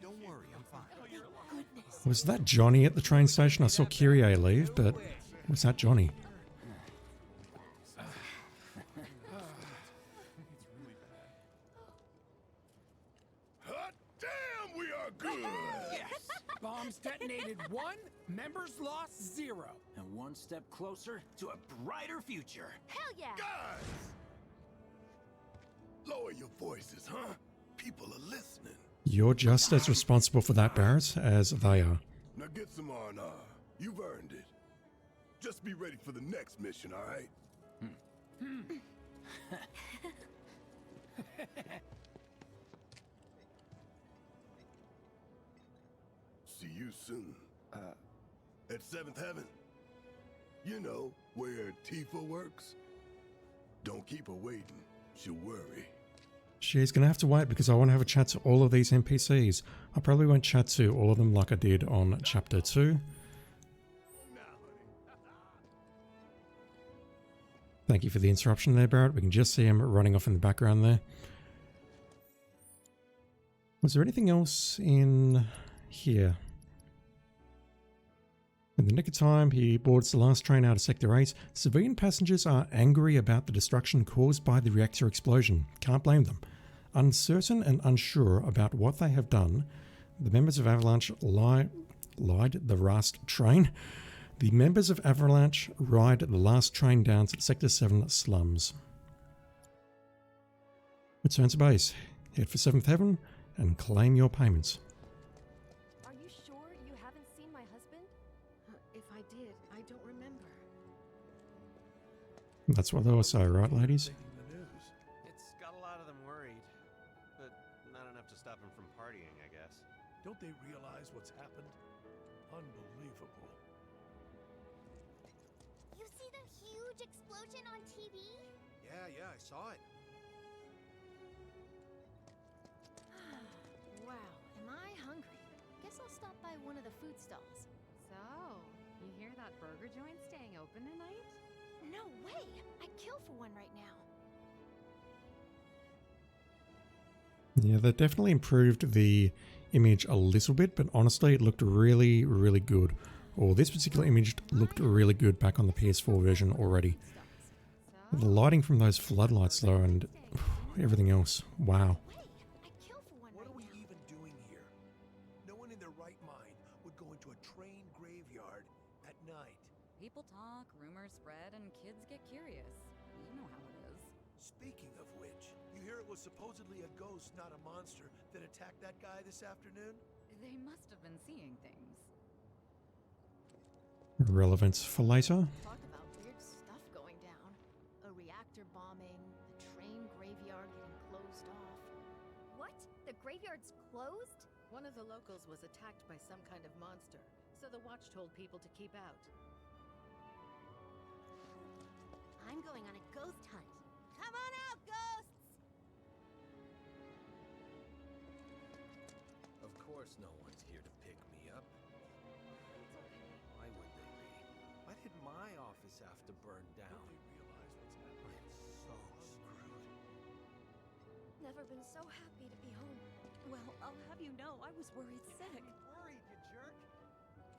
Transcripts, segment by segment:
Don't worry, I'm fine. Goodness. Was that Johnny at the train station? I saw Kyrie leave, but was that Johnny? Hot damn, we are good! Yes! Bombs detonated 1, members lost 0. And one step closer to a brighter future. Hell yeah! Guys! Lower your voices, huh? People are listening. You're just as responsible for that, Barrett, as they are. Now get some R&R. You've earned it. Just be ready for the next mission, all right? See you soon. At 7th Heaven. You know, where Tifa works. Don't keep her waiting. She'll worry. She's going to have to wait because I want to have a chat to all of these NPCs. I probably won't chat to all of them like I did on Chapter 2. Thank you for the interruption there, Barrett. We can just see him running off in the background there. Was there anything else in here? In the nick of time, he boards the last train out of Sector 8. Civilian passengers are angry about the destruction caused by the reactor explosion. Can't blame them. Uncertain and unsure about what they have done, the members of Avalanche ride the last train. The members of Avalanche ride the last train down to the Sector 7 slums. Return to base. Head for 7th Heaven and claim your payments. Are you sure you haven't seen my husband? If I did, I don't remember. That's what they all say, right, ladies? It's got a lot of them worried, but not enough to stop them from partying, I guess. Don't they realize what's happened? Unbelievable. You see the huge explosion on TV? Yeah, I saw it. Wow, am I hungry? Guess I'll stop by one of the food stalls. So, you hear that burger joint staying open tonight? No way! I'd kill for one right now. Yeah, they definitely improved the image a little bit, but honestly, it looked really, really good. Or this particular image looked really good back on the PS4 version already. The lighting from those floodlights though, and everything else, wow. I'd kill for one What right are we now. even doing here? No one in their right mind would go into a train graveyard at night. People talk, rumors spread, and kids get curious. You know how it is. Speaking of which, you hear it was supposedly a ghost, not a monster, that attacked that guy this afternoon? They must have been seeing things. Relevance for later. Talk about weird stuff going down. A reactor bombing, the train graveyard getting closed off. What? The graveyard's closed? One of the locals was attacked by some kind of monster, so the watch told people to keep out. I'm going on a ghost hunt. Come on out, ghosts! Of course no one's here to pick me up. Why would they be? Why did my office have to burn down? Don't they realize what's happening? I'm so screwed. Never been so happy to be home. Well, I'll have you know, I was worried sick. Worried, you jerk.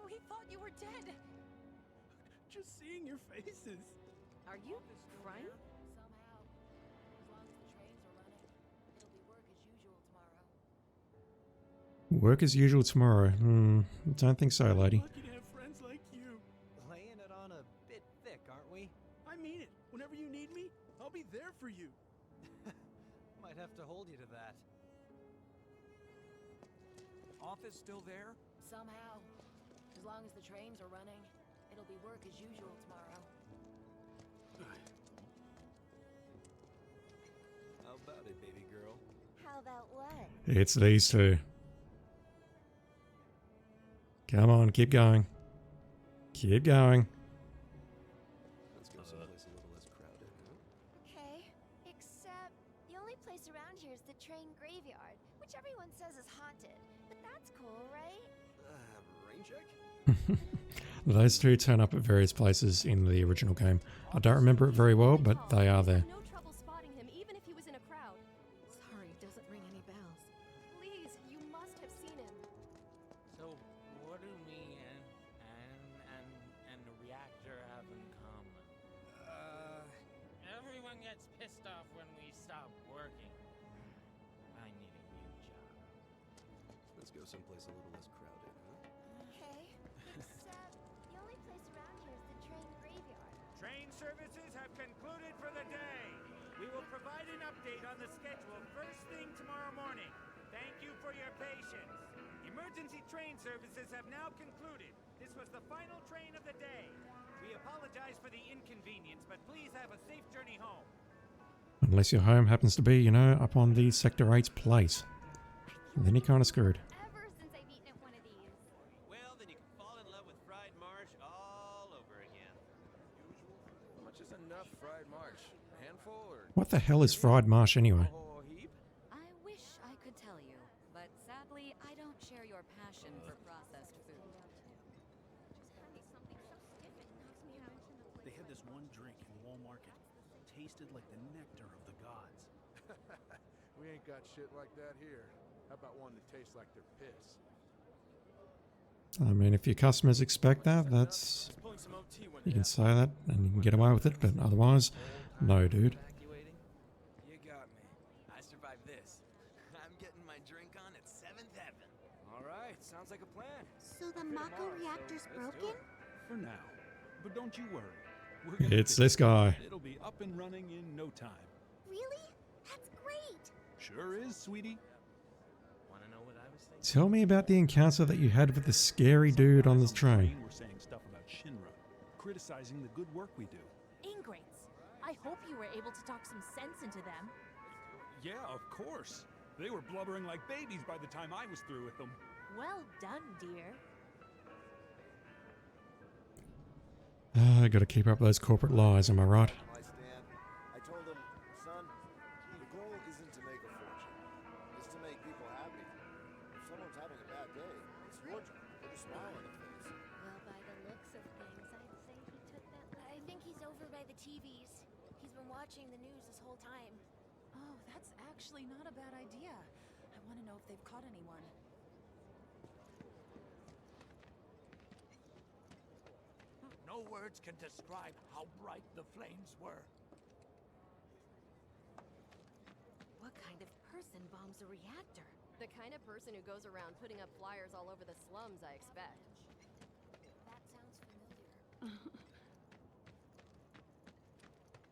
We thought you were dead. Just seeing your faces. Are you crying? Somehow. As long as the trains are running, it'll be work as usual tomorrow. Work as usual tomorrow. Don't think so, lady. Lucky to have friends like you. Laying it on a bit thick, aren't we? I mean it. Whenever you need me, I'll be there for you. Might have to hold you to that. Office still there? Somehow. As long as the trains are running, it'll be work as usual tomorrow. How about it, baby girl? How about what? It's these two. Come on, keep going. Keep going. Let's go someplace a little less crowded, huh? Okay, except the only place around here is the train graveyard, which everyone says is haunted. But that's cool, right? Rain check? Those two turn up at various places in the original game. I don't remember it very well, but they are there. No trouble spotting him, even if he was in a crowd. Sorry, doesn't ring any bells. Please, pissed off when we stop working. I need a new job. Let's go someplace a little less crowded, huh? Okay, except the only place around here is the train graveyard. Train services have concluded for the day. We will provide an update on the schedule first thing tomorrow morning. Thank you for your patience. Emergency train services have now concluded. This was the final train of the day. We apologize for the inconvenience, but please have a safe journey home. Unless your home happens to be, you know, up on the Sector 8's place. And then you're kind of screwed. Ever since I've eaten at one of these. Well, then you can fall in love with fried marsh all over again. How much is enough fried marsh? Handful or What the hell is fried marsh anyway? a whole heap? I wish I could tell you, but sadly, I don't share your passion for processed food. They had this one drink in Wall Market. Tasted like the nectar of the gods. We ain't got shit like that here. How about one that tastes like their piss? I mean, if your customers expect that, that's... Pulling some OT when You can say that and you can get away with it, but otherwise, no, dude. evacuating. You got me. I survived this. I'm getting my drink on at 7th Heaven. All right, sounds like a plan. So the Mako reactor's broken? For now. But don't you worry. We're gonna It's fix this it. guy. It'll be up and running in no time. Really? That's great! Sure is, sweetie. Wanna know what I was thinking? Tell me about the encounter that you had with the scary dude on this train. We're saying stuff about Shinra, criticizing the good work we do. Ingrates. I hope you were able to talk some sense into them. Yeah, of course. They were blubbering like babies by the time I was through with them. Well done, dear. I gotta keep up those corporate lies, am I right? I stand. I told him, son, the goal isn't to make a fortune. It's to make people happy. If someone's having a bad day, it's your job. Put a smile on their face. Well, by the looks of things, I'd say he took that. I think he's over by the TVs. He's been watching the news this whole time. Oh, that's actually not a bad idea. I want to know if they've caught anyone. No words can describe how bright the flames were. What kind of person bombs a reactor? The kind of person who goes around putting up flyers all over the slums, I expect. That sounds familiar.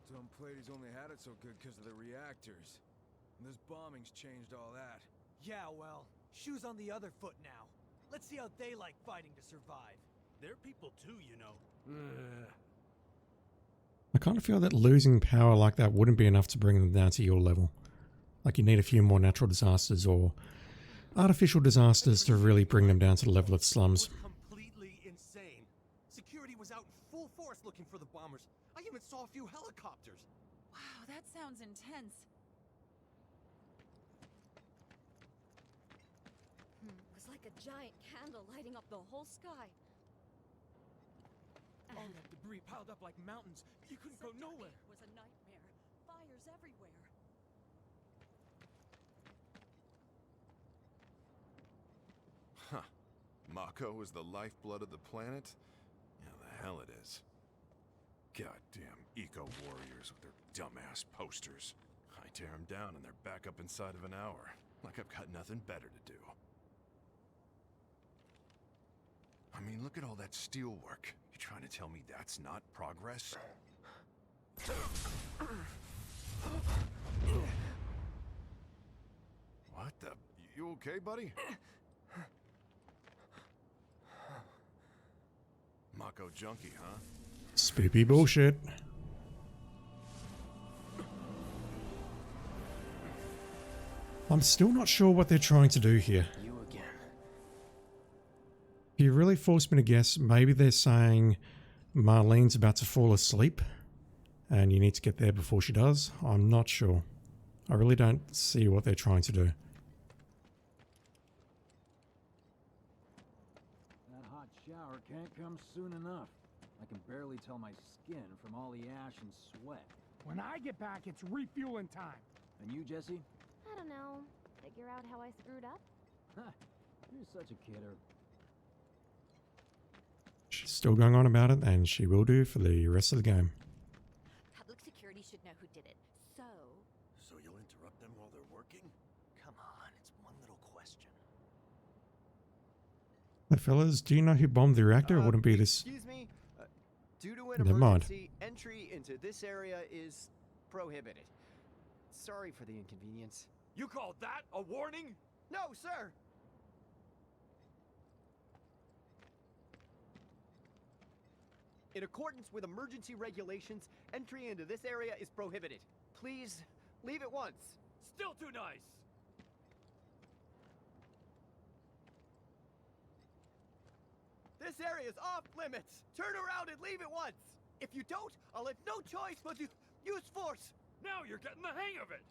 Some Pleiades only had it so good because of the reactors. And this bombing's changed all that. Yeah, well, shoes on the other foot now. Let's see how they like fighting to survive. They're people too, you know. I kind of feel that losing power like that wouldn't be enough to bring them down to your level. Like you need a few more natural disasters or artificial disasters to really bring them down to the level of slums. Completely insane. Security was out in full force looking for the bombers. I even saw a few helicopters. Wow, that sounds intense. It was like a giant candle lighting up the whole sky. All that debris piled up like mountains. You couldn't go nowhere. It was a nightmare. Fires everywhere. Huh. Mako is the lifeblood of the planet? Yeah, the hell it is. Goddamn eco-warriors with their dumbass posters. I tear them down and they're back up inside of an hour. Like I've got nothing better to do. I mean, look at all that steel work. You trying to tell me that's not progress? What the? You okay, buddy? Mako junkie, huh? Spoopy bullshit. I'm still not sure what they're trying to do here. You again. You really forced me to guess. Maybe they're saying Marlene's about to fall asleep and you need to get there before she does. I'm not sure. I really don't see what they're trying to do. That hot shower can't come soon enough. I can barely tell my skin from all the ash and sweat. When I get back, it's refueling time. And you, Jesse? I don't know. Figure out how I screwed up? Ha! You're such a kidder. She's still going on about it, and she will do for the rest of the game. Public security should know who did it. So So? So you'll interrupt them while they're working? Come on, it's one little question. Hey fellas, do you know who bombed the reactor? It wouldn't be this. Excuse me? Due to an Never mind. emergency, entry into this area is prohibited. Sorry for the inconvenience. You call that a warning? No, sir! In accordance with emergency regulations, entry into this area is prohibited. Please, leave at once. Still too nice! This area is off limits! Turn around and leave at once! If you don't, I'll have no choice but to use force! Now you're getting the hang of it!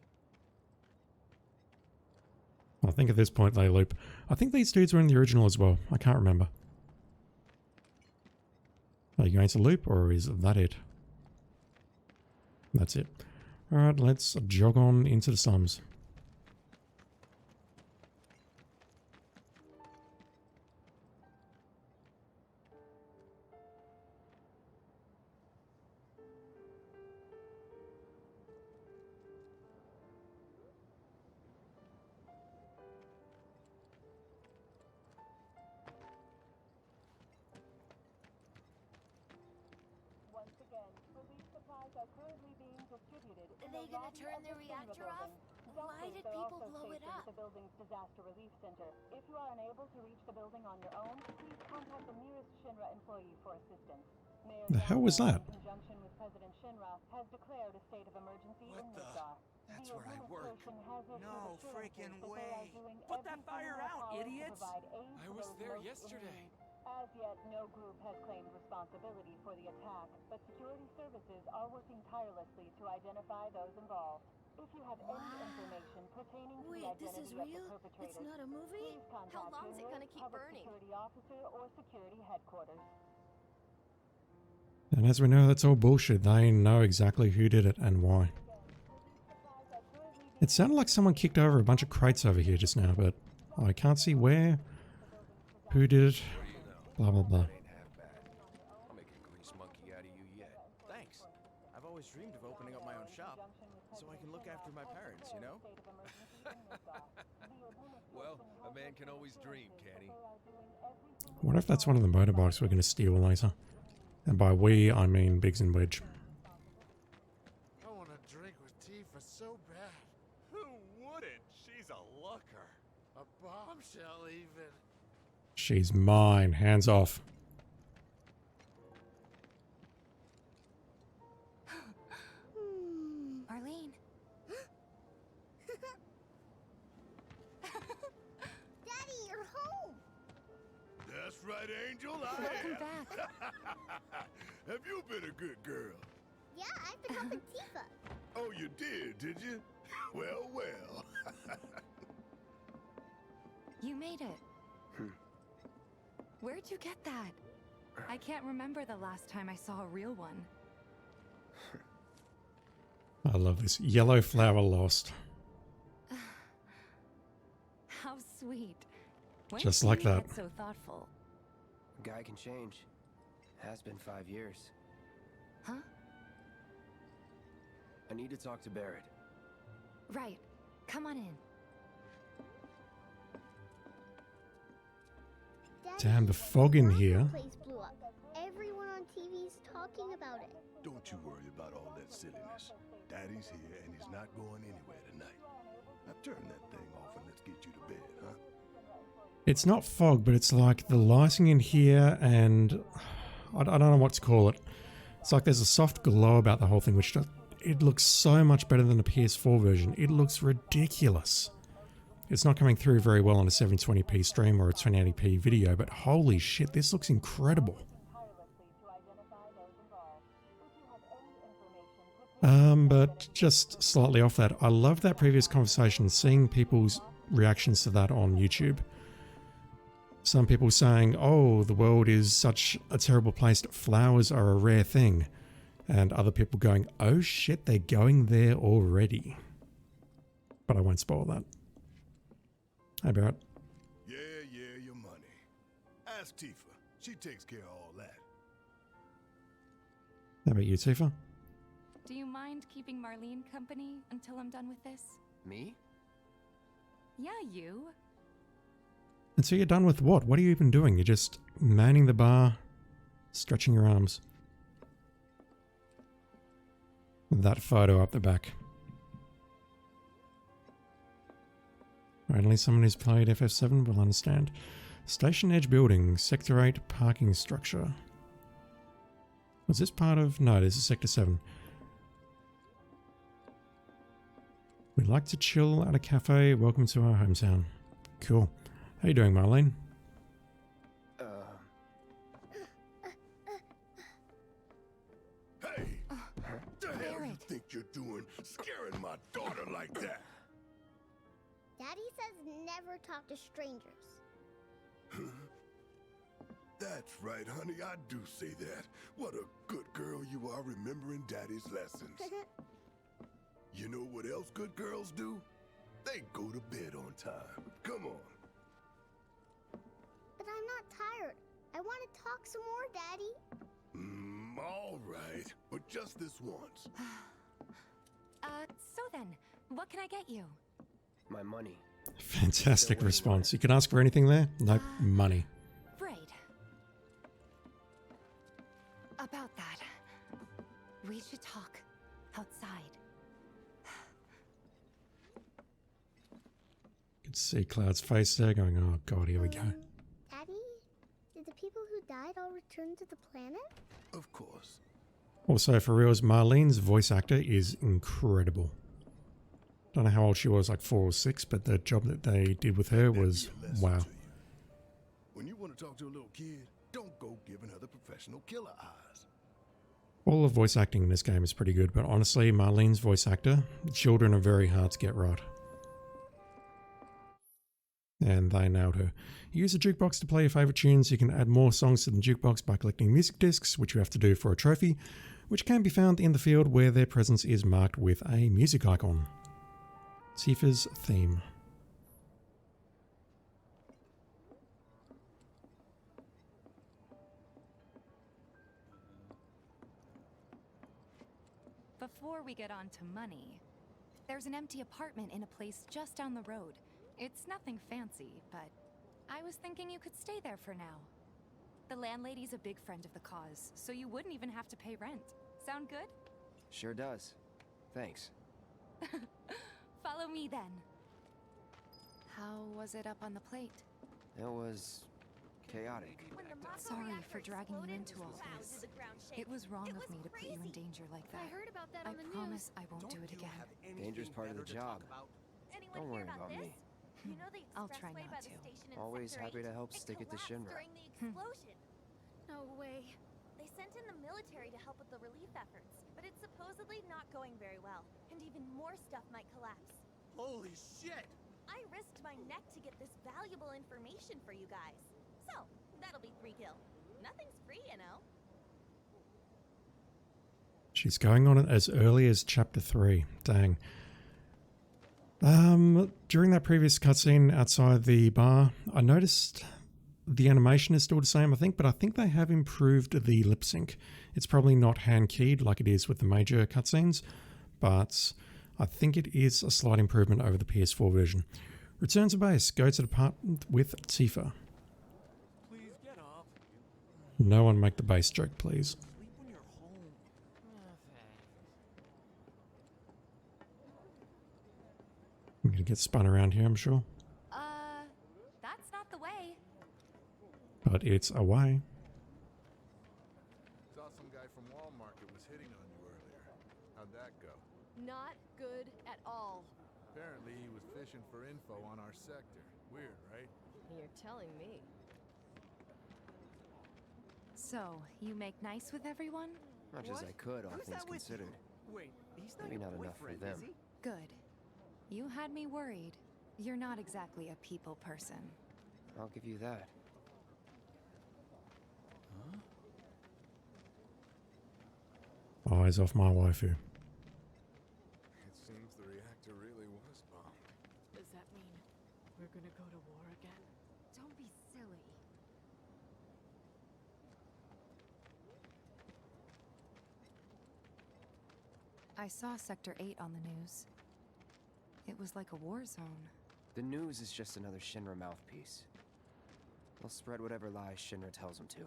I think at this point they loop. I think these dudes were in the original as well. I can't remember. Are you going to loop or is that it? That's it. Alright, let's jog on into the slums. Are they gonna turn the reactor off? Why did people blow it up? The building's disaster relief center. If you are unable to reach the building on your own, please contact the nearest Shinra employee for assistance. The hell was that? In conjunction with President Shinra, has declared a state of emergency in Midgar. That's where I work. No freaking way. Put that fire out, idiots! I was there yesterday. As yet, no group has claimed responsibility for the attack, but security services are working tirelessly to identify those involved. If you have any information pertaining to the identity of the perpetrators, It's not a movie? please contact How long is it your gonna keep public burning? security officer or security headquarters. And as we know, that's all bullshit. They know exactly who did it and why. It sounded like someone kicked over a bunch of crates over here just now, but I can't see where, who did it, blah blah blah. I'll make a grease monkey out of you yet. Thanks. I've always dreamed of opening up my own shop, so I can look after my parents, you know? Well, a man can always dream, can't he? I wonder if that's one of the motorbikes we're going to steal later. And by we, I mean Biggs and Wedge. I want to drink with Tifa so bad. Who wouldn't? She's a looker. A bombshell, even. She's mine. Hands off. Marlene. Daddy, you're home! That's right, Angel. I Welcome am. back. Have you been a good girl? Yeah, I've been helping Tifa. Oh, you did you? Well, well. You made it. Where'd you get that? I can't remember the last time I saw a real one. I love this. Yellow flower lost. How sweet. When Just did like you that. get so thoughtful? A guy can change. Has been 5 years. Huh? I need to talk to Barrett. Right. Come on in. Daddy, Damn, the fog in here. the place blew up. Everyone on TV's talking about it. Don't you worry about all that silliness. Daddy's here and he's not going anywhere tonight. Now turn that thing off and let's get you to bed, huh? It's not fog, but it's like the lighting in here and I don't know what to call it. It's like there's a soft glow about the whole thing, which it looks so much better than the PS4 version. It looks ridiculous. It's not coming through very well on a 720p stream or a 1080p video, but holy shit, this looks incredible. But just slightly off that, I love that previous conversation, seeing people's reactions to that on YouTube. Some people saying, oh, the world is such a terrible place, flowers are a rare thing. And other people going, oh shit, they're going there already. But I won't spoil that. Hi, Barrett. Yeah, your money. Ask Tifa. She takes care of all that. How about you, Tifa? Do you mind keeping Marlene company until I'm done with this? Me? Yeah, you. And so you're done with what? What are you even doing? You're just manning the bar, stretching your arms. That photo up the back. Only someone who's played FF7 will understand. Station Edge Building, Sector 8 parking structure. Was this part of... No, this is Sector 7. We'd like to chill at a cafe. Welcome to our hometown. Cool. How you doing, Marlene? Hey! What the hell you think you're doing scaring my daughter like that? Daddy says never talk to strangers. That's right, honey. I do say that. What a good girl you are remembering Daddy's lessons. You know what else good girls do? They go to bed on time. Come on. But I'm not tired. I want to talk some more, Daddy. All right. But just this once. So then, what can I get you? My money. Fantastic response. You can ask for anything there? Nope. Money. Right. About that, we should talk outside. You can see Cloud's face there going, oh god, here we go. Daddy, did the people who died all return to the planet? Of course. Also, for reals, Marlene's voice actor is incredible. Don't know how old she was, like 4 or 6, but the job that they did with her was wow. When you want to talk to a little kid, don't go giving her the professional killer eyes. All the voice acting in this game is pretty good, but honestly, Marlene's voice actor, children are very hard to get right. And they nailed her. You use a jukebox to play your favourite tunes. You can add more songs to the jukebox by collecting music discs, which you have to do for a trophy, which can be found in the field where their presence is marked with a music icon. Tifa's theme. Before we get on to money, there's an empty apartment in a place just down the road. It's nothing fancy, but I was thinking you could stay there for now. The landlady's a big friend of the cause, so you wouldn't even have to pay rent. Sound good? Sure does. Thanks. Follow me then. How was it up on the plate? It was chaotic. Sorry for dragging you into all this. It was wrong of me to put you in danger like that. I heard about that I on the promise news. I won't do it again. Danger's part of the job. Don't worry about me. You know the I'll try expressway not by to. the station in Always Sector happy 8? to help It stick it to collapsed Shinra. during the explosion. No way. They sent in the military to help with the relief efforts, but it's supposedly not going very well, and even more stuff might collapse. Holy shit! I risked my neck to get this valuable information for you guys. So, that'll be 3 kills. Nothing's free, you know. She's going on it as early as chapter 3. Dang. During that previous cutscene outside the bar, I noticed the animation is still the same, I think, but I think they have improved the lip sync. It's probably not hand-keyed like it is with the major cutscenes, but I think it is a slight improvement over the PS4 version. Return to base. Go to the apartment with Tifa. Please get up. No one make the base joke, please. Sleep when you're home. I'm gonna get spun around here, I'm sure. That's not the way. But it's away. Saw some guy from Walmart was hitting on you earlier. How'd that go? Not good at all. Apparently he was fishing for info on our sector. Weird, right? You're telling me. So, you make nice with everyone? Much as I could, all Who's things that with you? considered. Wait, he's not Maybe your not enough for boyfriend, them. is he? Good. You had me worried. You're not exactly a people person. I'll give you that. Eyes off my waifu. It seems the reactor really was bombed. Does that mean we're gonna go to war again? Don't be silly. I saw Sector 8 on the news. It was like a war zone. The news is just another Shinra mouthpiece. They'll spread whatever lies Shinra tells them to.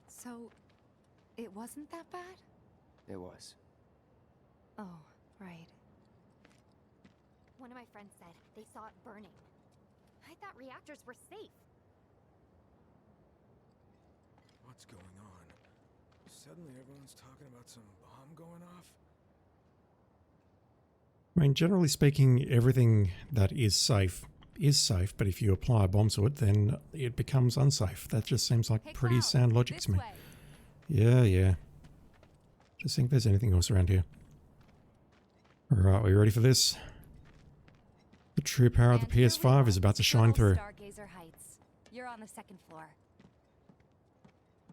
So, it wasn't that bad? It was. Oh, right. One of my friends said they saw it burning. I thought reactors were safe. What's going on? Suddenly everyone's talking about some bomb going off? I mean, generally speaking, everything that is safe, but if you apply a bomb to it, then it becomes unsafe. That just seems like pretty sound logic to me. Yeah. Just think if there's anything else around here. Alright, we ready for this? The true power of the PS5 is about to shine through. Stargazer Heights. You're on the second floor.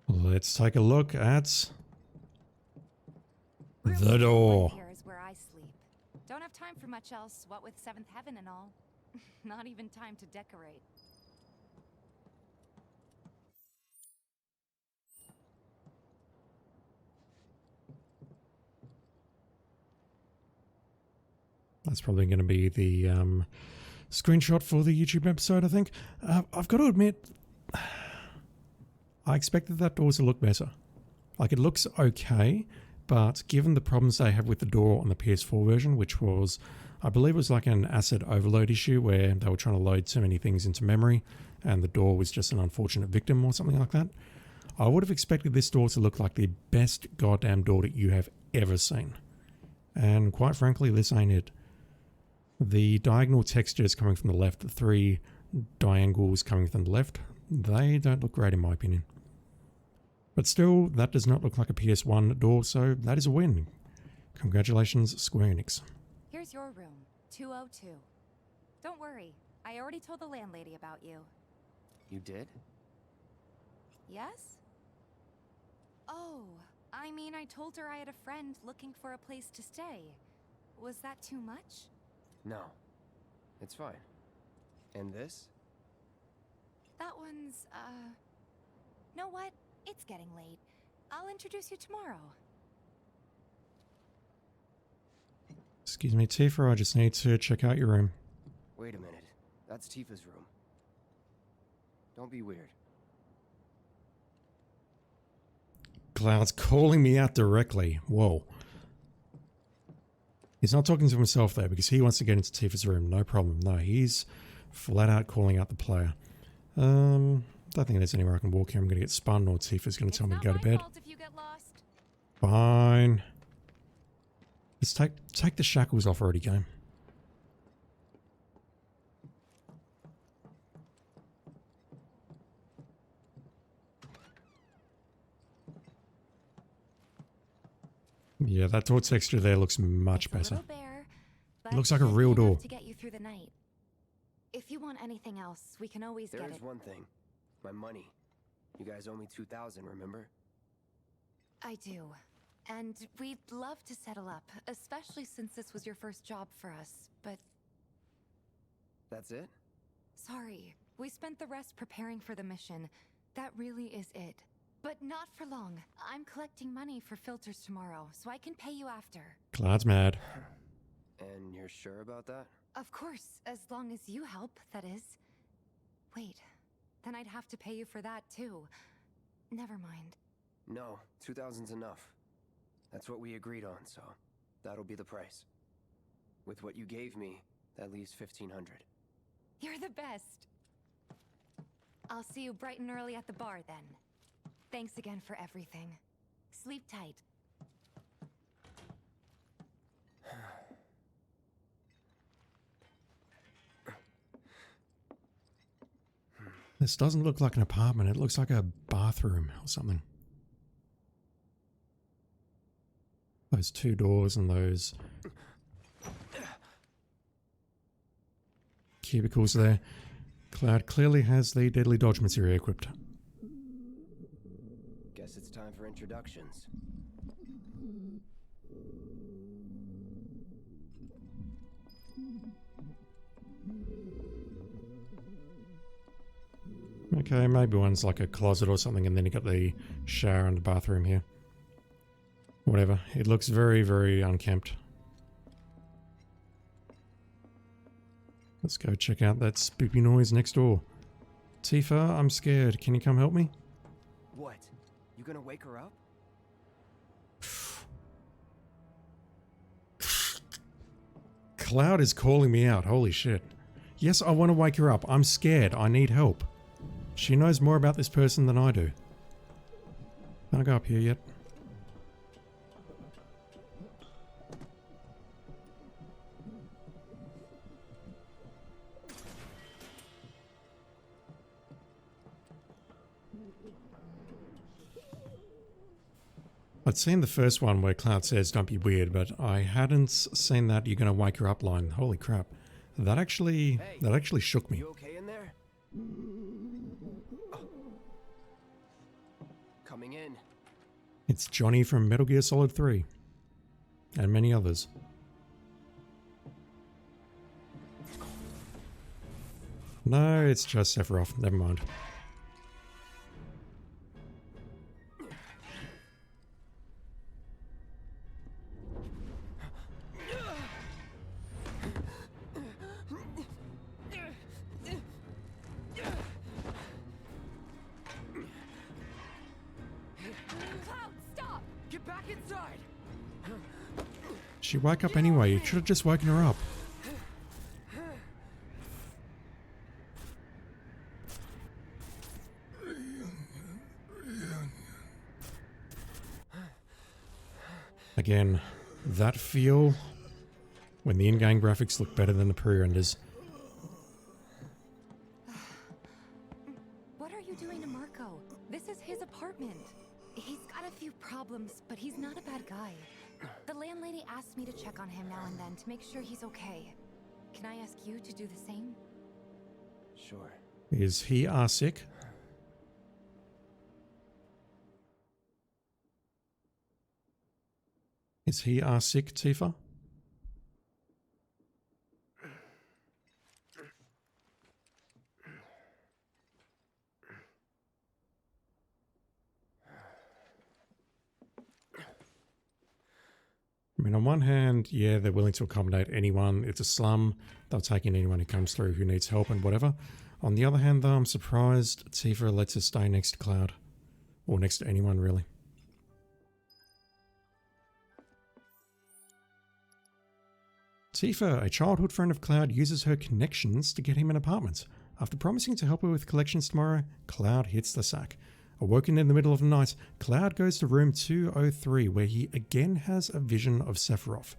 Let's take a look at the door. Here is where I sleep. Don't have time for much else, what with Seventh Heaven and all. Not even time to decorate. That's probably going to be the screenshot for the YouTube episode, I think. I've got to admit, I expected that door to look better. Like, it looks okay, but given the problems they have with the door on the PS4 version, which was, I believe it was like an asset overload issue where they were trying to load too many things into memory and the door was just an unfortunate victim or something like that. I would have expected this door to look like the best goddamn door that you have ever seen. And quite frankly, this ain't it. The diagonal textures coming from the left, the 3 diangles coming from the left, they don't look great in my opinion. But still, that does not look like a PS1 door, so that is a win. Congratulations, Square Enix. Here's your room, 202. Don't worry, I already told the landlady about you. You did? Yes? Oh, I mean, I told her I had a friend looking for a place to stay. Was that too much? No. It's fine. And this? That one's, know what? It's getting late. I'll introduce you tomorrow. Excuse me, Tifa, I just need to check out your room. Wait a minute. That's Tifa's room. Don't be weird. Cloud's calling me out directly. Whoa. He's not talking to himself though, because he wants to get into Tifa's room. No problem. No, he's flat out calling out the player. Don't think there's anywhere I can walk here. I'm going to get spun or Tifa's going to tell me to go to bed. Fine. Let's take the shackles off already, game. Yeah, that door texture there looks much better. It looks like a real door. To get you through the night. If you want anything else, we can always get it. There's one thing. My money. You guys owe me 2,000, remember? I do. And we'd love to settle up, especially since this was your first job for us, but... That's it? Sorry. We spent the rest preparing for the mission. That really is it. But not for long. I'm collecting money for filters tomorrow, so I can pay you after. Cloud's mad. And you're sure about that? Of course, as long as you help, that is. Wait, then I'd have to pay you for that too. Never mind. No, 2,000's enough. That's what we agreed on, so that'll be the price. With what you gave me, that leaves 1,500. You're the best. I'll see you bright and early at the bar then. Thanks again for everything. Sleep tight. This doesn't look like an apartment. It looks like a bathroom or something. Those 2 doors and those cubicles there. Cloud clearly has the deadly dodge material equipped. Guess it's time for introductions. Okay, maybe one's like a closet or something, and then you got the shower and the bathroom here. Whatever. It looks very, very unkempt. Let's go check out that spoopy noise next door. Tifa, I'm scared. Can you come help me? What? You gonna wake her up? Cloud is calling me out. Holy shit. Yes, I want to wake her up. I'm scared. I need help. She knows more about this person than I do. Can't go up here yet. I'd seen the first one where Cloud says don't be weird, but I hadn't seen that you're gonna wake her up line. Holy crap. That actually shook me. You okay in there? Oh. Coming in. It's Johnny from Metal Gear Solid 3. And many others. No, it's just Sephiroth. Never mind. She woke up anyway. You should have just woken her up. Again, that feel when the in-game graphics look better than the pre-renders. What are you doing to Marco? This is his apartment. He's got a few problems, but he's not a bad guy. The landlady asked me to check on him now and then to make sure he's okay. Can I ask you to do the same? Sure. Is he sick? Is he sick, Tifa? I mean, on one hand, yeah, they're willing to accommodate anyone. It's a slum. They'll take in anyone who comes through who needs help and whatever. On the other hand, though, I'm surprised Tifa lets us stay next to Cloud. Or next to anyone, really. Tifa, a childhood friend of Cloud, uses her connections to get him an apartment. After promising to help her with collections tomorrow, Cloud hits the sack. Awoken in the middle of the night, Cloud goes to room 203 where he again has a vision of Sephiroth.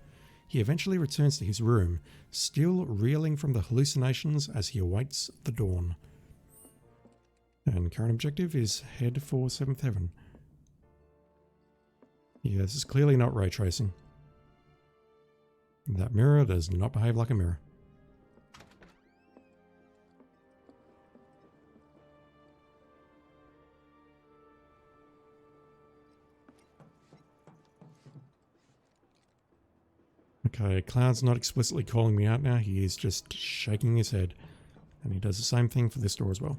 He eventually returns to his room, still reeling from the hallucinations as he awaits the dawn. And current objective is head for 7th Heaven. Yeah, this is clearly not ray tracing. That mirror does not behave like a mirror. Okay, Cloud's not explicitly calling me out now, he is just shaking his head. And he does the same thing for this door as well.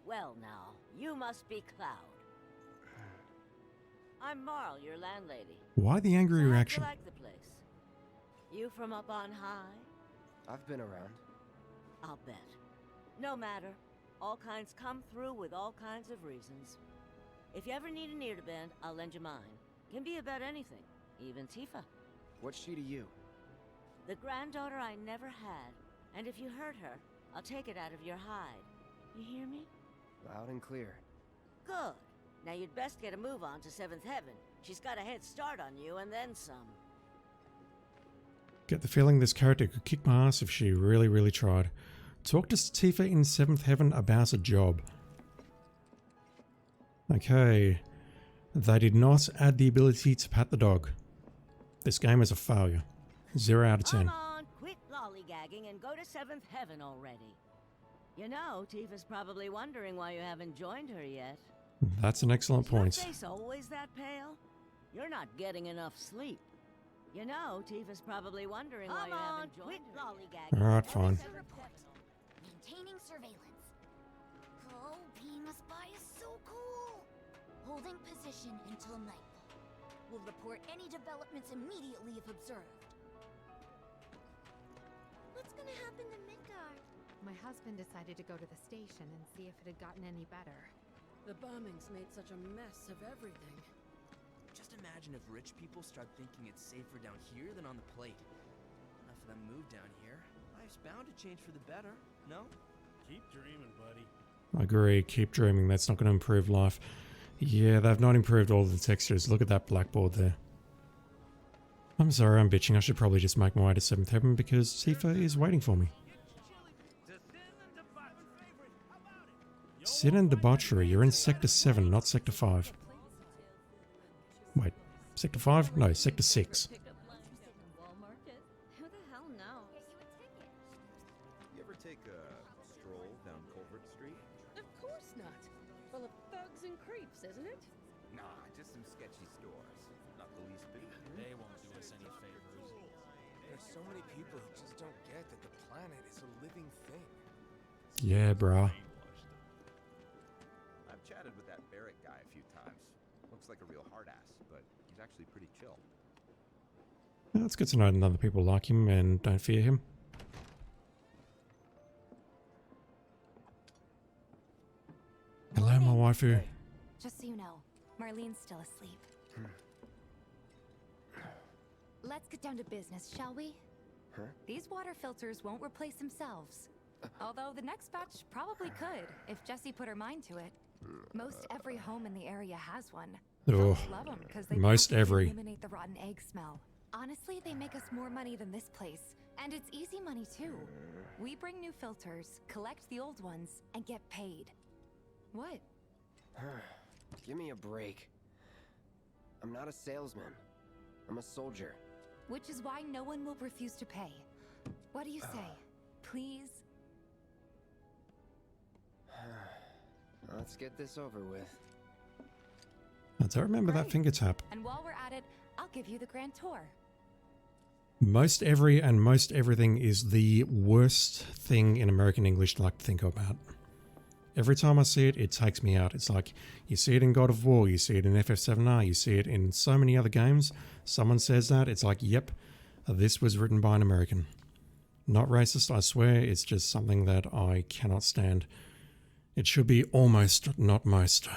Well now, you must be Cloud. I'm Marl, your landlady. Why the angry reaction? You like the place? You from up on high? I've been around. I'll bet. No matter. All kinds come through with all kinds of reasons. If you ever need an ear to bend, I'll lend you mine. Can be about anything, even Tifa. What's she to you? The granddaughter I never had. And if you hurt her, I'll take it out of your hide. You hear me? Loud and clear. Good. Now you'd best get a move on to 7th Heaven. She's got a head start on you and then some. Get the feeling this character could kick my ass if she really, really tried. Talk to Tifa in 7th Heaven about a job. Okay. They did not add the ability to pat the dog. This game is a failure. 0 out of 10. Come on, quit lollygagging and go to 7th Heaven already. You know, Tifa's probably wondering why you haven't joined her yet. That's an excellent point. Is your face always that pale? You're not getting enough sleep. You know, Tifa's probably wondering why you haven't joined her. Lollygagging. Alright, fine. Maintaining surveillance. Oh, being a spy is so cool. Holding position until nightfall. We'll report any developments immediately if observed. What's gonna happen to Midgard? My husband decided to go to the station and see if it had gotten any better. The bombings made such a mess of everything. Just imagine if rich people start thinking it's safer down here than on the plate. Enough of them move down here. Life's bound to change for the better, no? Keep dreaming, buddy. I agree, keep dreaming. That's not going to improve life. Yeah, they've not improved all the textures. Look at that blackboard there. I'm sorry, I'm bitching. I should probably just make my way to 7th Heaven because Tifa is waiting for me. Sin and debauchery. You're in Sector 7, not Sector 5. Wait, Sector 5? No, Sector 6. Who the hell knows? You ever take a stroll down Culvert Street? Of course not. Full of thugs and creeps, isn't it? Nah, just some sketchy stores. Not the least bit. They won't do us any favors. There's so many people who just don't get that the planet is a living thing. Yeah, brah. I've chatted with that Barrett guy a few times. Looks like a real hard ass, but he's actually pretty chill. Well, it's good to know that other people like him and don't fear him. Hello, my waifu. Just so you know, Marlene's still asleep. Let's get down to business, shall we? Huh? These water filters won't replace themselves. Although the next batch probably could, if Jessie put her mind to it. Most every home in the area has one. Oh, Folks love them because they most practically every. eliminate the rotten egg smell. Honestly, they make us more money than this place. And it's easy money too. We bring new filters, collect the old ones, and get paid. What? Give me a break. I'm not a salesman. I'm a soldier. Which is why no one will refuse to pay. What do you say? Please? Let's get this over with. I don't remember that finger tap. And while we're at it, I'll give you the grand tour. Most every and most everything is the worst thing in American English to like to think about. Every time I see it, it takes me out. It's like, you see it in God of War, you see it in FF7R, you see it in so many other games. Someone says that, it's like, yep, this was written by an American. Not racist, I swear, it's just something that I cannot stand. It should be almost, not most.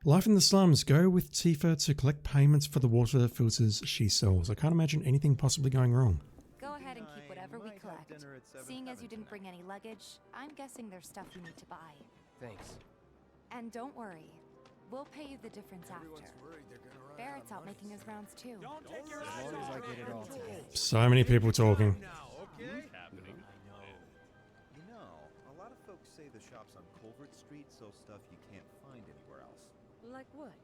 Life in the slums. Go with Tifa to collect payments for the water filters she sells. I can't imagine anything possibly going wrong. Go ahead and keep whatever we collect. Seeing as you didn't bring any luggage, I'm guessing there's stuff you need to buy. Thanks. And don't worry, we'll pay you the difference after. Barrett's out making his rounds too. As long as I get it all together. So many people talking. You know, a lot of folks say the shops on Culvert Street sell stuff you can't find anywhere else. Like what?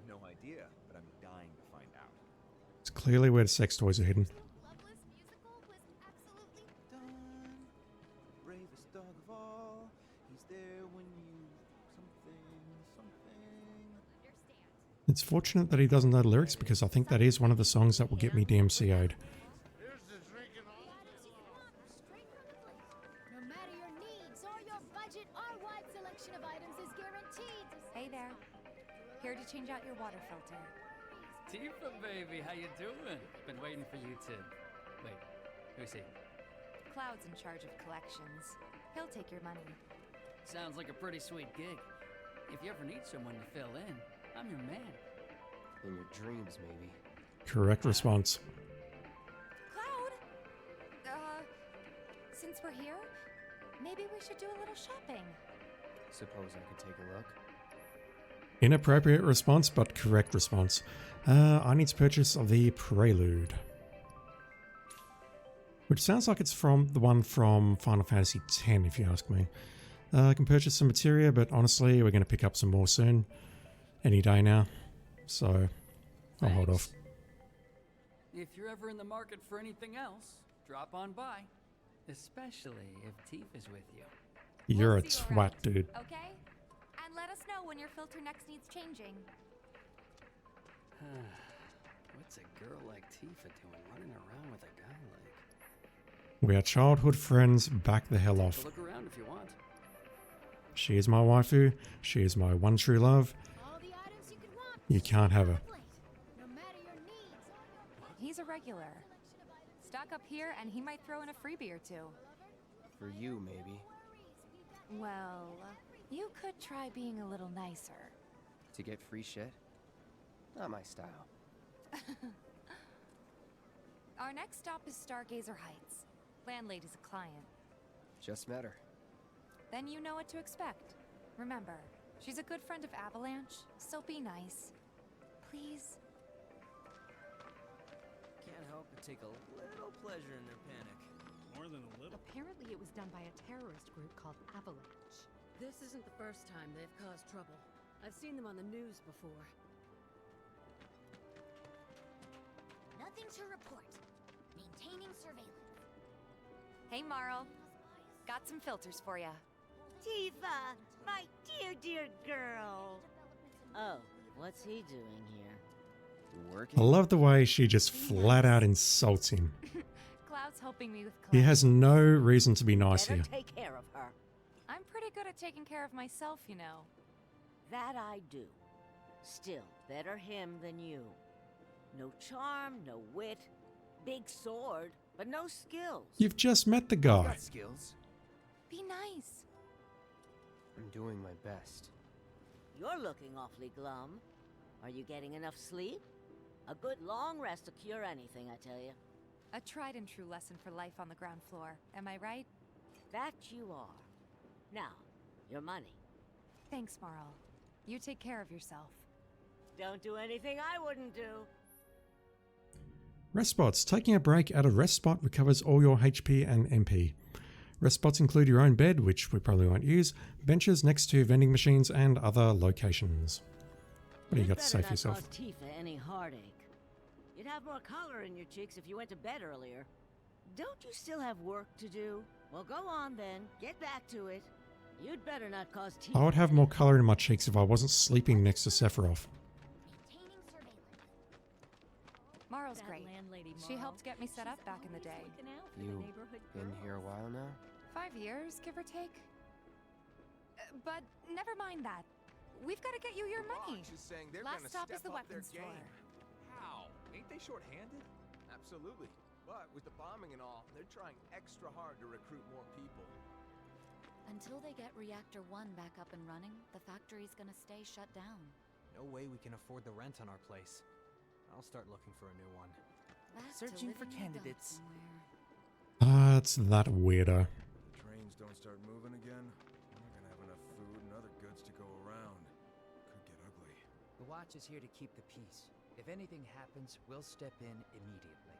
No idea, but I'm dying to find out. It's clearly where the sex toys are hidden. Bravest dog of all, he's there when you something. It's fortunate that he doesn't know the lyrics because I think that is one of the songs that will get me DMCA'd. No matter your needs or your budget, our wide selection of items is guaranteed. Hey there. Here to change out your water filter. Tifa, baby, how you doing? Been waiting for you to... Wait, who's he? Cloud's in charge of collections. He'll take your money. Sounds like a pretty sweet gig. If you ever need someone to fill in, I'm your man. In your dreams, maybe. Correct response. Cloud! Since we're here, maybe we should do a little shopping. Suppose I could take a look? Inappropriate response, but correct response. I need to purchase the Prelude. Which sounds like it's from the one from Final Fantasy X, if you ask me. I can purchase some materia, but honestly, we're going to pick up some more soon. Any day now. So, I'll hold off. If you're ever in the market for anything else, drop on by. Especially if Tifa's with you. You're a twat, dude. Okay? And let us know when your filter next needs changing. What's a girl like Tifa doing running around with a guy like... We are childhood friends, back the hell off. Look around if you want. She is my waifu. She is my one true love. You can't have her. He's a regular. Stock up here and he might throw in a freebie or two. For you, maybe. Well, you could try being a little nicer. To get free shit? Not my style. Our next stop is Stargazer Heights. Landlady's a client. Just met her. Then you know what to expect. Remember, she's a good friend of Avalanche, so be nice. Please? Can't help but take a little pleasure in their panic. More than a little. Apparently it was done by a terrorist group called Avalanche. This isn't the first time they've caused trouble. I've seen them on the news before. Nothing to report. Maintaining surveillance. Hey, Marl. Got some filters for ya. Tifa, my dear, dear girl. Oh, what's he doing here? Working? I love the way she just flat out insults him. Cloud's helping me with He has no reason to be nice Better here. take care of her. I'm pretty good at taking care of myself, you know. That I do. Still, better him than you. No charm, no wit. Big sword, but no skills. You've just met the guy. Got skills. Be nice. I'm doing my best. You're looking awfully glum. Are you getting enough sleep? A good long rest to cure anything, I tell you. A tried and true lesson for life on the ground floor. Am I right? That you are. Now, your money. Thanks, Marl. You take care of yourself. Don't do anything I wouldn't do. Rest spots. Taking a break at a rest spot recovers all your HP and MP. Rest spots include your own bed, which we probably won't use, benches next to vending machines, and other locations. What do you got to say for yourself? Cause Tifa any heartache. You'd have more color in your cheeks if you went to bed earlier. Don't you still have work to do? Well, go on then. Get back to it. You'd better not cause Tifa. I would have more color in my cheeks if I wasn't sleeping next to Sephiroth. Marl's great. She helped get me set up back in the day. You been here a while now? 5 years, give or take. But never mind that. We've got to get you your money. Last stop is the weapons store. How? Ain't they short-handed? Absolutely. But with the bombing and all, they're trying extra hard to recruit more people. Until they get Reactor 1 back up and running, the factory's gonna stay shut down. No way we can afford the rent on our place. I'll start looking for a new one. Searching for candidates. That's that weirdo. Trains don't start moving again. We're not gonna have enough food and other goods to go around. Could get ugly. The watch is here to keep the peace. If anything happens, we'll step in immediately.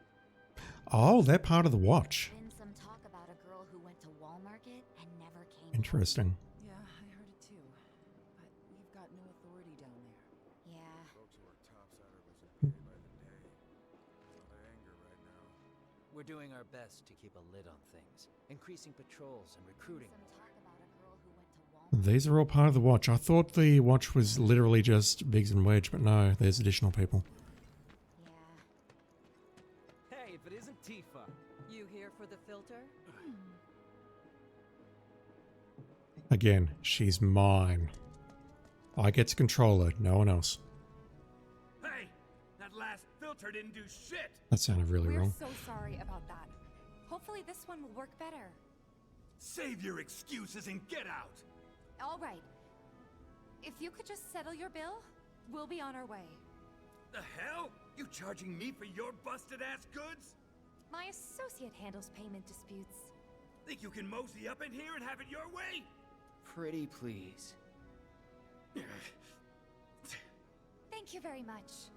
Oh, they're part of the watch. Been some talk about a girl who went to Walmarket and never came Interesting. Yeah, I heard it too. But we've got no authority down there. Yeah. Folks who are topsiders listen day by the day. A lot of anger right now. We're doing our best to keep a lid on things, increasing patrols and recruiting. These are all part of the watch. I thought the watch was literally just Biggs and Wedge, but no, there's additional people. Hey, if it isn't Tifa. You here for the filter? Again, she's mine. I get to control her, no one else. Hey, that last filter didn't do shit. That sounded really We're wrong. so sorry about that. Hopefully this one will work better. Save your excuses and get out. All right. If you could just settle your bill, we'll be on our way. The hell? You charging me for your busted-ass goods? My associate handles payment disputes. Think you can mosey up in here and have it your way? Pretty please. Thank you very much.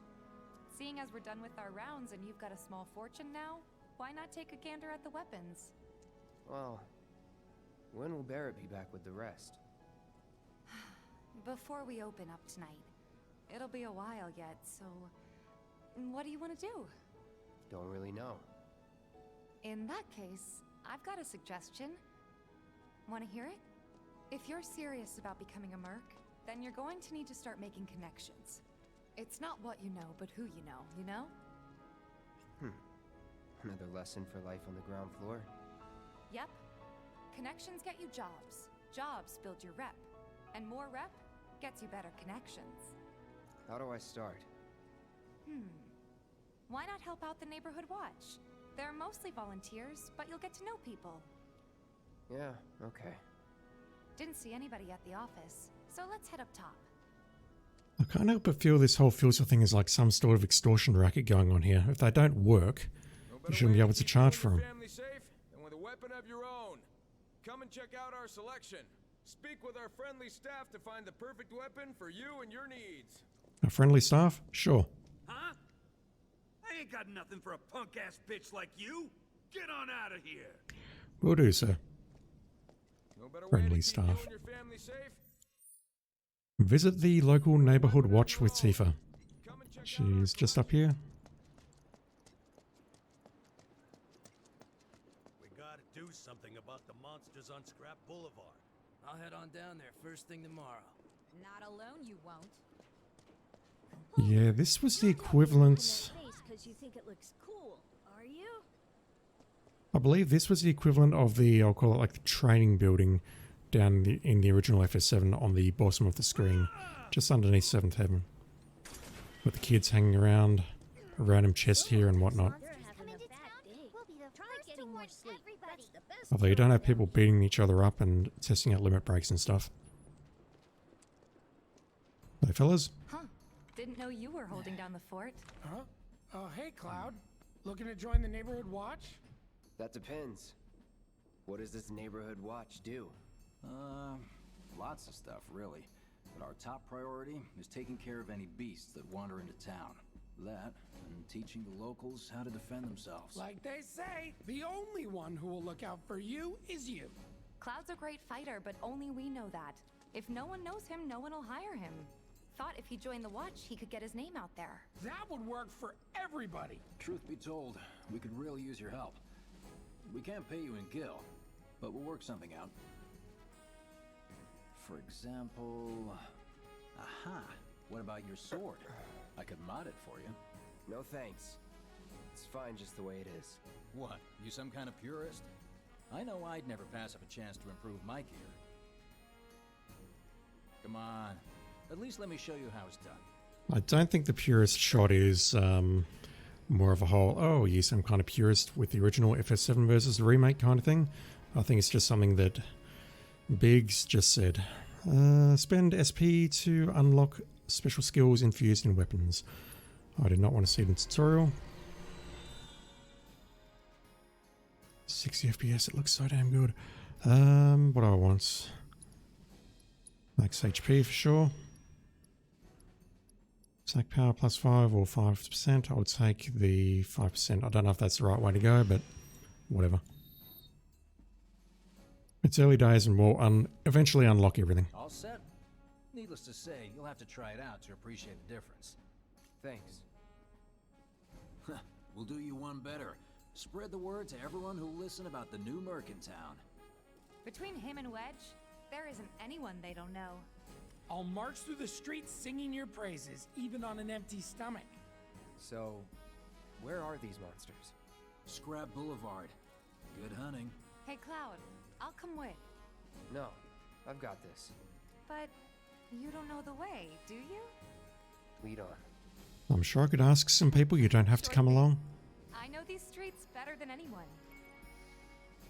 Seeing as we're done with our rounds and you've got a small fortune now, why not take a gander at the weapons? Well, when will Barrett be back with the rest? Before we open up tonight. It'll be a while yet, so... What do you want to do? Don't really know. In that case, I've got a suggestion. Want to hear it? If you're serious about becoming a merc, then you're going to need to start making connections. It's not what you know, but who you know, you know? Another lesson for life on the ground floor. Yep. Connections get you jobs. Jobs build your rep. And more rep gets you better connections. How do I start? Why not help out the neighborhood watch? They're mostly volunteers, but you'll get to know people. Yeah, okay. Didn't see anybody at the office, so let's head up top. I can't help but feel this whole filter thing is like some sort of extortion racket going on here. If they don't work, you shouldn't be able to charge for them. Family safe and with a weapon of your own. Come and check out our selection. Speak with our friendly staff to find the perfect weapon for you and your needs. A friendly staff? Sure. Huh? I ain't got nothing for a punk-ass bitch like you. Get on out of here. Will do, sir. No better way Friendly to keep staff. you and your family safe. Visit the local neighborhood watch with Tifa. She's just up here. We gotta do something about the monsters on Scrap Boulevard. I'll head on down there first thing tomorrow. Not alone, you won't. Yeah, this was the equivalent. Because you think it looks cool, are you? I believe this was the equivalent of the, I'll call it like the training building down in the original FS7 on the bottom of the screen, just underneath 7th Heaven. With the kids hanging around, a random chest here and whatnot. Although you don't have people beating each other up and testing out limit breaks and stuff. Hey fellas? Huh. Didn't know you were holding down the fort. Huh? Oh, hey, Cloud. Looking to join the neighborhood watch? That depends. What does this neighborhood watch do? Lots of stuff, really. But our top priority is taking care of any beasts that wander into town. That, and teaching the locals how to defend themselves. Like they say, the only one who will look out for you is you. Cloud's a great fighter, but only we know that. If no one knows him, no one will hire him. Thought if he joined the watch, he could get his name out there. That would work for everybody. Truth be told, we could really use your help. We can't pay you in gil, but we'll work something out. For example... Aha! What about your sword? I could mod it for you. No thanks. It's fine just the way it is. What? You some kind of purist? I know I'd never pass up a chance to improve my gear. Come on. At least let me show you how it's done. I don't think the purist shot is more of a whole, oh, yes, I'm kind of purist with the original FS7 versus the remake kind of thing. I think it's just something that Biggs just said. Spend SP to unlock special skills infused in weapons. I did not want to see the tutorial. 60 FPS, it looks so damn good. What do I want? Max HP for sure. Attack power plus 5 or 5%. I would take the 5%. I don't know if that's the right way to go, but whatever. It's early days and we'll eventually unlock everything. All set? Needless to say, you'll have to try it out to appreciate the difference. Thanks. We'll do you one better. Spread the word to everyone who'll listen about the new Merc in town. Between him and Wedge, there isn't anyone they don't know. I'll march through the streets singing your praises, even on an empty stomach. So, where are these monsters? Scrap Boulevard. Good hunting. Hey, Cloud, I'll come with. No, I've got this. But you don't know the way, do you? Lead on. I'm sure I could ask some people. You don't have to come along. I know these streets better than anyone.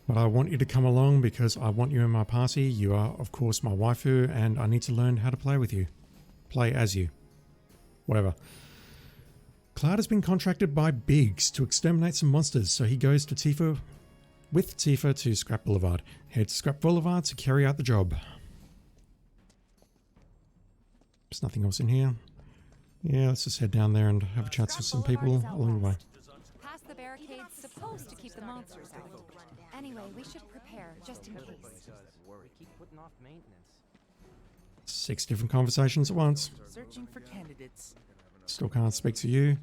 But I want you to come along because I want you in my party. You are, of course, my waifu, and I need to learn how to play with you. Play as you. Whatever. Cloud has been contracted by Biggs to exterminate some monsters, so he goes to Tifa with Tifa to Scrap Boulevard. Head to Scrap Boulevard to carry out the job. There's nothing else in here. Yeah, let's just head down there and have a chat with some people along the way. Past the barricade's supposed to keep the monsters out. Anyway, we should prepare, just in case. Keep putting off maintenance. 6 different conversations at once. Searching for candidates. Still can't speak to you. Is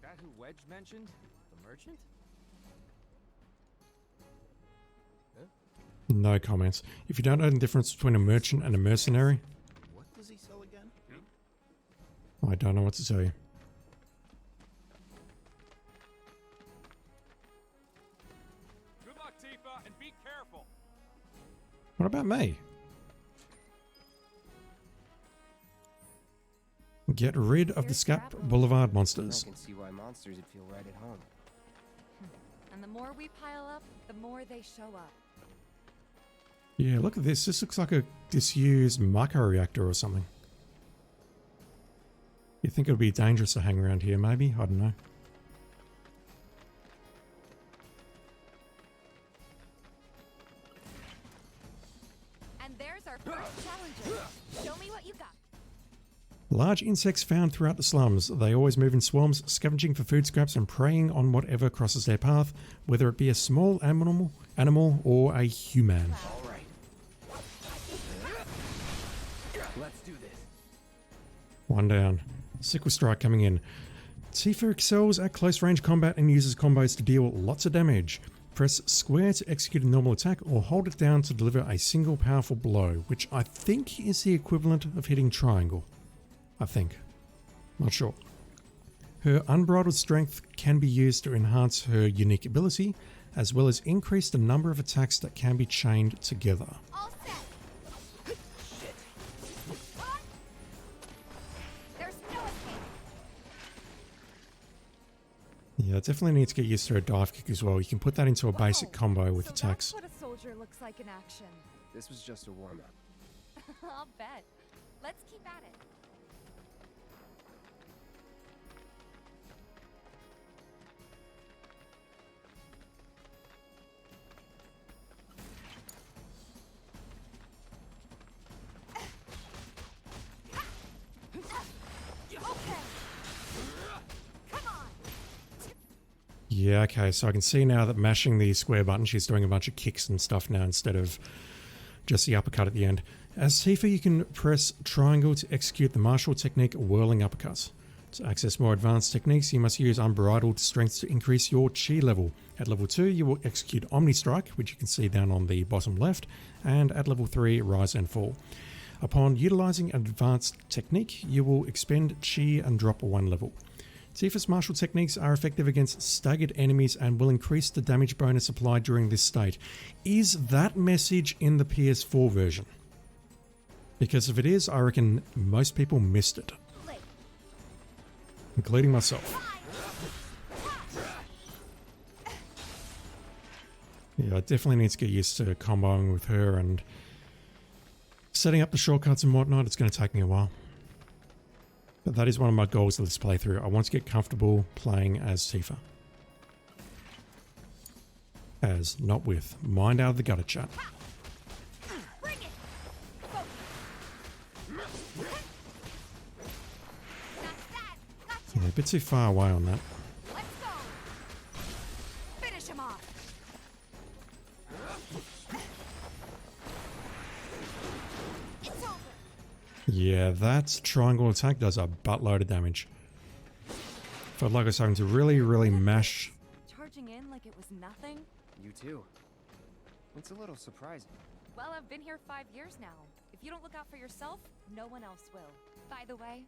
that who Wedge mentioned? The merchant? Huh? No comments. If you don't know the difference between a merchant and a mercenary, What does he sell again? I don't know what to tell you. Good luck, Tifa, and be careful. What about me? Get rid of the Scrap Boulevard monsters. I can see why monsters would feel right at home. And the more we pile up, the more they show up. Yeah, look at this. This looks like a disused Mako reactor or something. You think it would be dangerous to hang around here, maybe? I don't know. And there's our first challenger. Show me what you got. Large insects found throughout the slums. They always move in swarms, scavenging for food scraps and preying on whatever crosses their path, whether it be a small animal or a human. All right. Let's do this. One down. Sickle Strike coming in. Tifa excels at close range combat and uses combos to deal lots of damage. Press square to execute a normal attack or hold it down to deliver a single powerful blow, which I think is the equivalent of hitting triangle. I think. Not sure. Her unbridled strength can be used to enhance her unique ability, as well as increase the number of attacks that can be chained together. Yeah, definitely need to get used to her dive kick as well. You can put that into a basic combo with attacks. That's what a soldier looks like in action. This was just a warm-up. I'll bet. Let's keep at it. Yeah, okay, so I can see now that mashing the square button, she's doing a bunch of kicks and stuff now instead of just the uppercut at the end. As Tifa, you can press triangle to execute the martial technique whirling uppercuts. To access more advanced techniques, you must use unbridled strength to increase your chi level. At level 2, you will execute Omni Strike, which you can see down on the bottom left, and at level 3, Rise and Fall. Upon utilizing an advanced technique, you will expend chi and drop 1 level. Tifa's martial techniques are effective against staggered enemies and will increase the damage bonus applied during this state. Is that message in the PS4 version? Because if it is, I reckon most people missed it. Including myself. Yeah, I definitely need to get used to comboing with her and setting up the shortcuts and whatnot. It's going to take me a while. But that is one of my goals of this playthrough. I want to get comfortable playing as Tifa. As, not with. Mind out of the gutter chat. Yeah, a bit too far away on that. Finish him off. Yeah, that triangle attack does a buttload of damage. Felt like I was having to really mash. Charging in like it was nothing? You too. It's a little surprising. Well, I've been here 5 years now. If you don't look out for yourself, no one else will. By the way,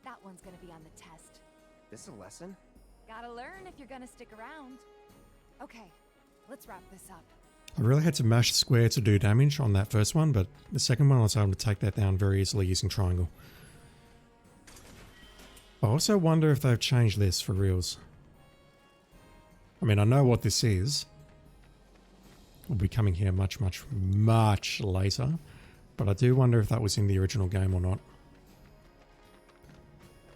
that one's gonna be on the test. This a lesson? Gotta learn if you're gonna stick around. Okay, let's wrap this up. I really had to mash square to do damage on that first one, but the second one I was able to take that down very easily using triangle. I also wonder if they've changed this for reals. I mean, I know what this is. We'll be coming here much later, but I do wonder if that was in the original game or not.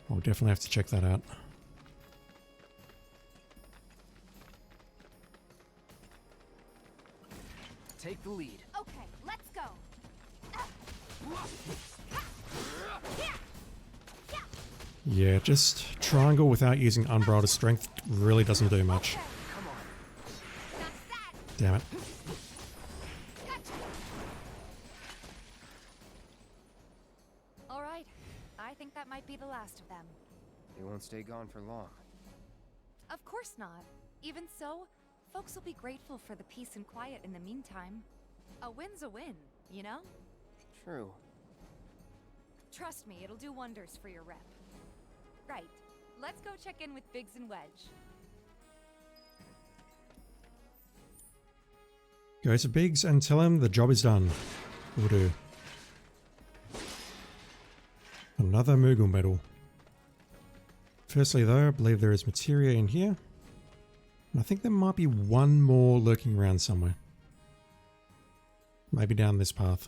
I'll definitely have to check that out. Take the lead. Okay, let's go. Yeah, just triangle without using unbridled strength really doesn't do much. Damn it. Alright, I think that might be the last of them. They won't stay gone for long. Of course not. Even so, folks will be grateful for the peace and quiet in the meantime. A win's a win, you know? True. Trust me, it'll do wonders for your rep. Right, let's go check in with Biggs and Wedge. Go to Biggs and tell him the job is done. Will do. Another Moogle medal. Firstly though, I believe there is materia in here. And I think there might be one more lurking around somewhere. Maybe down this path.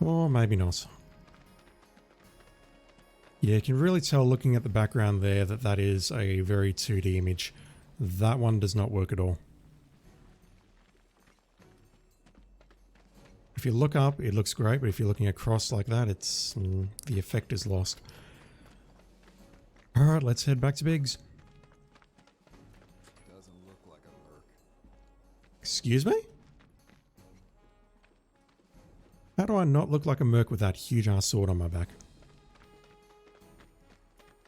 Or maybe not. Yeah, you can really tell looking at the background there that that is a very 2D image. That one does not work at all. If you look up, it looks great, but if you're looking across like that, it's the effect is lost. Alright, let's head back to Biggs. Doesn't look like a merc. Excuse me? How do I not look like a merc with that huge ass sword on my back?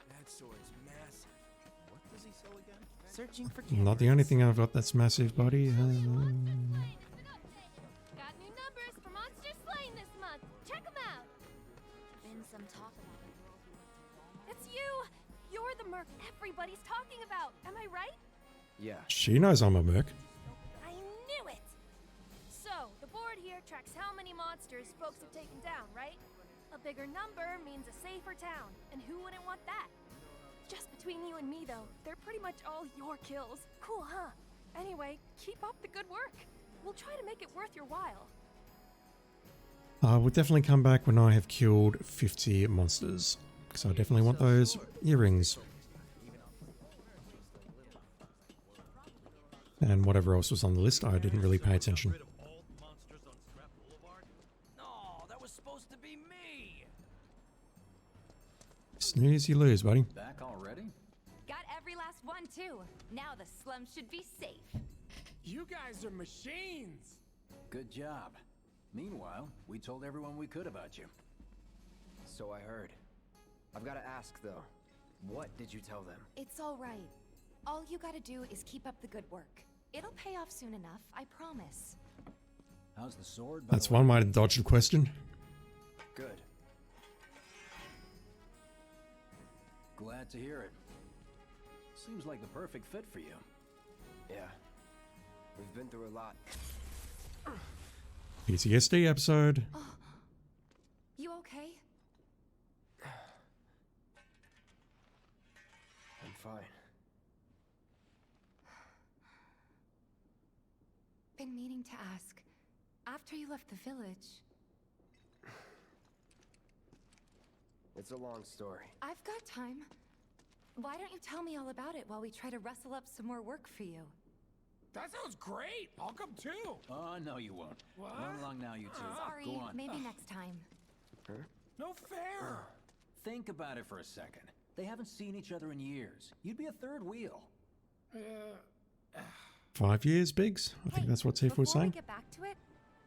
That sword's massive. What does he sell again? Searching for Not the only thing I've got that's massive, buddy. Got new numbers for Monster Slaying this month. Check them out. Been some talk about it. It's you! You're the merc everybody's talking about. Am I right? Yeah. She knows I'm a merc. I knew it! So, the board here tracks how many monsters folks have taken down, right? A bigger number means a safer town, and who wouldn't want that? Just between you and me, though, they're pretty much all your kills. Cool, huh? Anyway, keep up the good work. We'll try to make it worth your while. We'll definitely come back when I have killed 50 monsters. Because I definitely want those earrings. And whatever else was on the list, I didn't really pay attention. No, that was supposed to be me. Snooze, you lose, buddy. Back already? Got every last one too. Now the slum should be safe. You guys are machines. Good job. Meanwhile, we told everyone we could about you. So I heard. I've got to ask though. What did you tell them? It's all right. All you gotta do is keep up the good work. It'll pay off soon enough, I promise. How's the sword? That's one way to dodge the question. Good. Glad to hear it. Seems like the perfect fit for you. Yeah. We've been through a lot. PTSD episode. Oh. You okay? I'm fine. Been meaning to ask. After you left the village... It's a long story. I've got time. Why don't you tell me all about it while we try to rustle up some more work for you? That sounds great. I'll come too. Oh, no you won't. What? Run along now, you two. Sorry, Go on. maybe next time. Huh? No fair. Think about it for a second. They haven't seen each other in years. You'd be a third wheel. 5 years, Biggs? I think that's what Tifa was Before we saying. get back to it,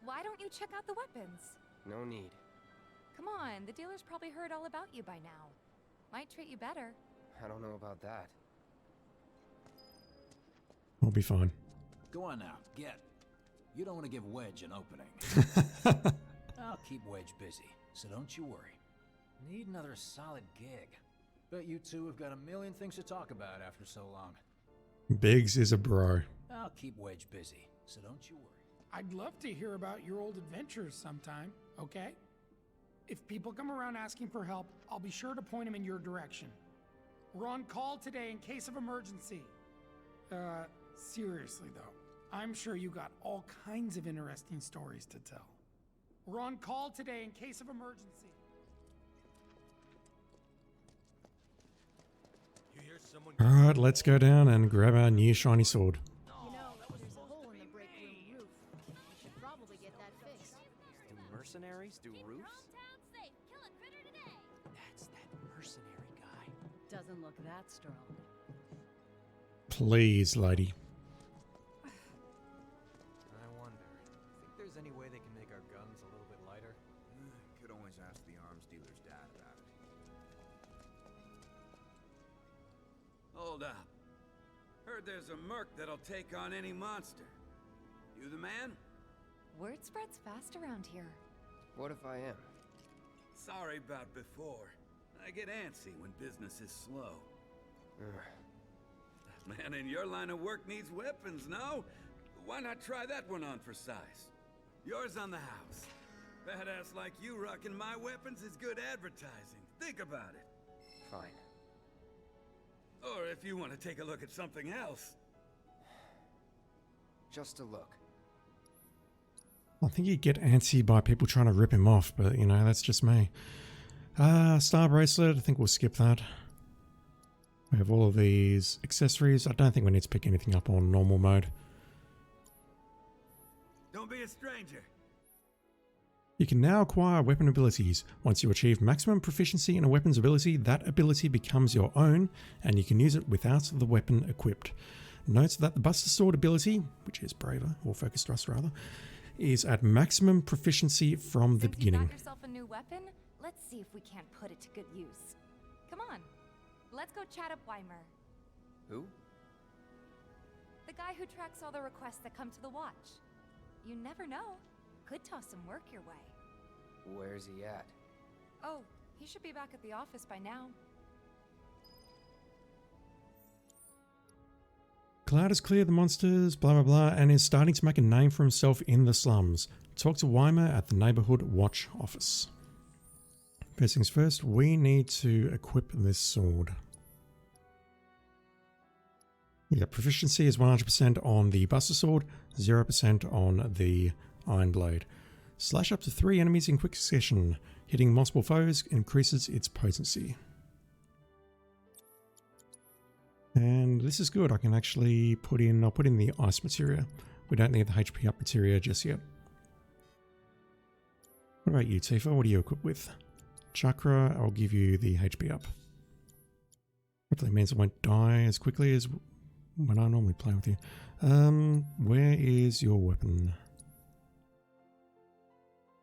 why don't you check out the weapons? No need. Come on, the dealer's probably heard all about you by now. Might treat you better. I don't know about that. We'll be fine. Go on now, get. You don't want to give Wedge an opening. I'll keep Wedge busy, so don't you worry. Need another solid gig. Bet you two have got a million things to talk about after so long. Biggs is a bro. I'll keep Wedge busy, so don't you worry. I'd love to hear about your old adventures sometime, okay? If people come around asking for help, I'll be sure to point them in your direction. We're on call today in case of emergency. Seriously though, I'm sure you got all kinds of interesting stories to tell. We're on call today in case of emergency. You hear someone? Alright, let's go down and grab our new shiny sword. You know, there's a hole in the break room roof. We should probably get that fixed. Do mercenaries do roofs? That's that mercenary guy. Doesn't look that strong. Please, lady. I wonder. Think there's any way they can make our guns a little bit lighter? Could always ask the arms dealer's dad about it. Hold up. Heard there's a merc that'll take on any monster. You the man? Word spreads fast around here. What if I am? Sorry about before. I get antsy when business is slow. Man in your line of work needs weapons, no? Why not try that one on for size? Yours on the house. Badass like you rocking my weapons is good advertising. Think about it. Fine. Or if you want to take a look at something else. Just a look. I think you get antsy by people trying to rip him off, but you know, that's just me. Star bracelet, I think we'll skip that. We have all of these accessories. I don't think we need to pick anything up on normal mode. Don't be a stranger. You can now acquire weapon abilities. Once you achieve maximum proficiency in a weapon's ability, that ability becomes your own, and you can use it without the weapon equipped. Note that the Buster Sword ability, which is Braver, or Focus Thrust rather, is at maximum proficiency from the beginning. You got yourself a new weapon? Let's see if we can't put it to good use. Come on, let's go chat up Weimer. Who? The guy who tracks all the requests that come to the watch. You never know. Could toss some work your way. Where's he at? Oh, he should be back at the office by now. Cloud has cleared the monsters, blah blah blah, and is starting to make a name for himself in the slums. Talk to Weimer at the neighborhood watch office. First things first, we need to equip this sword. Yeah, proficiency is 100% on the Buster Sword, 0% on the Iron Blade. Slash up to 3 enemies in quick succession. Hitting multiple foes increases its potency. And this is good. I can actually I'll put in the ice materia. We don't need the HP up materia just yet. What about you, Tifa? What are you equipped with? Chakra, I'll give you the HP up. Hopefully it means I won't die as quickly as when I normally play with you. Where is your weapon?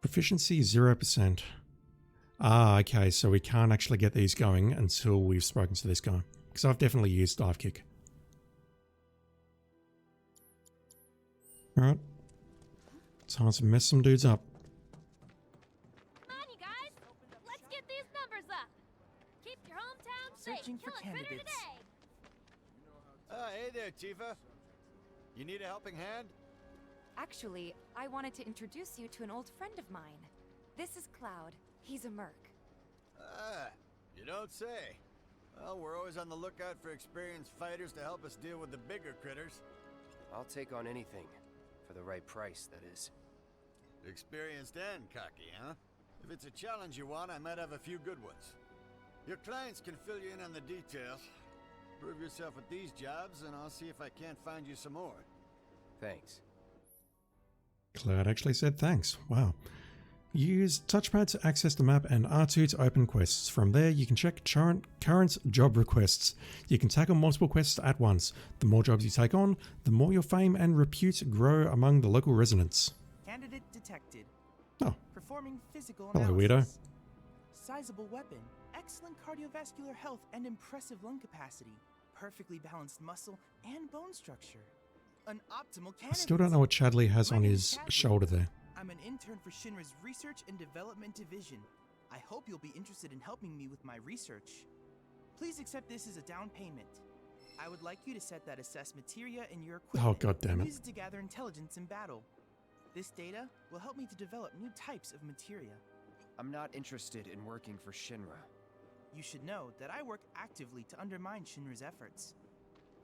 Proficiency 0%. Ah, okay, so we can't actually get these going until we've spoken to this guy. Because I've definitely used Dive Kick. Alright. Time to mess some dudes up. Come on, you guys! Let's get these numbers up! Keep your hometown safe! Searching for Kill a critter candidates. today! Hey there, Tifa. You need a helping hand? Actually, I wanted to introduce you to an old friend of mine. This is Cloud. He's a merc. Ah, you don't say. Well, we're always on the lookout for experienced fighters to help us deal with the bigger critters. I'll take on anything. For the right price, that is. Experienced and cocky, huh? If it's a challenge you want, I might have a few good ones. Your clients can fill you in on the details. Prove yourself with these jobs, and I'll see if I can't find you some more. Thanks. Cloud actually said thanks. Wow. Use touchpad to access the map and R2 to open quests. From there, you can check current job requests. You can tackle multiple quests at once. The more jobs you take on, the more your fame and repute grow among the local residents. Candidate detected. Oh. Performing physical Hello, analysis. weirdo. Sizable weapon. Excellent cardiovascular health and impressive lung capacity. Perfectly balanced muscle and bone structure. An optimal candidate. I still don't know what Chadley has on his shoulder there. I'm an intern for Shinra's Research and Development Division. I hope you'll be interested in helping me with my research. Please accept this as a down payment. I would like you to set that assess materia in your equipment. Oh, God damn it. And use it to gather intelligence in battle. This data will help me to develop new types of materia. I'm not interested in working for Shinra. You should know that I work actively to undermine Shinra's efforts.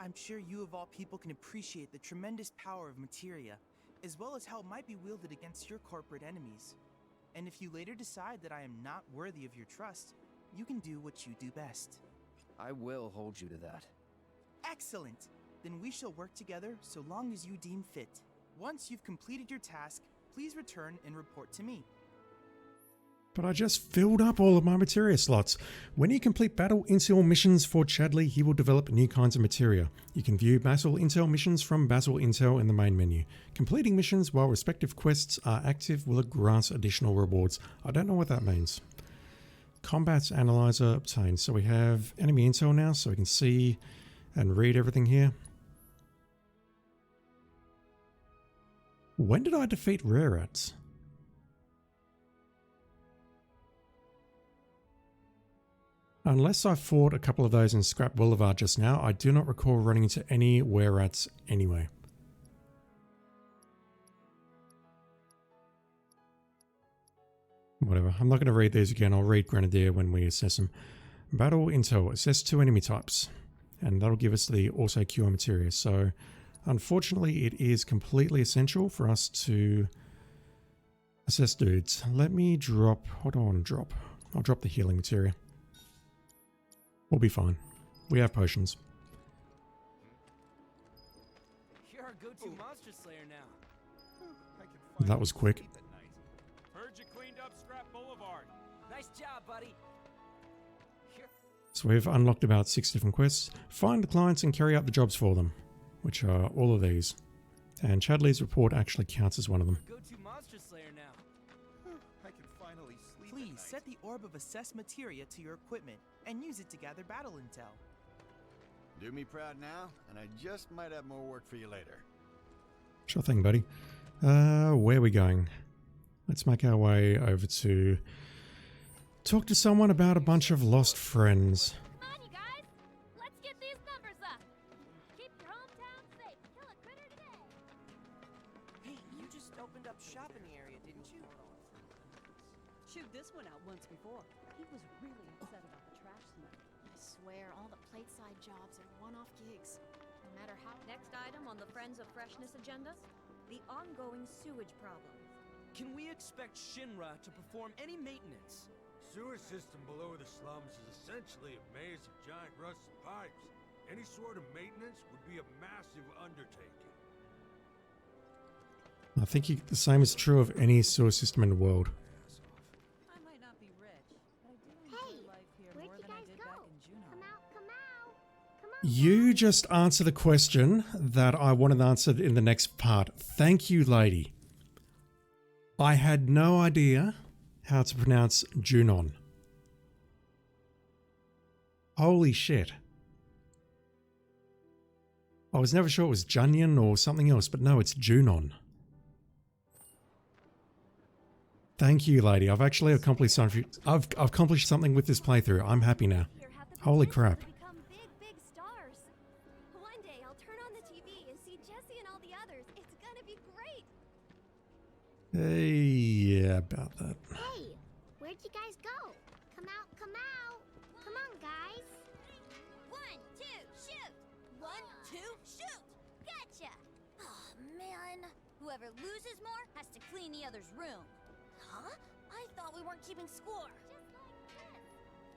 I'm sure you of all people can appreciate the tremendous power of materia, as well as how it might be wielded against your corporate enemies. And if you later decide that I am not worthy of your trust, you can do what you do best. I will hold you to that. Excellent! Then we shall work together so long as you deem fit. Once you've completed your task, please return and report to me. But I just filled up all of my materia slots. When you complete battle intel missions for Chadley, he will develop new kinds of materia. You can view battle intel missions from battle intel in the main menu. Completing missions while respective quests are active will grant additional rewards. I don't know what that means. Combat analyzer obtained. So we have enemy intel now, so we can see and read everything here. When did I defeat Rare Rats? Unless I fought a couple of those in Scrap Boulevard just now, I do not recall running into any were-rats anyway. Whatever, I'm not going to read these again. I'll read Grenadier when we assess them. Battle Intel, assess 2 enemy types. And that'll give us the auto cure materia. So, unfortunately, it is completely essential for us to assess dudes. Let me drop, what do I want to drop? I'll drop the healing materia. We'll be fine. We have potions. You're our go-to monster slayer now. That was quick. Heard you cleaned up Scrap Boulevard. Nice job, buddy. So we've unlocked about 6 different quests. Find the clients and carry out the jobs for them, which are all of these. And Chadley's report actually counts as one of them. Go-to monster slayer now. I can finally sleep. Please set the orb of assessed materia to your equipment and use it to gather battle intel. Do me proud now, and I just might have more work for you later. Sure thing, buddy. Where are we going? Let's make our way over to talk to someone about a bunch of lost friends. Come on, you guys. Let's get these numbers up. Keep your hometown safe. Kill a critter today. Hey, you just opened up shop in the area, didn't you? Chewed this one out once before. He was really upset about the trash smell. I swear, all the plate-side jobs are one-off gigs. No matter how... Next item on the Friends of Freshness agenda, the ongoing sewage problem. Can we expect Shinra to perform any maintenance? Sewer system below the slums is essentially a maze of giant rusted pipes. Any sort of maintenance would be a massive undertaking. I think the same is true of any sewer system in the world. I might not be rich, but I do Hey, enjoy life here where'd more you than I guys did go? back in Juneau. Come out, come out. Come on. You just answer the question that I wanted answered in the next part. Thank you, lady. I had no idea how to pronounce Junon. Holy shit. I was never sure it was Junyon or something else, but no, it's Junon. Thank you, lady. I've actually accomplished something. I've accomplished something with this playthrough. I'm happy now. Holy crap. Become big stars. One day I'll turn on the TV and see Jesse and all the others. It's gonna be great. Yeah, about that. Hey, where'd you guys go? Come out, come out. Come on, guys. 1, 2, shoot. 1, 2, shoot. Gotcha. Oh, man. Whoever loses more has to clean the other's room. Huh? I thought we weren't keeping score.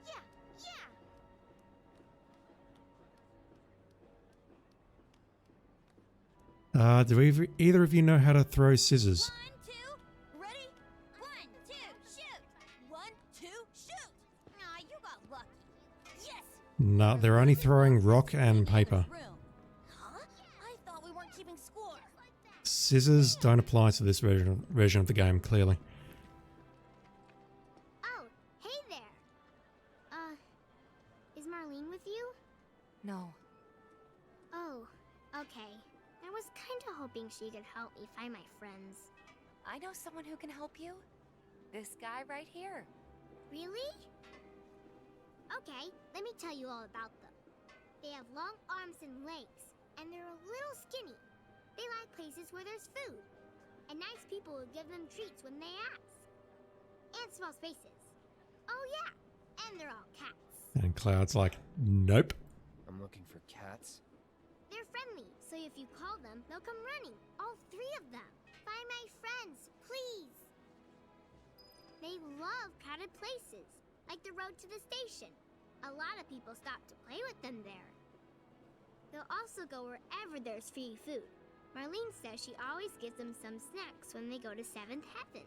Just like this. Yeah. Do either of you know how to throw scissors? 1, 2, ready? 1, 2, shoot. 1, 2, shoot. Aw, you got lucky. Yes. No, they're only throwing rock and paper. Huh? I thought we weren't keeping score. Scissors don't apply to this version of the game, clearly. Oh, hey there. Is Marlene with you? No. Oh, okay. I was kinda hoping she could help me find my friends. I know someone who can help you. This guy right here. Really? Okay, let me tell you all about them. They have long arms and legs, and they're a little skinny. They like places where there's food, and nice people will give them treats when they ask. And small spaces. Oh yeah, and they're all cats. And Cloud's like, nope. I'm looking for cats. They're friendly, so if you call them, they'll come running. All 3 of them. Find my friends, please. They love crowded places, like the road to the station. A lot of people stop to play with them there. They'll also go wherever there's free food. Marlene says she always gives them some snacks when they go to 7th Heaven.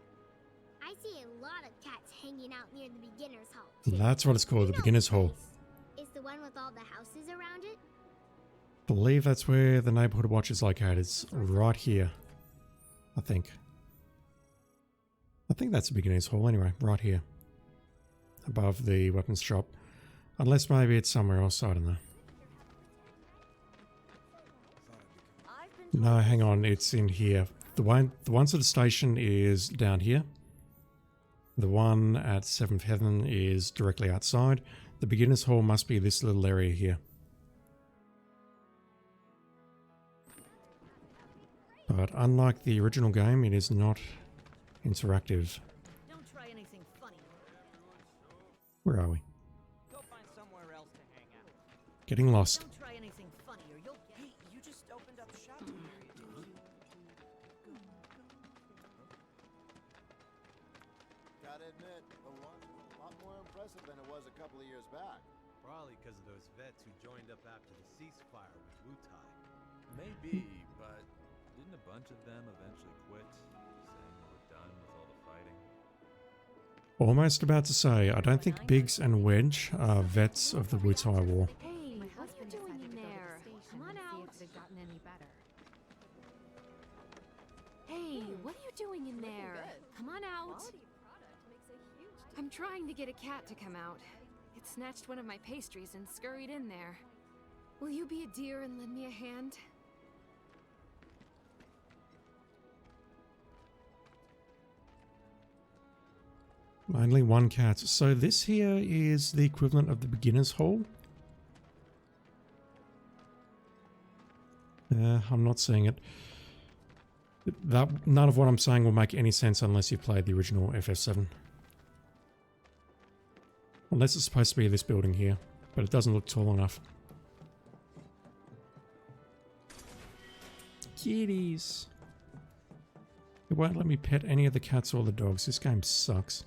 I see a lot of cats hanging out near the beginner's hall, too. That's what it's called, the beginner's hall. Is the one with all the houses around it? Believe that's where the neighborhood watch is located. It's right here. I think that's the beginner's hall anyway, right here. Above the weapons shop. Unless maybe it's somewhere else, I don't know. No, hang on, it's in here. The one to the station is down here. The one at 7th Heaven is directly outside. The beginner's hall must be this little area here. But unlike the original game, it is not interactive. Don't try anything funny. Where are we? Go find somewhere else to hang out. Getting lost. Don't try anything funny or you'll get. Hey, you just opened up shop here, didn't you? Gotta admit, the watch was a lot more impressive than it was a couple of years back. Probably because of those vets who joined up after the ceasefire with Wutai. Maybe, but didn't a bunch of them eventually quit, saying they were done with all the fighting? Almost about to say, I don't think Biggs and Wedge are vets of the Wutai War. Hey, what are you doing in there? Come on out. Gotten any better. Hey, what are you doing in there? Come on out. I'm trying to get a cat to come out. It snatched one of my pastries and scurried in there. Will you be a dear and lend me a hand? Only one cat. So this here is the equivalent of the beginner's hall. I'm not seeing it. None of what I'm saying will make any sense unless you've played the original FF7. Unless it's supposed to be this building here, but it doesn't look tall enough. Kitties! It won't let me pet any of the cats or the dogs. This game sucks.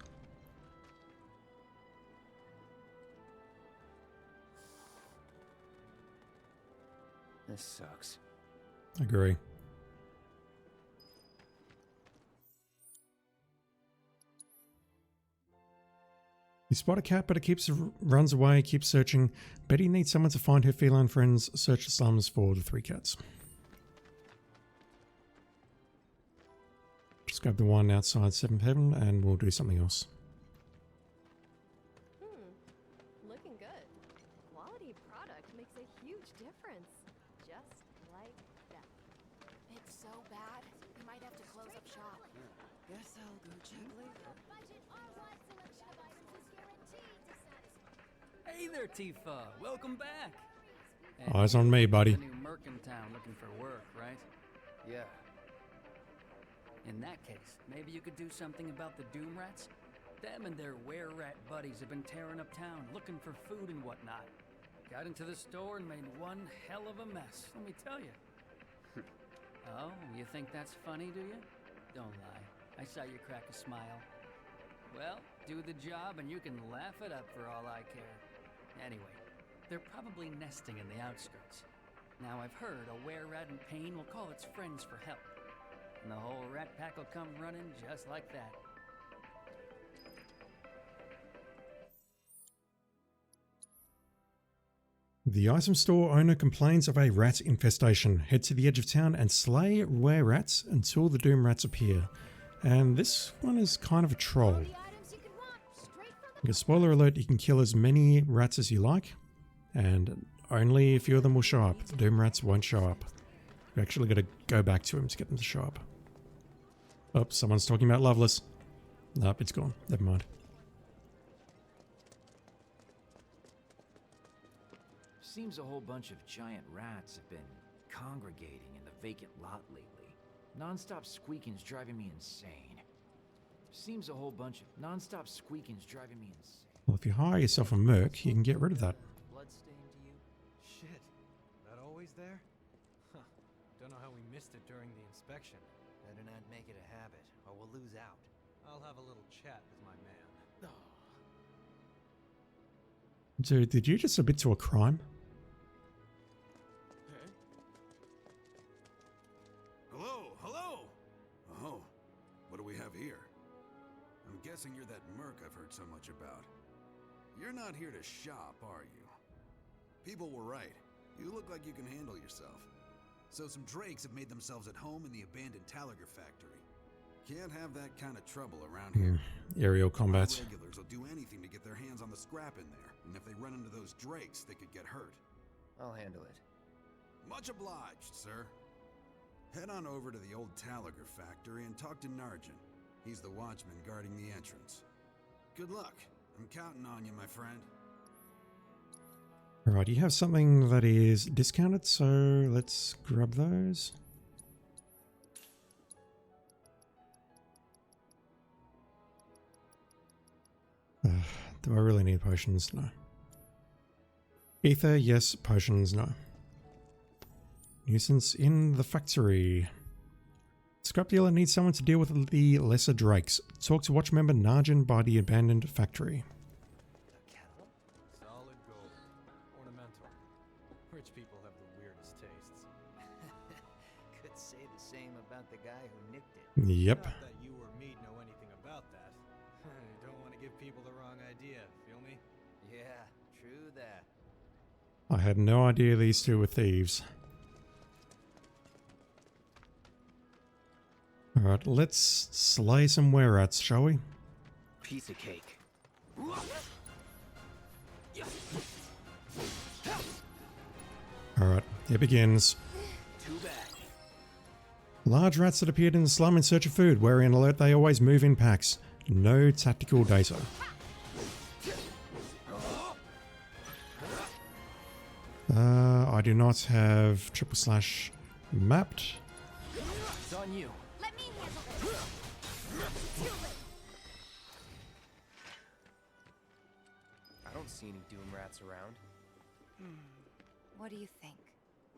This sucks. Agree. You spot a cat, but it runs away, keeps searching. Betty needs someone to find her feline friends. Search the slums for the 3 cats. Just grab the one outside 7th Heaven and we'll do something else. Looking good. Quality product makes a huge difference. Just like that. It's so bad, we might have to close up shop. Guess I'll go check later. Hey there, Tifa. Welcome back. Eyes on me, buddy. The new merc in town looking for work, right? Yeah. In that case, maybe you could do something about the Doom Rats? Them and their were-rat buddies have been tearing up town, looking for food and whatnot. Got into the store and made one hell of a mess, let me tell you. Oh, you think that's funny, do you? Don't lie. I saw you crack a smile. Well, do the job and you can laugh it up for all I care. Anyway, they're probably nesting in the outskirts. Now I've heard a were-rat in pain will call its friends for help. And the whole rat pack will come running just like that. The item store owner complains of a rat infestation. Head to the edge of town and slay were-rats until the Doom Rats appear. And this one is kind of a troll. Spoiler alert, you can kill as many rats as you like, and only a few of them will show up. The Doom Rats won't show up. You actually got to go back to him to get them to show up. Oh, someone's talking about Loveless. Nope, it's gone. Never mind. Seems a whole bunch of giant rats have been congregating in the vacant lot lately. Non-stop squeaking's driving me insane. Seems a whole bunch of non-stop squeaking's driving me insane. Well, if you hire yourself a merc, you can get rid of that. Bloodstain to you? Shit. That always there? Huh. Don't know how we missed it during the inspection. Better not make it a habit, or we'll lose out. I'll have a little chat with my man. Dude, did you just admit to a crime? Hello, hello! Oh, what do we have here? I'm guessing you're that merc I've heard so much about. You're not here to shop, are you? People were right. You look like you can handle yourself. So some drakes have made themselves at home in the abandoned Talager factory. Can't have that kind of trouble around here. Aerial combat. Regulars will do anything to get their hands on the scrap in there, and if they run into those drakes, they could get hurt. I'll handle it. Much obliged, sir. Head on over to the old Talager factory and talk to Narjan. He's the watchman guarding the entrance. Good luck. I'm counting on you, my friend. Alright, you have something that is discounted, so let's grab those. Do I really need potions? No. Ether, yes. Potions, no. Nuisance in the factory. Scrap dealer needs someone to deal with the lesser drakes. Talk to watch member Narjan by the abandoned factory. Solid gold. Ornamental. Rich people have the weirdest tastes. Could say the same about the guy who nicked it. Yep. Not that you or me know anything about that. I don't want to give people the wrong idea, feel me? Yeah, true that. I had no idea these two were thieves. Alright, let's slay some were-rats, shall we? Piece of cake. Alright, it begins. Too bad. Large rats that appeared in the slum in search of food. Wary and alert, they always move in packs. No tactical data. I do not have // mapped. It's on you. Let me handle this. I don't see any doom rats around. What do you think?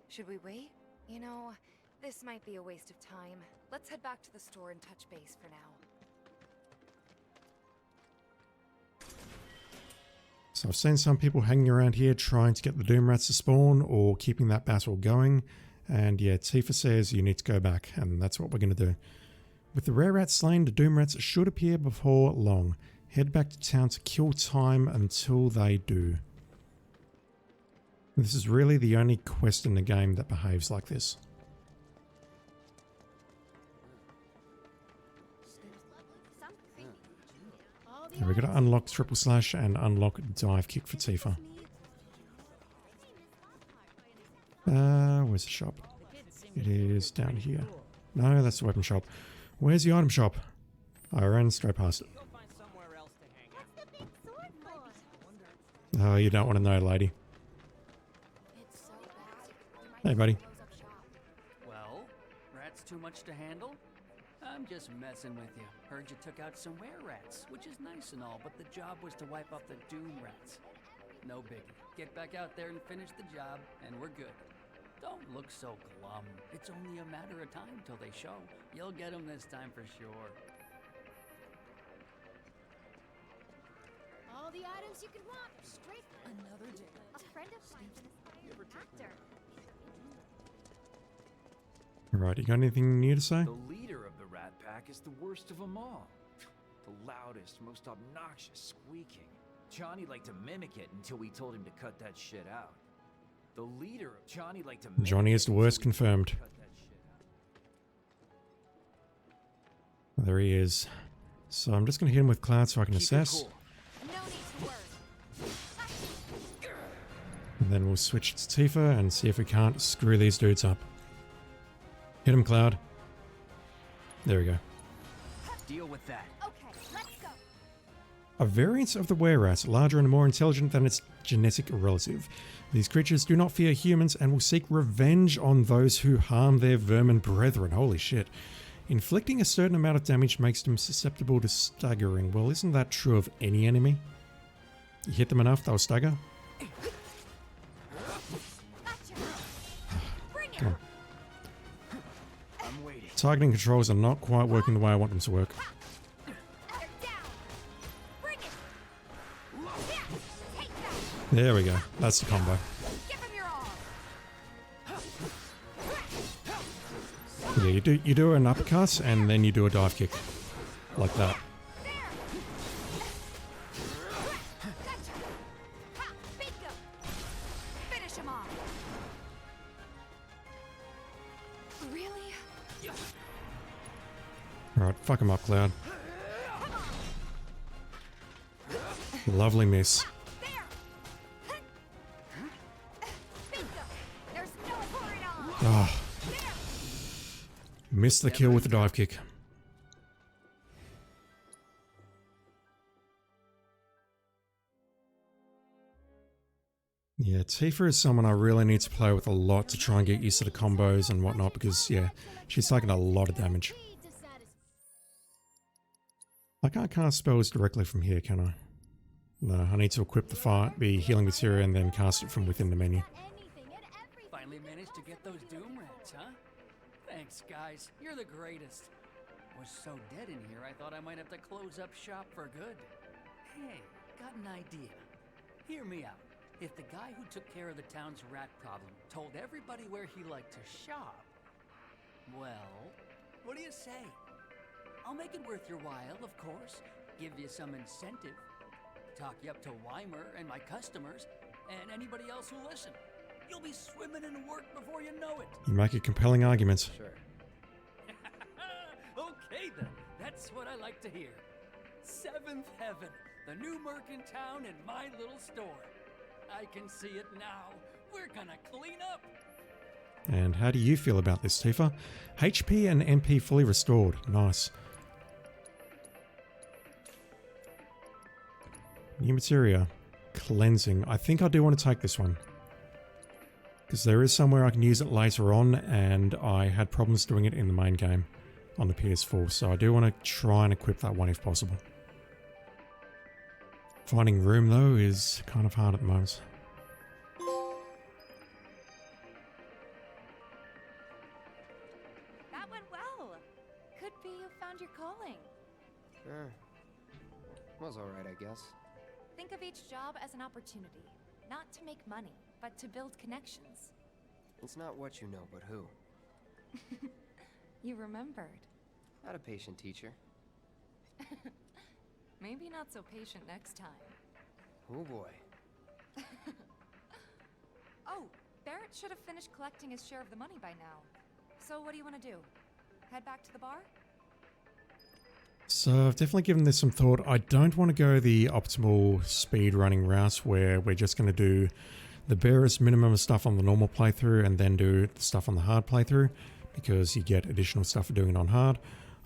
Should we wait? You know, this might be a waste of time. Let's head back to the store and touch base for now. So I've seen some people hanging around here trying to get the doom rats to spawn or keeping that battle going. And yeah, Tifa says you need to go back, and that's what we're going to do. With the rare rats slain, the doom rats should appear before long. Head back to town to kill time until they do. This is really the only quest in the game that behaves like this. We're going to unlock // and unlock dive kick for Tifa. Where's the shop? It is down here. No, that's the weapon shop. Where's the item shop? I ran straight past it. Oh, you don't want to know, lady. Hey, buddy. Well, rats too much to handle? I'm just messing with you. Heard you took out some were-rats, which is nice and all, but the job was to wipe out the doom rats. No biggie. Get back out there and finish the job, and we're good. Don't look so glum. It's only a matter of time till they show. You'll get them this time for sure. All the items you could want, straight from another day. A friend of mine is an actor. Right, you got anything new to say? The leader of the Rat Pack is the worst of them all. The loudest, most obnoxious squeaking. Johnny liked to mimic it until we told him to cut that shit out. The leader of Johnny liked to mimic Johnny is the worst, confirmed. There he is. So I'm just going to hit him with Cloud so I can assess. And then we'll switch to Tifa and see if we can't screw these dudes up. Hit him, Cloud. There we go. Deal with that. Okay, let's go. A variant of the were-rat, larger and more intelligent than its genetic relative. These creatures do not fear humans and will seek revenge on those who harm their vermin brethren. Holy shit. Inflicting a certain amount of damage makes them susceptible to staggering. Well, isn't that true of any enemy? You hit them enough, they'll stagger? Come on. I'm waiting. Targeting controls are not quite working the way I want them to work. There we go. That's the combo. Yeah, you do an uppercut and then you do a dive kick. Like that. Finish him off. Really? Alright, fuck him up, Cloud. Lovely miss. Oh. Missed the kill with the dive kick. Yeah, Tifa is someone I really need to play with a lot to try and get used to the combos and whatnot because, yeah, she's taking a lot of damage. I can't cast spells directly from here, can I? No, I need to equip the healing materia and then cast it from within the menu. Finally managed to get those doom rats, huh? Thanks, guys. You're the greatest. Was so dead in here, I thought I might have to close up shop for good. Hey, got an idea. Hear me out. If the guy who took care of the town's rat problem told everybody where he liked to shop, well, what do you say? I'll make it worth your while, of course. Give you some incentive. Talk you up to Weimer and my customers, and anybody else who listen. You'll be swimming in work before you know it. You make a compelling argument. Sure. Okay then, that's what I like to hear. Seventh Heaven, the new merc in town and my little store. I can see it now. We're gonna clean up. And how do you feel about this, Tifa? HP and MP fully restored. Nice. New materia. Cleansing. I think I do want to take this one. Because there is somewhere I can use it later on, and I had problems doing it in the main game on the PS4, so I do want to try and equip that one if possible. Finding room, though, is kind of hard at the moment. That went well. Could be you found your calling. Was alright, I guess. Think of each job as an opportunity, not to make money, but to build connections. It's not what you know, but who. You remembered. Not a patient teacher. Maybe not so patient next time. Oh boy. Oh, Barrett should have finished collecting his share of the money by now. So what do you want to do? Head back to the bar? So I've definitely given this some thought. I don't want to go the optimal speed running route where we're just going to do the barest minimum of stuff on the normal playthrough and then do the stuff on the hard playthrough, because you get additional stuff for doing it on hard.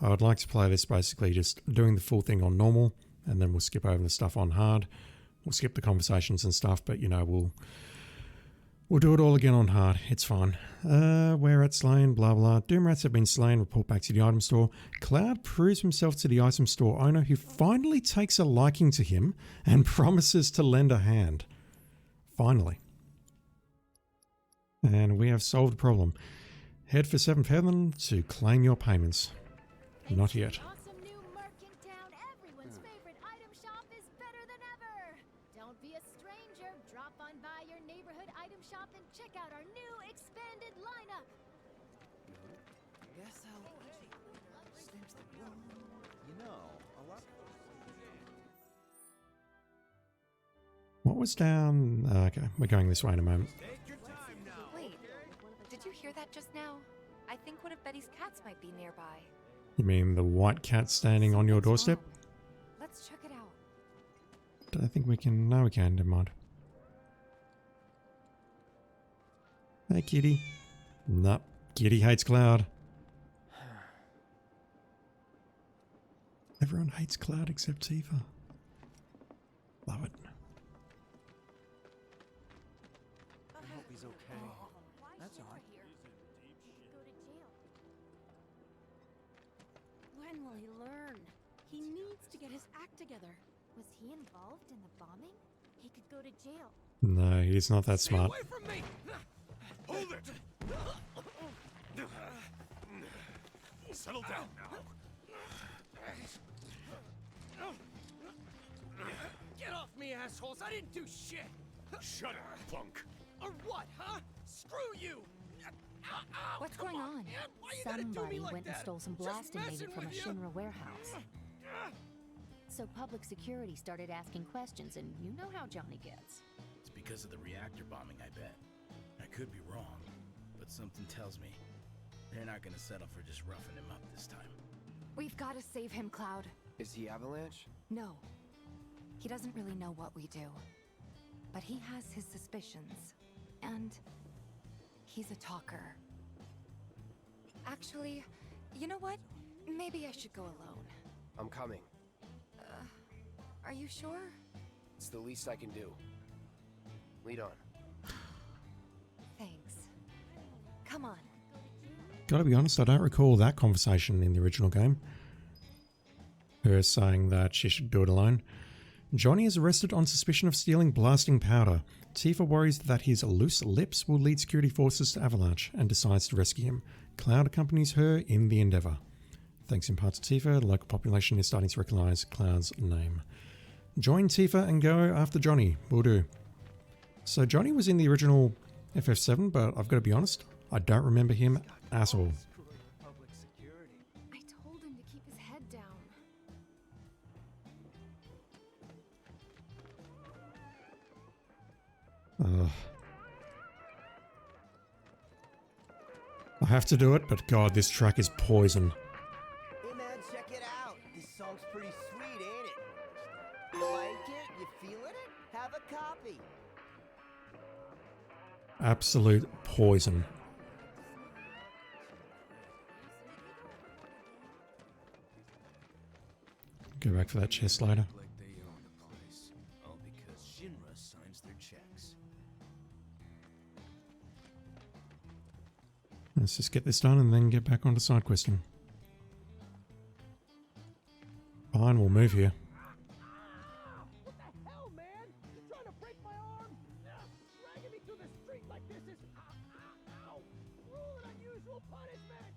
I would like to play this basically just doing the full thing on normal, and then we'll skip over the stuff on hard. We'll skip the conversations and stuff, but you know, we'll do it all again on hard. It's fine. Where at slain, blah blah. Doom rats have been slain. Report back to the item store. Cloud proves himself to the item store owner, who finally takes a liking to him and promises to lend a hand. Finally. And we have solved the problem. Head for 7th Heaven to claim your payments. Not yet. Awesome new merc in town. Everyone's favorite item shop is better than ever. Don't be a stranger. Drop on by your neighborhood item shop and check out our new expanded lineup. Guess I'll stamps the room. You know, a lot. What was down? Okay, we're going this way in a moment. Wait, did you hear that just now? I think one of Betty's cats might be nearby. You mean the white cat standing on your doorstep? Let's check it out. I think we can. No, we can. Never mind. Hey, kitty. Nope. Kitty hates Cloud. Everyone hates Cloud except Tifa. Love it. I hope he's okay. That's odd. When will he learn? He needs to get his act together. Was he involved in the bombing? He could go to jail. No, he's not that smart. Away from me! Hold it! Settle down now. Get off me, assholes! I didn't do shit! Shut up, punk! Or what, huh? Screw you! What's going on? Somebody went and stole some blasting native from a Shinra warehouse. So public security started asking questions, and you know how Johnny gets. It's because of the reactor bombing, I bet. I could be wrong, but something tells me they're not gonna settle for just roughing him up this time. We've got to save him, Cloud. Is he Avalanche? No. He doesn't really know what we do. But he has his suspicions. And he's a talker. Actually, you know what? Maybe I should go alone. I'm coming. Are you sure? It's the least I can do. Lead on. Come on. Gotta be honest, I don't recall that conversation in the original game. Her saying that she should do it alone. Johnny is arrested on suspicion of stealing blasting powder. Tifa worries that his loose lips will lead security forces to Avalanche and decides to rescue him. Cloud accompanies her in the endeavour. Thanks in part to Tifa, the local population is starting to recognise Cloud's name. Join Tifa and go after Johnny. Will do. So Johnny was in the original FF7, but I've got to be honest, I don't remember him at all. I told him to keep his head down. I have to do it, but God, this track is poison. Hey man, check it out. This song's pretty sweet, ain't it? You like it? You feeling it? Have a copy. Absolute poison. Go back for that chest later. Like they own the place, all because Shinra signs their checks. Let's just get this done and then get back onto side questing. Fine, we'll move here. What the hell, man? You trying to break my arm? Dragging me through the street like this is cruel and unusual punishment.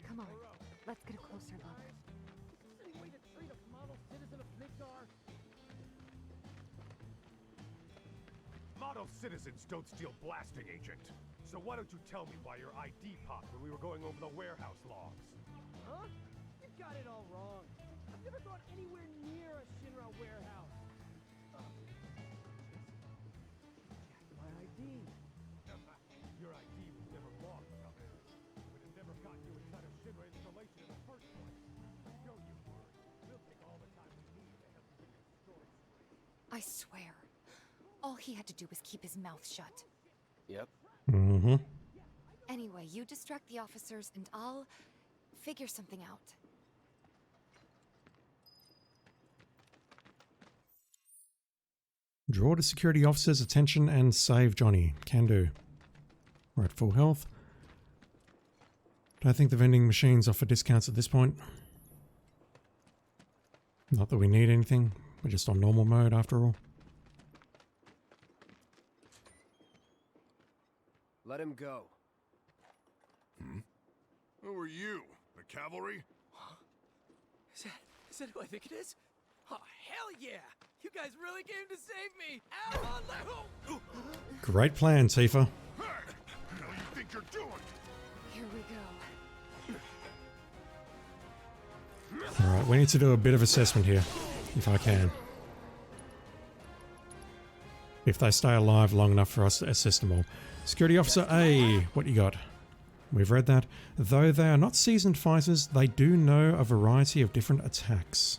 Come on, let's get a closer look. Is this any way to treat a model citizen of Midgar? Model citizens don't steal blasting, Agent. So why don't you tell me why your ID popped when we were going over the warehouse logs? Huh? You got it all wrong. I've never gone anywhere near a Shinra warehouse. Check my ID. Your ID was never logged, Governor. It would have never gotten you inside a Shinra installation in the first place. Show you word. We'll take all the time we need to help you get your story straight. I swear. All he had to do was keep his mouth shut. Yep. Mm-hmm. Anyway, you distract the officers and I'll figure something out. Draw the security officer's attention and save Johnny. Can do. We're at full health. Don't think the vending machines offer discounts at this point. Not that we need anything. We're just on normal mode after all. Let him go. Who are you? The cavalry? Is that who I think it is? Oh, hell yeah! You guys really came to save me! Ow, Great plan, Tifa. Hey! What do you think you're doing? Here we go. Alright, we need to do a bit of assessment here, if I can. If they stay alive long enough for us to assess them all. Security Officer A, what you got? We've read that. Though they are not seasoned fighters, they do know a variety of different attacks.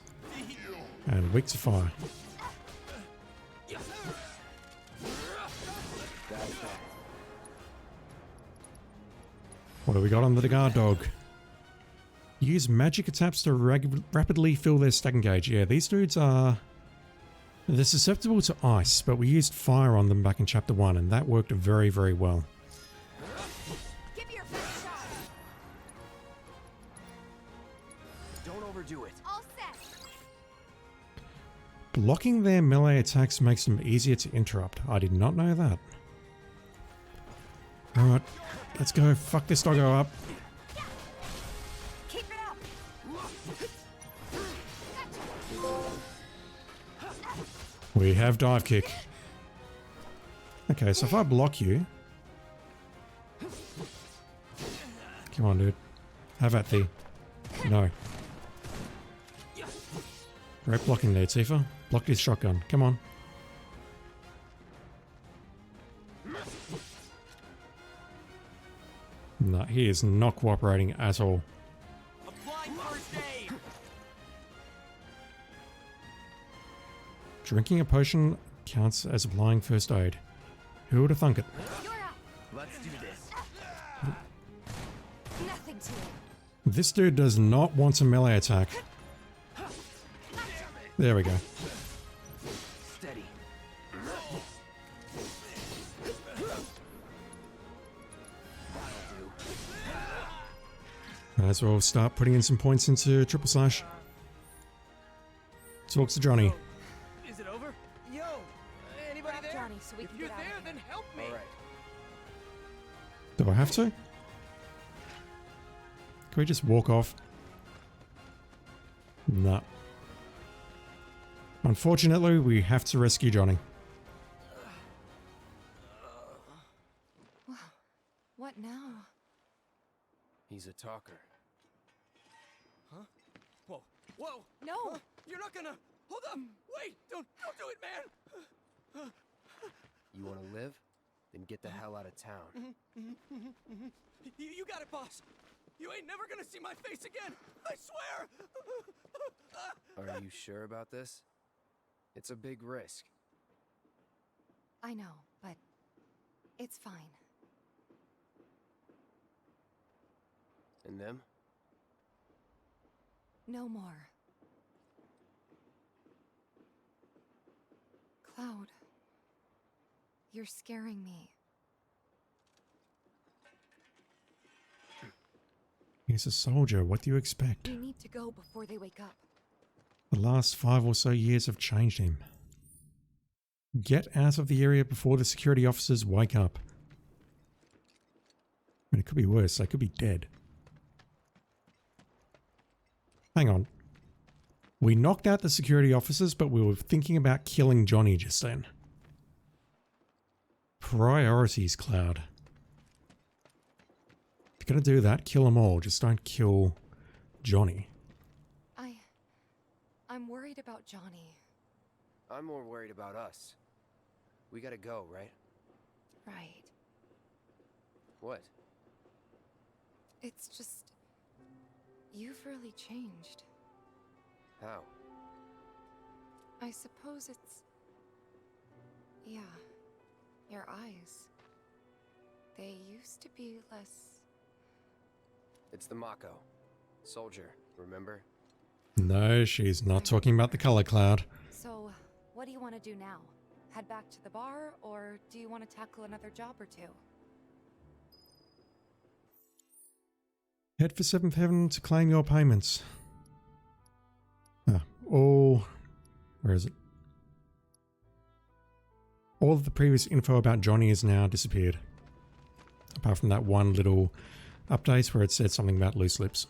And weak to fire. What do we got under the guard dog? Use magic attacks to rapidly fill their stacking gauge. Yeah, these dudes are... They're susceptible to ice, but we used fire on them back in Chapter 1, and that worked very, very well. Give me your best shot! Don't overdo it. All set. Blocking their melee attacks makes them easier to interrupt. I did not know that. Alright, let's go. Fuck this doggo up. Keep it up! We have dive kick. Okay, so if I block you... Come on, dude. Have at thee. No. Great blocking there, Tifa. Block his shotgun. Come on. No, he is not cooperating at all. Applying first aid! Drinking a potion counts as applying first aid. Who would have thunk it? Let's do this. Nothing to it. This dude does not want a melee attack. There we go. Steady. Might as well start putting in some points into triple slash. Talks to Johnny. Is it over? Yo! Anybody there? Johnny, so we if can you're get out there, of here. then help me! Alright. Do I have to? Can we just walk off? Nah. Unfortunately, we have to rescue Johnny. What now? He's a talker. Huh? Whoa. Whoa! No! You're not gonna... Hold up! Wait! Don't do it, man! You want to live? Then get the hell out of town. You got it, boss! You ain't never gonna see my face again! I swear! Are you sure about this? It's a big risk. I know, but it's fine. And them? No more. Cloud, you're scaring me. He's a soldier. What do you expect? We need to go before they wake up. The last 5 or so years have changed him. Get out of the area before the security officers wake up. I mean, it could be worse. They could be dead. Hang on. We knocked out the security officers, but we were thinking about killing Johnny just then. Priorities, Cloud. If you're gonna do that, kill them all. Just don't kill Johnny. I'm worried about Johnny. I'm more worried about us. We gotta go, right? Right. What? It's just... You've really changed. How? I suppose it's... Yeah. Your eyes. They used to be less... It's the Mako. Soldier, remember? No, she's not talking about the color, Cloud. So, what do you want to do now? Head back to the bar, or do you want to tackle another job or two? Head for 7th Heaven to claim your payments. Where is it? All of the previous info about Johnny has now disappeared. Apart from that one little update where it said something about loose lips.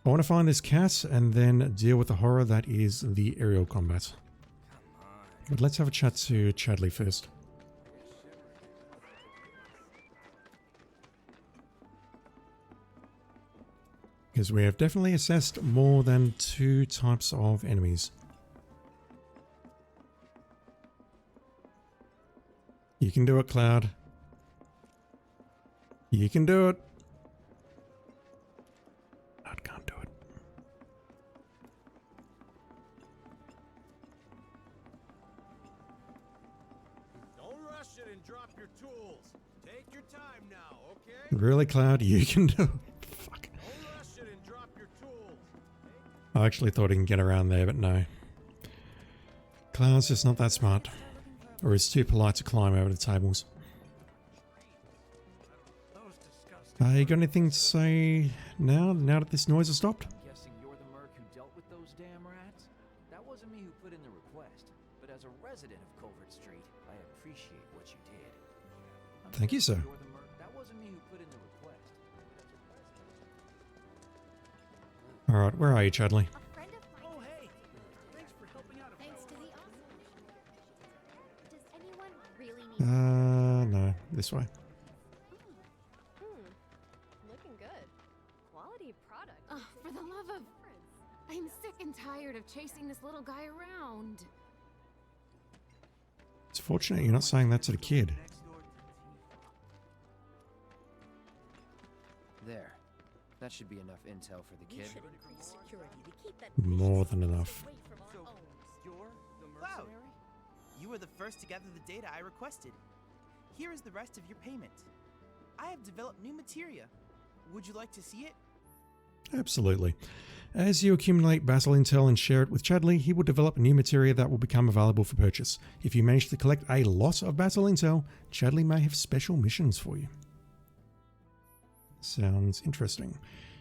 I want to find this cat and then deal with the horror that is the aerial combat. But let's have a chat to Chadley first. Because we have definitely assessed more than 2 types of enemies. You can do it, Cloud. You can do it. I can't do it. Don't rush it and drop your tools. Take your time now, okay? Really, Cloud? You can do it. Fuck. Don't rush it and drop your tools. I actually thought he can get around there, but no. Cloud's just not that smart. Or is too polite to climb over the tables. You got anything to say now that this noise has stopped? I'm guessing you're the merc who dealt with those damn rats? That wasn't me who put in the request, but as a resident of Culvert Street, I appreciate what you did. Thank you, sir. You're the merc. That wasn't me who put in the request, but as a resident... Alright, where are you, Chadley? Oh, hey! Thanks for helping out. Thanks to the awesome. Does anyone really need No, this way. Looking good. Quality product. Oh, for the love of... I'm sick and tired of chasing this little guy around. It's fortunate you're not saying that to the kid. There. That should be enough intel for the kid. should increase security to keep that More than enough. away from our own. You're the mercenary? You were the first to gather the data I requested. Here is the rest of your payment. I have developed new materia. Would you like to see it? Absolutely. As you accumulate battle intel and share it with Chadley, he will develop new materia that will become available for purchase. If you manage to collect a lot of battle intel, Chadley may have special missions for you. Sounds interesting.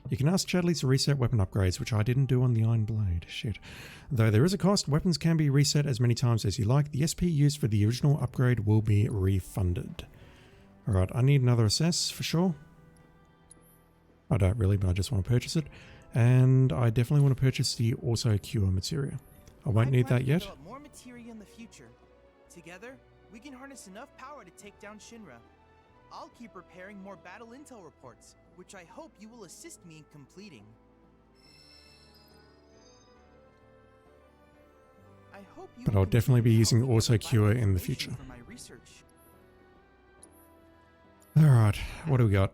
You can ask Chadley to reset weapon upgrades, which I didn't do on the Iron Blade. Shit. Though there is a cost, weapons can be reset as many times as you like. The SP used for the original upgrade will be refunded. Alright, I need another assess for sure. I don't really, but I just want to purchase it. And I definitely want to purchase the auto cure materia. I won't need that yet. More materia in the future. Together, we can harness enough power to take down Shinra. I'll keep preparing more battle intel reports, which I hope you will assist me in completing. But I'll definitely be using auto cure in the future. Alright, what do we got?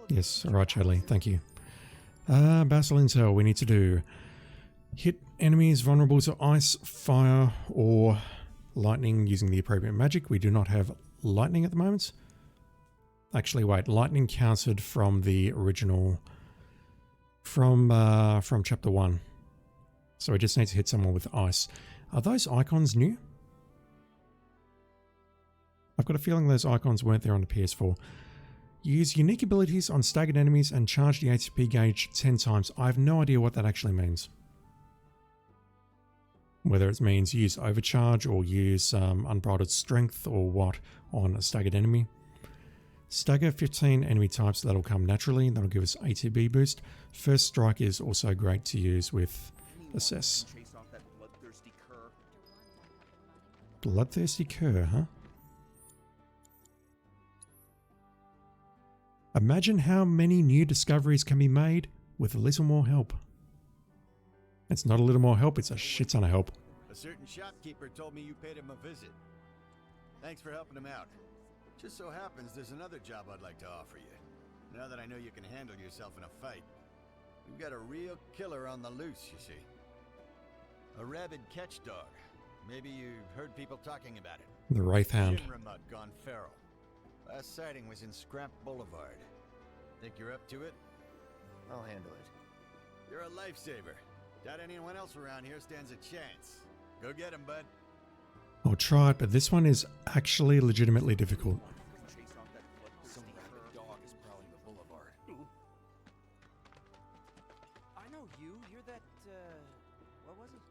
Yes, alright Chadley, thank you. Battle intel we need to do. Hit enemies vulnerable to ice, fire, or lightning using the appropriate magic. We do not have lightning at the moment. Actually, wait, lightning counted from the original, from chapter 1. So we just need to hit someone with ice. Are those icons new? I've got a feeling those icons weren't there on the PS4. Use unique abilities on staggered enemies and charge the ATP gauge 10 times. I have no idea what that actually means. Whether it means use overcharge or use unbridled strength or what on a staggered enemy. Stagger 15 enemy types, that'll come naturally, that'll give us ATB boost. First strike is also great to use with assess. Bloodthirsty cur, huh? Imagine how many new discoveries can be made with a little more help. It's not a little more help, it's a shit ton of help. A certain shopkeeper told me you paid him a visit. Thanks for helping him out. Just so happens there's another job I'd like to offer you. Now that I know you can handle yourself in a fight. We've got a real killer on the loose, you see. A rabid catch dog. Maybe you've heard people talking about it. The Wraith Hound. Shinra mutt gone feral. Last sighting was in Scrap Boulevard. Think you're up to it? I'll handle it. You're a lifesaver. Doubt anyone else around here stands a chance. Go get him, bud. I'll try it, but this one is actually legitimately difficult. Some rabid dog is prowling the boulevard. I know you. You're that, what was it?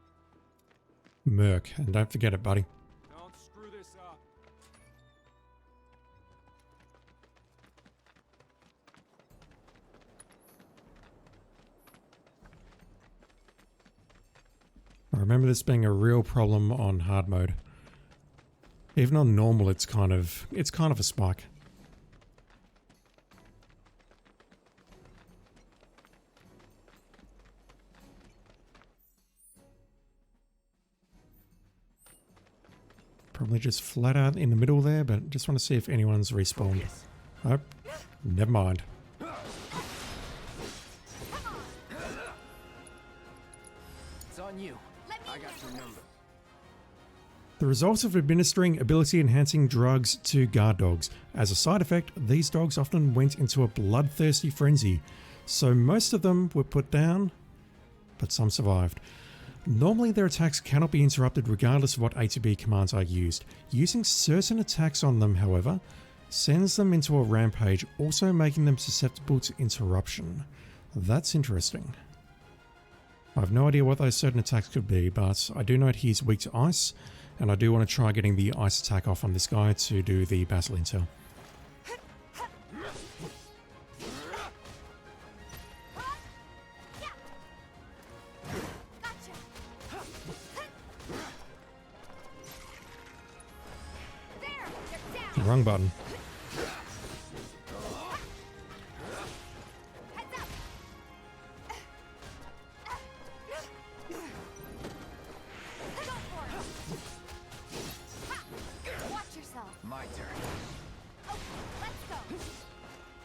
Merc, and don't forget it, buddy. Don't screw this up. I remember this being a real problem on hard mode. Even on normal, it's kind of a spike. Probably just flat out in the middle there, but just want to see if anyone's respawned. Oh, never mind. It's on you. I got your number. The result of administering ability-enhancing drugs to guard dogs. As a side effect, these dogs often went into a bloodthirsty frenzy, so most of them were put down, but some survived. Normally their attacks cannot be interrupted regardless of what ATB commands are used. Using certain attacks on them, however, sends them into a rampage, also making them susceptible to interruption. That's interesting. I have no idea what those certain attacks could be, but I do know he's weak to ice, and I do want to try getting the ice attack off on this guy to do the battle intel. Wrong button.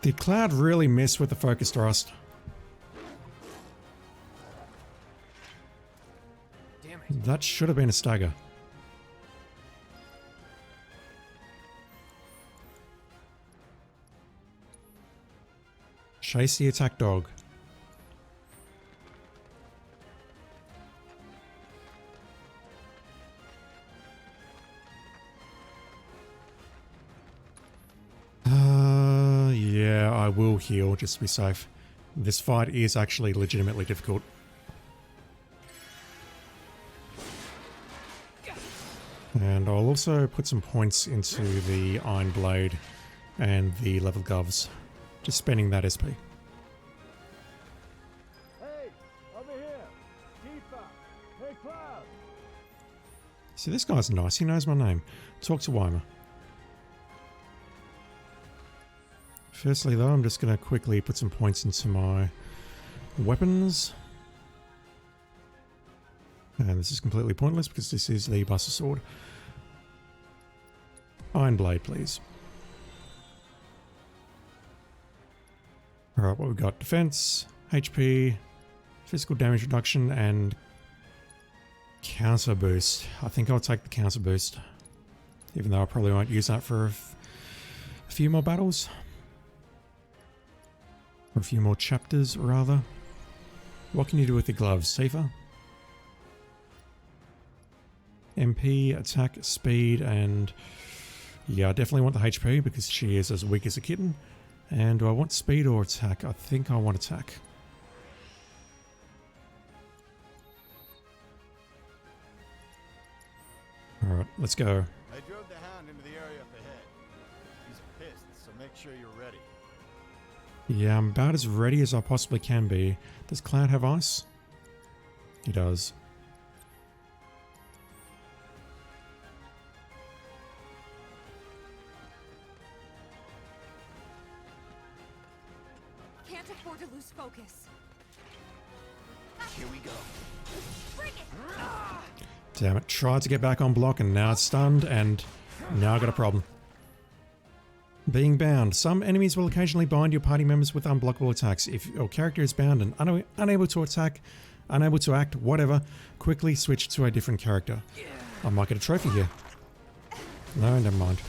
Did Cloud really miss with the focus thrust? Damn it. That should have been a stagger. Chase the attack dog. I will heal just to be safe. This fight is actually legitimately difficult. And I'll also put some points into the Iron Blade and the level govs. Just spending that SP. Hey, over here. Keeper. Hey, Cloud. See, this guy's nice. He knows my name. Talk to Weimer. Firstly, though, I'm just going to quickly put some points into my weapons. And this is completely pointless because this is the Buster Sword. Iron Blade, please. Alright, what we've got? Defense, HP, physical damage reduction, and counter boost. I think I'll take the counter boost. Even though I probably won't use that for a few more battles. Or a few more chapters, rather. What can you do with the gloves? Safer? MP, attack, speed, and... yeah, I definitely want the HP because she is as weak as a kitten. And do I want speed or attack? I think I want attack. Alright, let's go. I drove the hound into the area up ahead. He's pissed, so make sure you're ready. Yeah, I'm about as ready as I possibly can be. Does Cloud have ice? He does. Can't afford to lose focus. Here we go. Bring it! Damn it, tried to get back on block and now it's stunned and now I got a problem. Being bound. Some enemies will occasionally bind your party members with unblockable attacks. If your character is bound and unable to attack, unable to act, whatever, quickly switch to a different character. I might get a trophy here. No, never mind.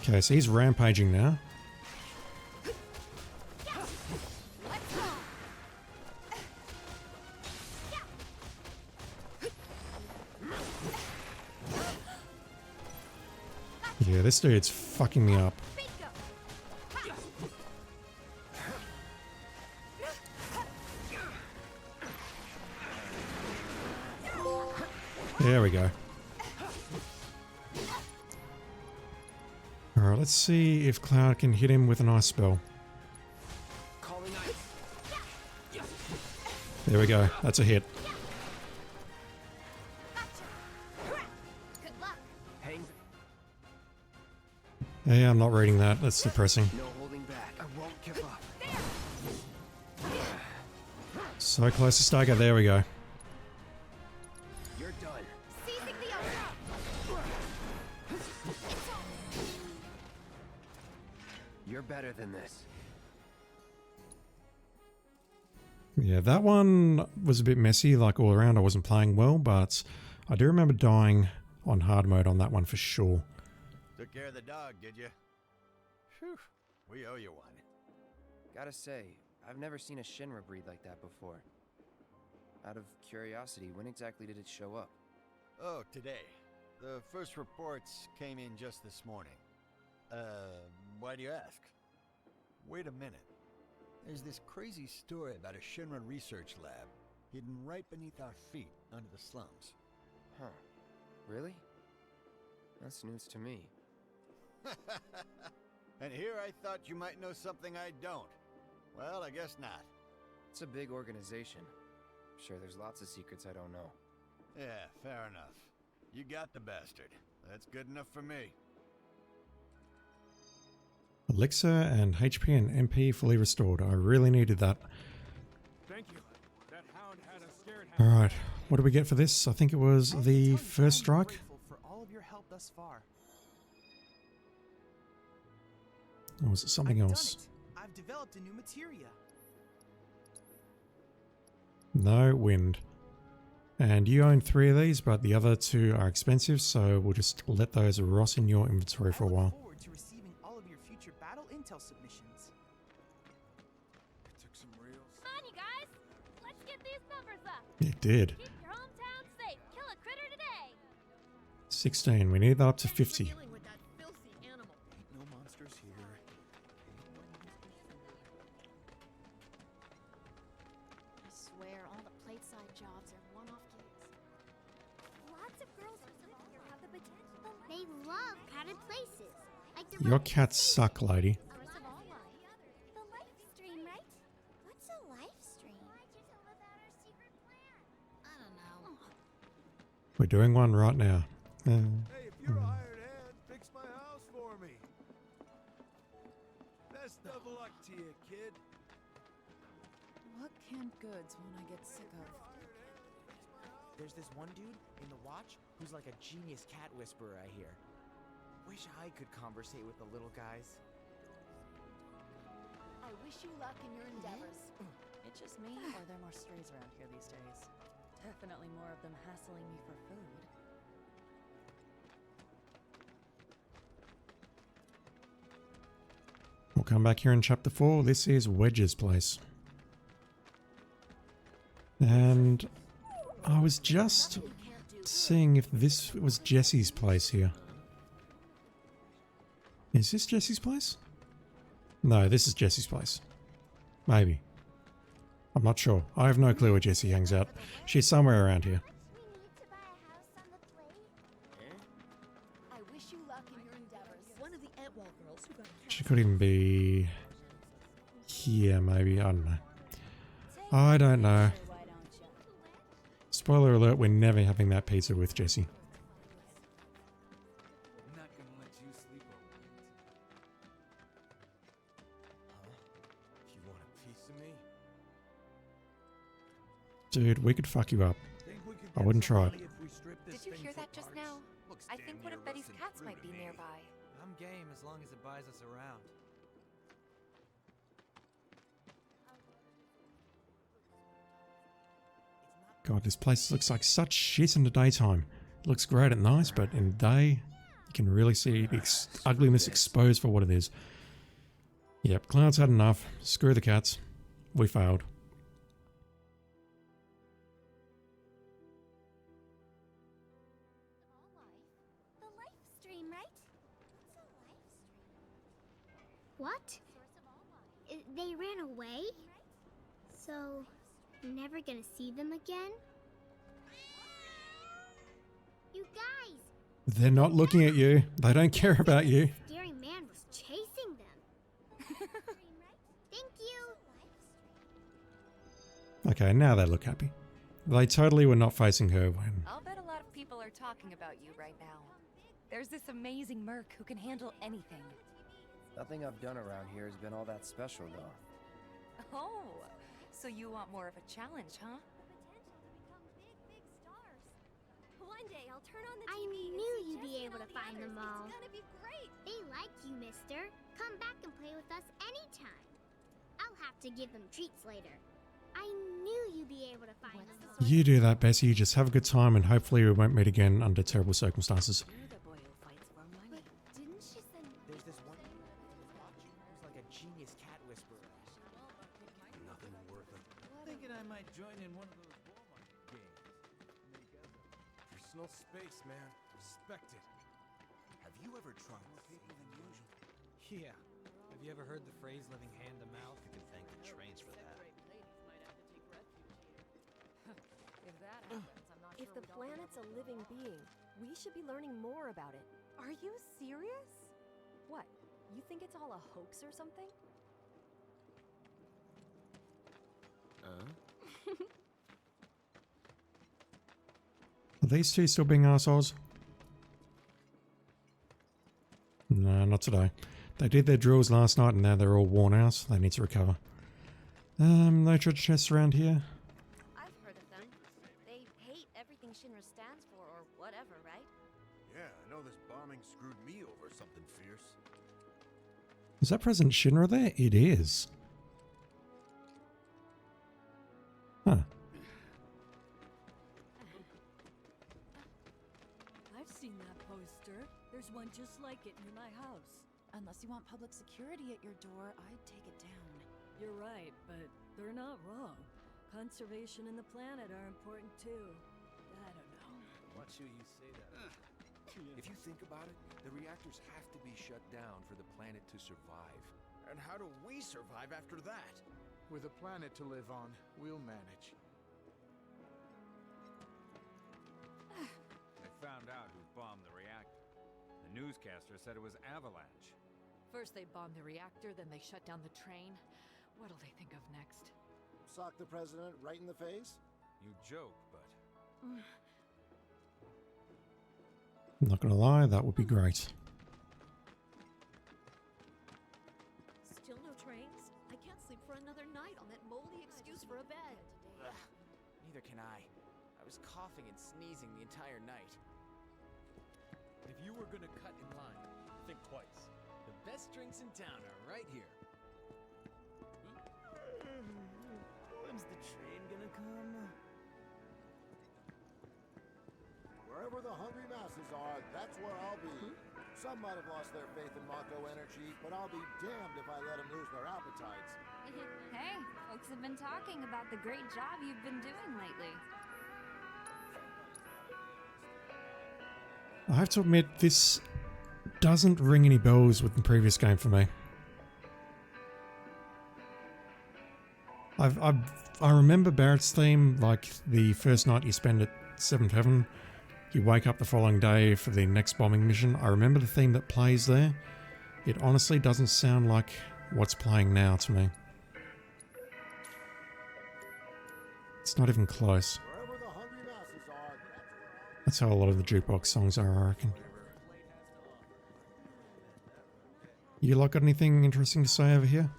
Okay, so he's rampaging now. Yeah, this dude's fucking me up. There we go. Alright, let's see if Cloud can hit him with an ice spell. There we go. That's a hit. Yeah, I'm not reading that. That's depressing. No holding back. I won't give up. So close to stagger. There we go. You're done. You're better than this. Yeah, that one was a bit messy, like all around. I wasn't playing well, but I do remember dying on hard mode on that one for sure. Took care of the dog, did you? Phew, we owe you one. Gotta say, I've never seen a Shinra breed like that before. Out of curiosity, when exactly did it show up? Oh, today. The first reports came in just this morning. Why do you ask? Wait a minute. There's this crazy story about a Shinra research lab hidden right beneath our feet under the slums. Huh. Really? That's news to me. And here I thought you might know something I don't. Well, I guess not. It's a big organization. Sure, there's lots of secrets I don't know. Yeah, fair enough. You got the bastard. That's good enough for me. Elixir and HP and MP fully restored. I really needed that. Thank you. That hound had a scared hound. Alright, what do we get for this? I think it was the first strike. For all of your help thus far. Or was it something else? I've developed a new materia. No wind. And you own 3 of these, but the other 2 are expensive, so we'll just let those rot in your inventory for a while. Forward to receiving all of your future battle intel submissions. I took some reels. Come on, you guys! Let's get these numbers up! It did. Keep your hometown safe! Kill a critter today! 16. We need that up to 50. No monsters here. side jobs or one-off gigs. Lots of girls here have the potential. They love crowded places. Like the Your cats suck, lady. Source of all life. The life stream, right? What's a life stream? I don't know. We're doing one right now. Hey, if you're a hired hand, fix my house for me. Best of luck to you, kid. What canned goods won't I get sick of? There's this one dude in the watch who's like a genius cat whisperer, I hear. Wish I could conversate with the little guys. I wish you luck in your endeavors. It's just me, or there are more strays around here these days. Definitely more of them hassling me for food. We'll come back here in chapter 4. This is Wedge's place. And I was just seeing if this was Jesse's place here. Is this Jesse's place? No, this is Jesse's place. Maybe. I'm not sure. I have no clue where Jessie hangs out. She's somewhere around here. I wish you luck in your endeavors. One of the Antwall girls who got She could even be here, maybe. I don't know. I don't know. Spoiler alert, we're never having that pizza with Jessie. I'm not gonna let you sleep over You want a piece of me? Dude, we could fuck you up. I wouldn't try it. Did you hear that just now? I think one of Betty's cats might be nearby. I'm game as long as it buys us around. God, this place looks like such shit in the daytime. It looks great at night, but in the day, you can really see its ugliness exposed for what it is. Yep, Cloud's had enough. Screw the cats. We failed. The life stream, right? What? They ran away? So, you're never gonna see them again? You guys! They're not looking at you. They don't care about you. Scary man was chasing them. Thank you! Okay, now they look happy. They totally were not facing her when... I'll bet a lot of people are talking about you right now. There's this amazing merc who can handle anything. Nothing I've done around here has been all that special, though. Oh, so you want more of a challenge, huh? One day I'll turn on the I TV and knew see you'd be Jesse able and to all the find them others. all. It's gonna be great. They like you, mister. Come back and play with us anytime. I'll have to give them treats later. I knew you'd be able to find them all. You do that, Bessie. Just have a good time and hopefully we won't meet again under terrible circumstances. Didn't she send... There's this one dude in the watch who's like a genius cat whisperer. Nothing worth it. Thinking I might join in one of those Walmart games. Personal space, man. Respect it. Have you ever tried more people than usual? Yeah. Have you ever heard the phrase living hand to mouth? You can thank the trains for that. If that happens, I'm not If sure the planet's a living being, we should be learning more about it. Are you serious? What? You think it's all a hoax or something? Are these two still being assholes? No, not today. They did their drills last night and now they're all worn out. They need to recover. No treasure chests around here. I've heard of them. They hate everything Shinra stands for or whatever, right? Yeah, I know this bombing screwed me over something fierce. Is that President Shinra there? It is. Huh. I've seen that poster. There's one just like it near my house. Unless you want public security at your door, I'd take it down. You're right, but they're not wrong. Conservation and the planet are important too. I don't know. Watch who you say that. If you think about it, the reactors have to be shut down for the planet to survive. And how do we survive after that? With a planet to live on, we'll manage. found out who bombed the reactor. The newscaster said it was Avalanche. First they bomb the reactor, then they shut down the train. What'll they think of next? Sock the president right in the face? You joke, but... I'm not gonna lie, that would be great. Still no trains? I can't sleep for another night on that moldy excuse for a bed. Ugh, neither can I. I was coughing and sneezing the entire night. If you were gonna cut in line, think twice. The best drinks in town are right here. When's the train gonna come? Wherever the hungry masses are, that's where I'll be. Some might have lost their faith in Mako energy, but I'll be damned if I let them lose their appetites. Hey, folks have been talking about the great job you've been doing lately. I have to admit, this doesn't ring any bells with the previous game for me. I remember Barrett's theme, like the first night you spend at 7th Heaven, you wake up the following day for the next bombing mission. I remember the theme that plays there. It honestly doesn't sound like what's playing now to me. It's not even close. That's how a lot of the jukebox songs are, I reckon. You lot got anything interesting to say over here?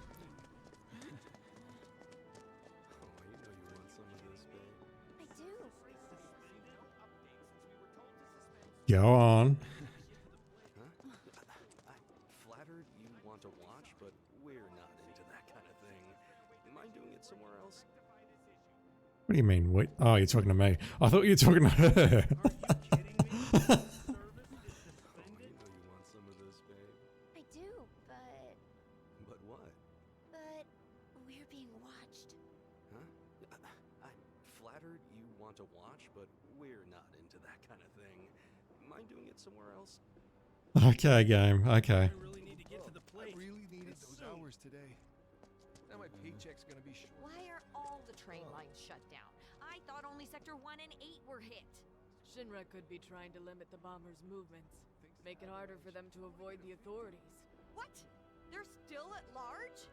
Go on. Flattered you want to watch, but we're not into that kind of thing. Mind doing it somewhere else? What do you mean? Wait. Oh, you're talking to me. I thought you were talking to her. I do, but... But what? But... we're being watched. Huh? I'm flattered you want to watch, but we're not into that kind of thing. Mind doing it somewhere else? Okay, game. Okay. I really need to get to the plate. I really needed those hours today. Now my paycheck's gonna be short. Why are all the train lines shut down? I thought only Sector 1 and 8 were hit. Shinra could be trying to limit the bombers' movements. Make it harder for them to avoid the authorities. What? They're still at large?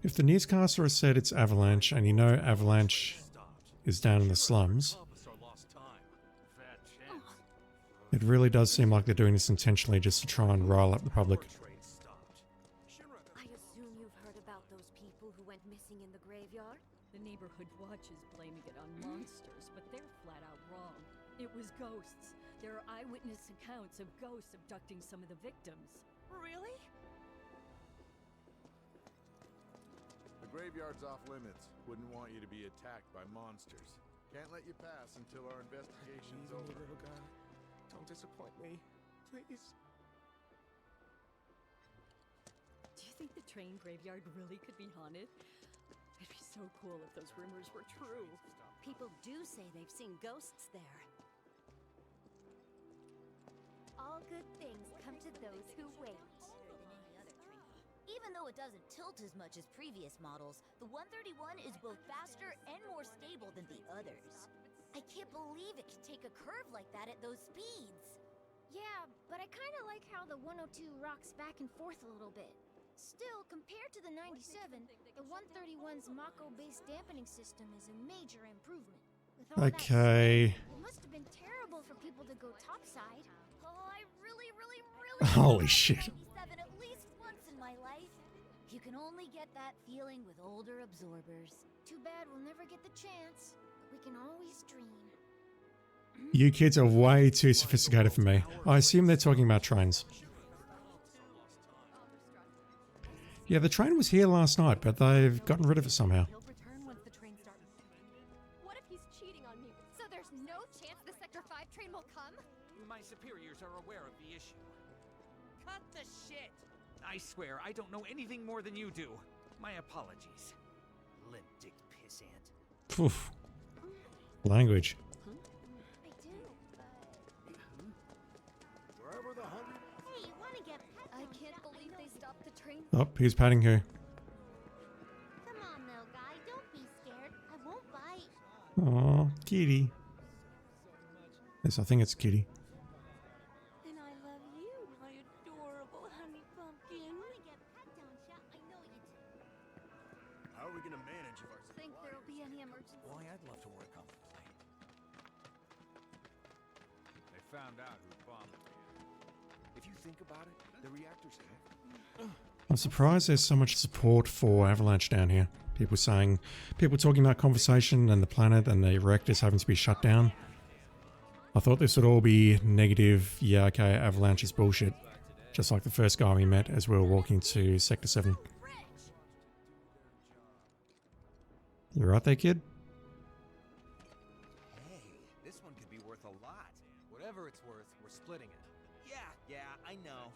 If the newscaster has said it's Avalanche, and you know Avalanche is down in the slums, it really does seem like they're doing this intentionally just to try and rile up the public. I assume you've heard about those people who went missing in the graveyard? The neighborhood watch is blaming it on monsters, but they're flat out wrong. It was ghosts. There are eyewitness accounts of ghosts abducting some of the victims. Really? The graveyard's off limits. Wouldn't want you to be attacked by monsters. Can't let you pass until our investigation's over. Little guy. Don't disappoint me, please. Do you think the train graveyard really could be haunted? It'd be so cool if those rumors were true. People do say they've seen ghosts there. All good things come to those who wait. Even though it doesn't tilt as much as previous models, the 131 is both faster and more stable than the others. I can't believe it can take a curve like that at those speeds. Yeah, but I kind of like how the 102 rocks back and forth a little bit. Still, compared to the 97, the 131's Mako-based dampening system is a major improvement. With all that Okay. said, it must have been terrible for people to go topside. Oh, I really Holy shit. 97 at least once in my life. You can only get that feeling with older absorbers. Too bad we'll never get the chance. We can always dream. You kids are way too sophisticated for me. I assume they're talking about trains. Yeah, the train was here last night, but they've gotten rid of it somehow. He'll return once the train starts. What if he's cheating on me? So there's no chance the Sector 5 train will come? My superiors are aware of the issue. Cut the shit! I swear, I don't know anything more than you do. My apologies. Limp-dicked pissant. Poof. Language. I do, Wherever the hungry... Hey, you wanna get... I can't believe they stopped the train. Oh, he's patting her. Come on, little guy. Don't be scared. I won't bite. Aw, kitty. Yes, I think it's Kitty. And I love you, my adorable honey pumpkin. I want to get pet down, Chet. I know you do. How are we gonna manage if our Think there'll be any emergency? Boy, I'd love to work on the plane. They found out who bombed it. If you think about it, the reactor's half. I'm surprised there's so much support for Avalanche down here. People talking about conversation and the planet and the reactors having to be shut down. I thought this would all be negative, yeah, okay, Avalanche is bullshit. Just like the first guy we met as we were walking to Sector 7. You right there, kid? Hey, this one could be worth a lot. Whatever it's worth, we're splitting it. Yeah, I know.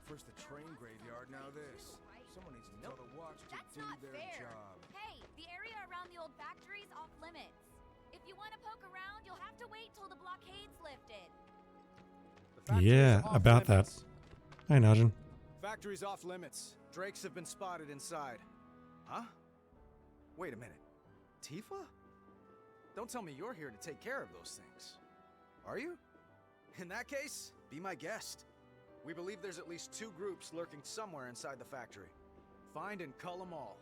First the train graveyard, now this. Someone needs to tell the watch to That's do not their fair. job. Hey, the area around the old factory's off limits. If you want to poke around, you'll have to wait till the blockade's lifted. Yeah, about that. Hey, Najin. Factory's off limits. Drakes have been spotted inside. Huh? Wait a minute. Tifa? Don't tell me you're here to take care of those things. Are you? In that case, be my guest. We believe there's at least 2 groups lurking somewhere inside the factory. Find and cull them all.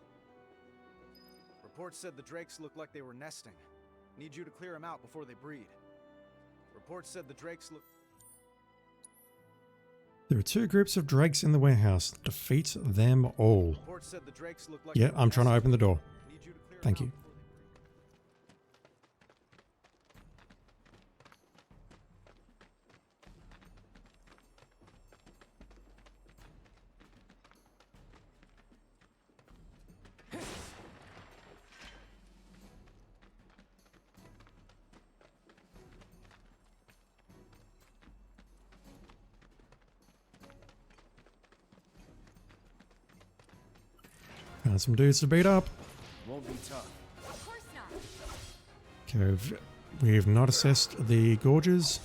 Reports said the Drakes looked like they were nesting. Need you to clear them out before they breed. Reports said the Drakes look... There are 2 groups of drakes in the warehouse. Defeat them all. Reports said the Drakes look like Yeah, they were I'm trying to nesting. open the door. Need you to clear Thank them you. out Got some dudes to beat up. Won't be tough. Of course not. Okay, we've not assessed the gorges.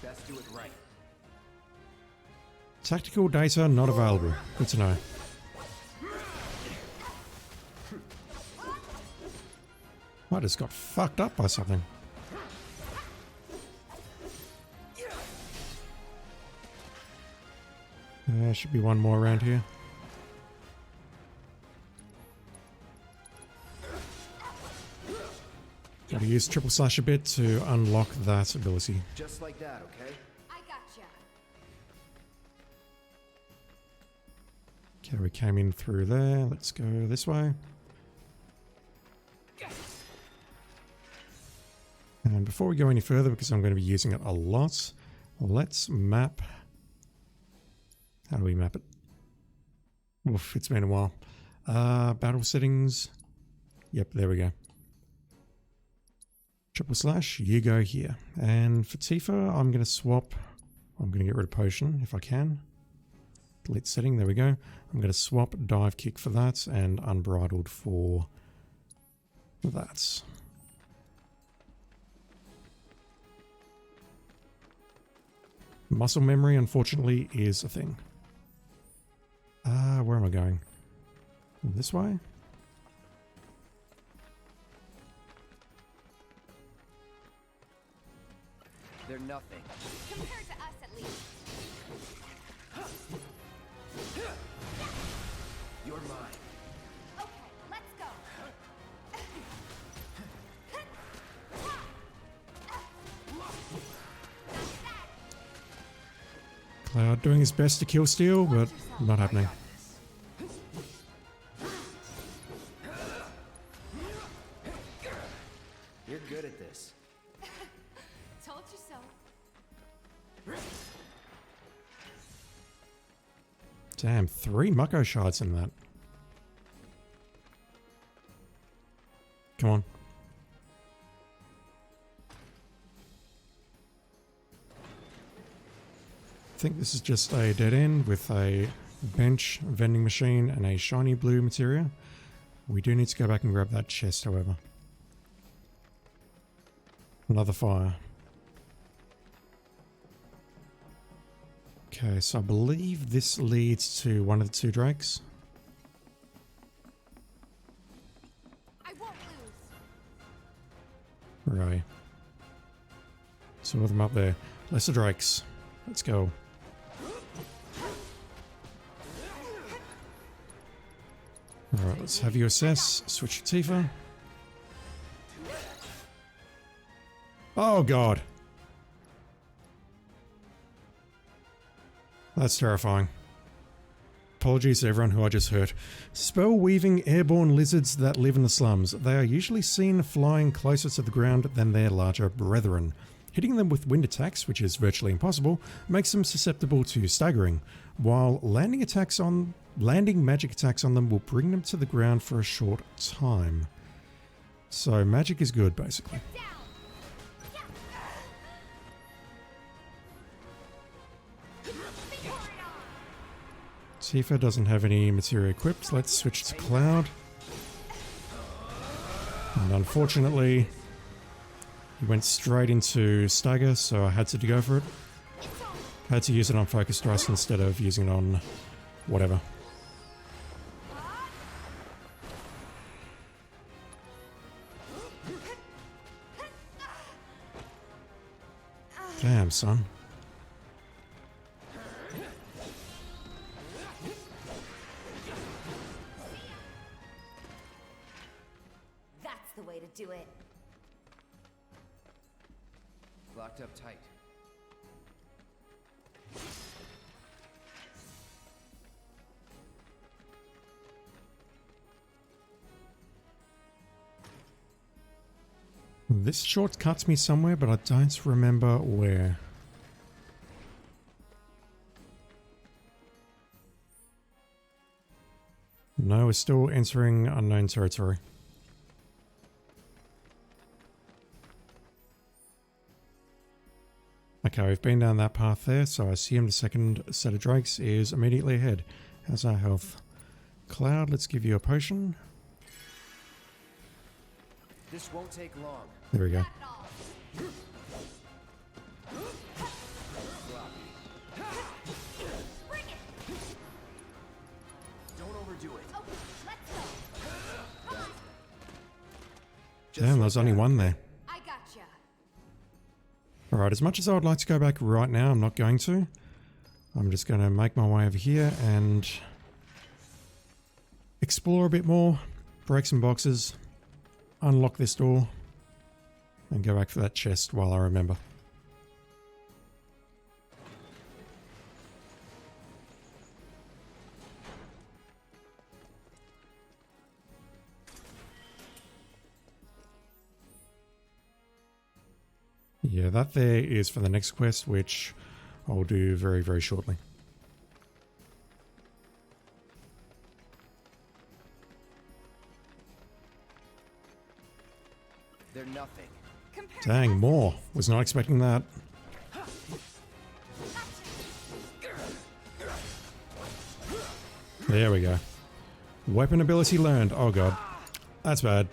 Best do it right. Tactical data not available. Good to know. I just got fucked up by something. There should be one more around here. Gotta use triple slash a bit to unlock that ability. Just like that, okay? I gotcha. Okay, we came in through there. Let's go this way. And before we go any further, because I'm going to be using it a lot, let's map. How do we map it? Oof, it's been a while. Battle settings. Yep, there we go. Triple slash, you go here. And for Tifa, I'm going to swap. I'm going to get rid of potion if I can. Delete setting, there we go. I'm going to swap dive kick for that and unbridled for that. Muscle memory, unfortunately, is a thing. Where am I going? This way? They're nothing. Compared to us, at least. You're mine. Okay, let's go. Cloud doing his best to kill Steel, but not happening. You're good at this. Told you so. Damn, 3 Mucko shards in that. Come on. I think this is just a dead end with a bench, vending machine, and a shiny blue materia. We do need to go back and grab that chest, however. Another fire. Okay, so I believe this leads to one of the 2 drakes. I Where are you? Two of them up there. Lesser Drakes. Let's go. Alright, let's have you assess. Switch to Tifa. Oh god. That's terrifying. Apologies to everyone who I just hurt. Spell-weaving airborne lizards that live in the slums. They are usually seen flying closer to the ground than their larger brethren. Hitting them with wind attacks, which is virtually impossible, makes them susceptible to staggering, while landing magic attacks on them will bring them to the ground for a short time. So magic is good, basically. Tifa doesn't have any materia equipped. Let's switch to Cloud. And unfortunately, he went straight into Stagger, so I had to go for it. I had to use it on Focus Thrust instead of using it on whatever. Damn, son. That's the way to do it. Locked up tight. This shortcuts me somewhere, but I don't remember where. No, we're still entering unknown territory. Okay, we've been down that path there, so I assume the second set of drakes is immediately ahead. How's our health? Cloud, let's give you a potion. This won't take long. There we go. Don't overdo it. Damn, there's only one there. I gotcha. Alright, as much as I would like to go back right now, I'm not going to. I'm just going to make my way over here and explore a bit more, break some boxes, unlock this door, and go back for that chest while I remember. Yeah, that there is for the next quest, which I'll do very, very shortly. They're nothing. Dang, more. Was not expecting that. There we go. Weapon ability learned. Oh god. That's bad.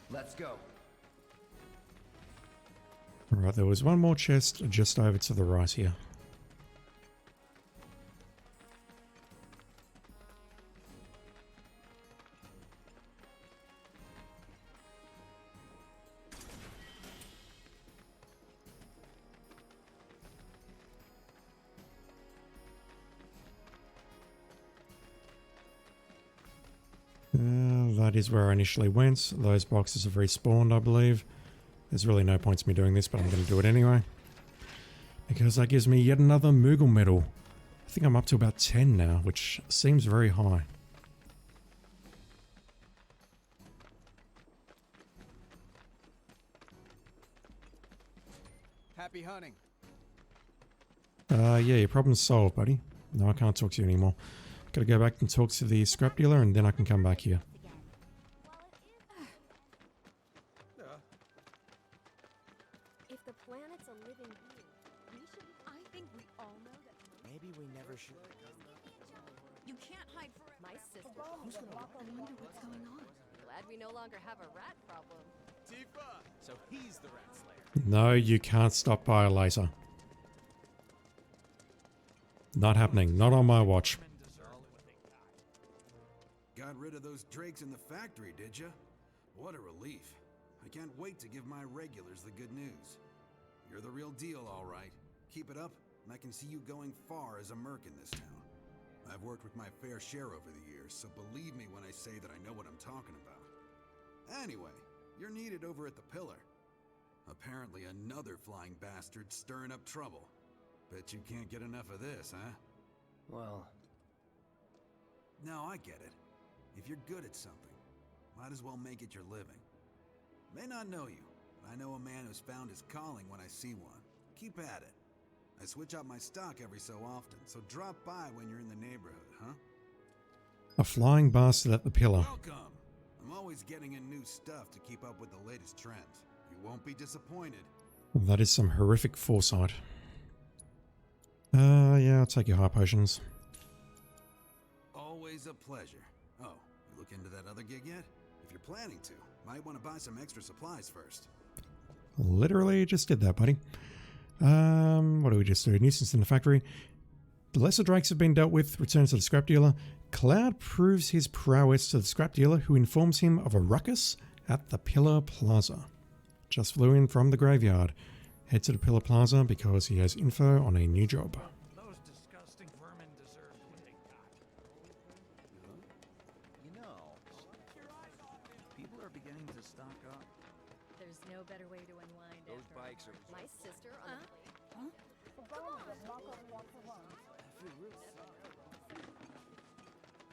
Let's go. Right, there was one more chest just over to the right here. That is where I initially went. Those boxes have respawned, I believe. There's really no point to me doing this, but I'm going to do it anyway. Because that gives me yet another Moogle medal. I think I'm up to about 10 now, which seems very high. Happy hunting. Yeah, your problem's solved, buddy. No, I can't talk to you anymore. Gotta go back and talk to the scrap dealer, and then I can come back here. If the planet's a living being, we should. I think we all know that. Maybe we never should. You can't hide forever. My sister. Who's gonna wonder what's going on? Glad we no longer have a rat problem. Tifa! So he's the rat slayer. No, you can't stop by a laser. Not happening. Not on my watch. Got rid of those drakes in the factory, did ya? What a relief. I can't wait to give my regulars the good news. You're the real deal, all right. Keep it up, and I can see you going far as a merc in this town. I've worked with my fair share over the years, so believe me when I say that I know what I'm talking about. Anyway, you're needed over at the Pillar. Apparently another flying bastard stirring up trouble. Bet you can't get enough of this, huh? Well... No, I get it. If you're good at something, might as well make it your living. May not know you, but I know a man who's found his calling when I see one. Keep at it. I switch out my stock every so often, so drop by when you're in the neighborhood, huh? A flying bastard at the Pillar. Welcome! I'm always getting in new stuff to keep up with the latest trends. You won't be disappointed. Well, that is some horrific foresight. Yeah, I'll take your high potions. Always a pleasure. Oh, you look into that other gig yet? If you're planning to, might want to buy some extra supplies first. Literally just did that, buddy. What do we just do? Nuisance in the factory. The lesser drakes have been dealt with. Returns to the scrap dealer. Cloud proves his prowess to the scrap dealer, who informs him of a ruckus at the Pillar Plaza. Just flew in from the graveyard. Head to the Pillar Plaza because he has info on a new job. Those disgusting vermin deserved what they got. You know, people are beginning to stock up. There's no better way to unwind. Those bikes are... My sister on the plane.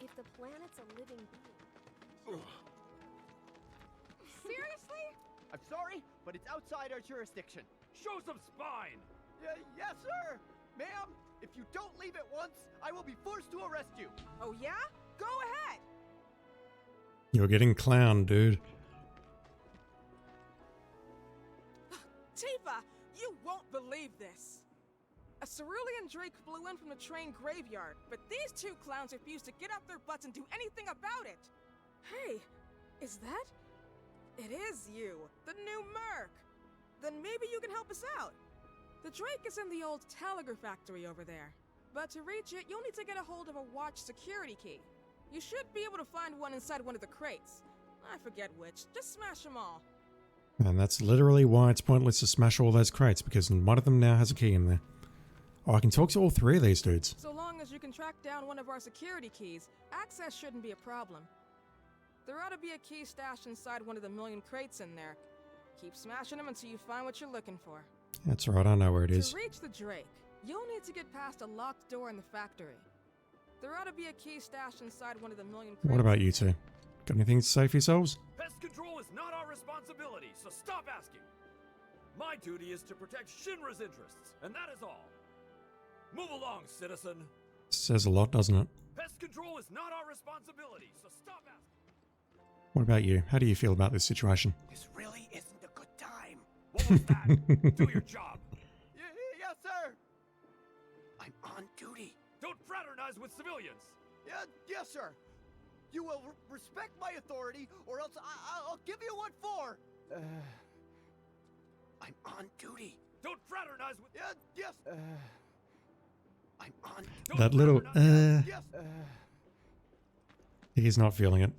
If the planet's a living being. Seriously? I'm sorry, but it's outside our jurisdiction. Show some spine! Yes, sir! Ma'am, if you don't leave at once, I will be forced to arrest you. Oh, yeah? Go ahead! You're getting clowned, dude. Tifa, you won't believe this. A cerulean drake flew in from the train graveyard, but these two clowns refused to get out their butts and do anything about it. Hey, is that? It is you, the new merc. Then maybe you can help us out. The drake is in the old telegraph factory over there. But to reach it, you'll need to get a hold of a watch security key. You should be able to find one inside one of the crates. I forget which. Just smash them all. And that's literally why it's pointless to smash all those crates, because one of them now has a key in there. Oh, I can talk to all three of these dudes. So long as you can track down one of our security keys, access shouldn't be a problem. There ought to be a key stashed inside one of the million crates in there. Keep smashing them until you find what you're looking for. That's right, I know where it is. To reach the Drake, you'll need to get past a locked door in the factory. There ought to be a key stashed inside one of the million crates. What about you two? Got anything to say for yourselves? Pest control is not our responsibility, so stop asking. My duty is to protect Shinra's interests, and that is all. Move along, citizen. Says a lot, doesn't it? Pest control is not our responsibility, so stop asking. What about you? How do you feel about this situation? This really isn't a good time. What was that? Do your job. Yes, sir. I'm on duty. Don't fraternize with civilians. Yes, sir. You will respect my authority, or else I'll give you what for. I'm on duty. Don't fraternize with... Yes. I'm on... That little, Yes. He's not feeling it.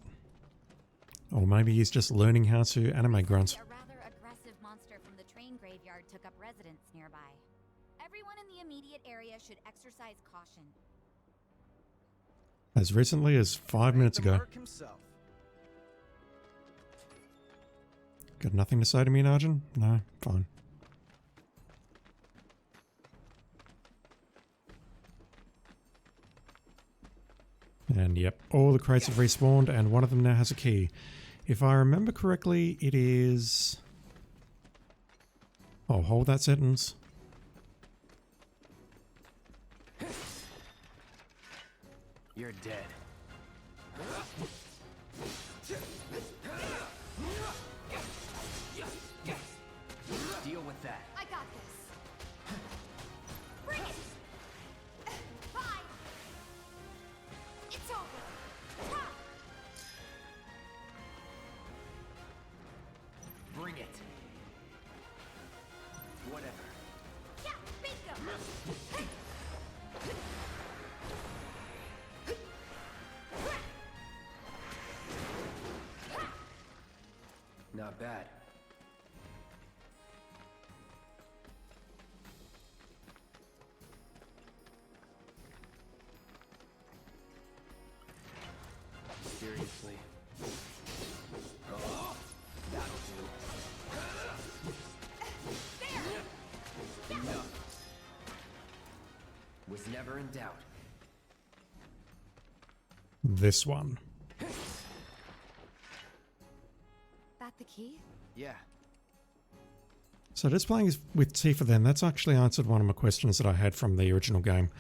Or maybe he's just learning how to anime grunt. A rather aggressive monster from the train graveyard took up residence nearby. Everyone in the immediate area should exercise caution. As recently as 5 minutes ago. Got nothing to say to me, Narjan? No? Fine. And yep, all the crates have respawned and one of them now has a key. If I remember correctly, it is... Oh, hold that sentence. You're dead. Deal with that. I got this. Bring it! Bye! It's over. Ha! Bring Not bad. Seriously. Oh, that'll do. Enough. Was never in doubt. This one. That the key? Yeah. So just playing with Tifa then, that's actually answered one of my questions that I had from the original game.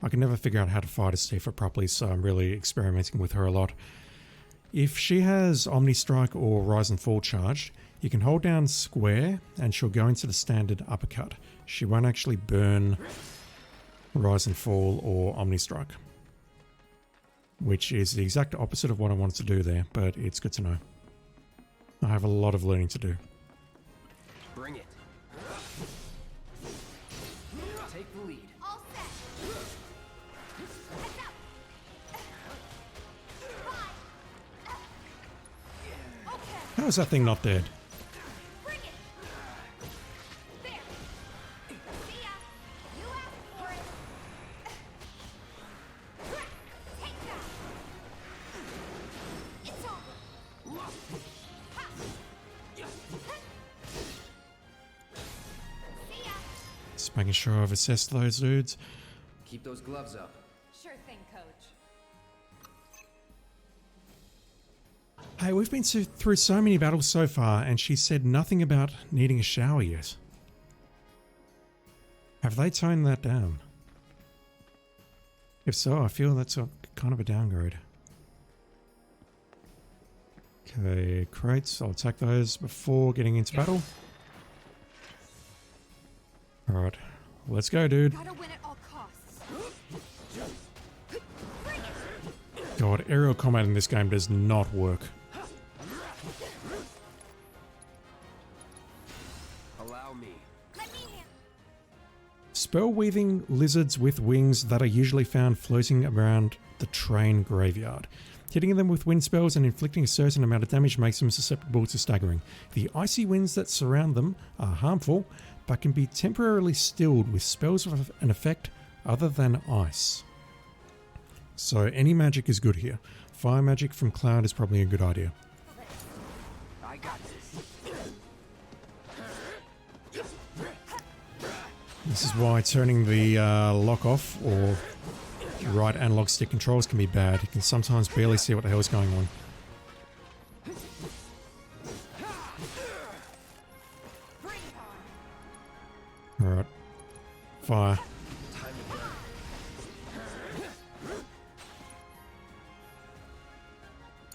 I can never figure out how to fight as Tifa properly, so I'm really experimenting with her a lot. If she has Omni Strike or Rise and Fall charged, you can hold down square and she'll go into the standard uppercut. She won't actually burn Rise and Fall or Omni Strike, which is the exact opposite of what I wanted to do there, but it's good to know. I have a lot of learning to do. Bring it. Take the lead. All set. Heads up. Okay. How is that thing not dead? Bring it. There. See ya. You asked for it. Take that. It's over. Ha. See ya. Just making sure I've assessed those dudes. Keep those gloves up. Sure thing, coach. Hey, we've been through so many battles so far, and she said nothing about needing a shower yet. Have they toned that down? If so, I feel that's a kind of a downgrade. Okay, crates. I'll attack those before getting into battle. Alright, let's go, dude. Gotta win at all costs. God, aerial combat in this game does not work. Allow me. Spell weaving lizards with wings that are usually found floating around the train graveyard. Hitting them with wind spells and inflicting a certain amount of damage makes them susceptible to staggering. The icy winds that surround them are harmful, but can be temporarily stilled with spells of an effect other than ice. So any magic is good here. Fire magic from Cloud is probably a good idea. I got this. This is why turning the lock off or right analog stick controls can be bad. You can sometimes barely see what the hell is going on. Alright. Fire.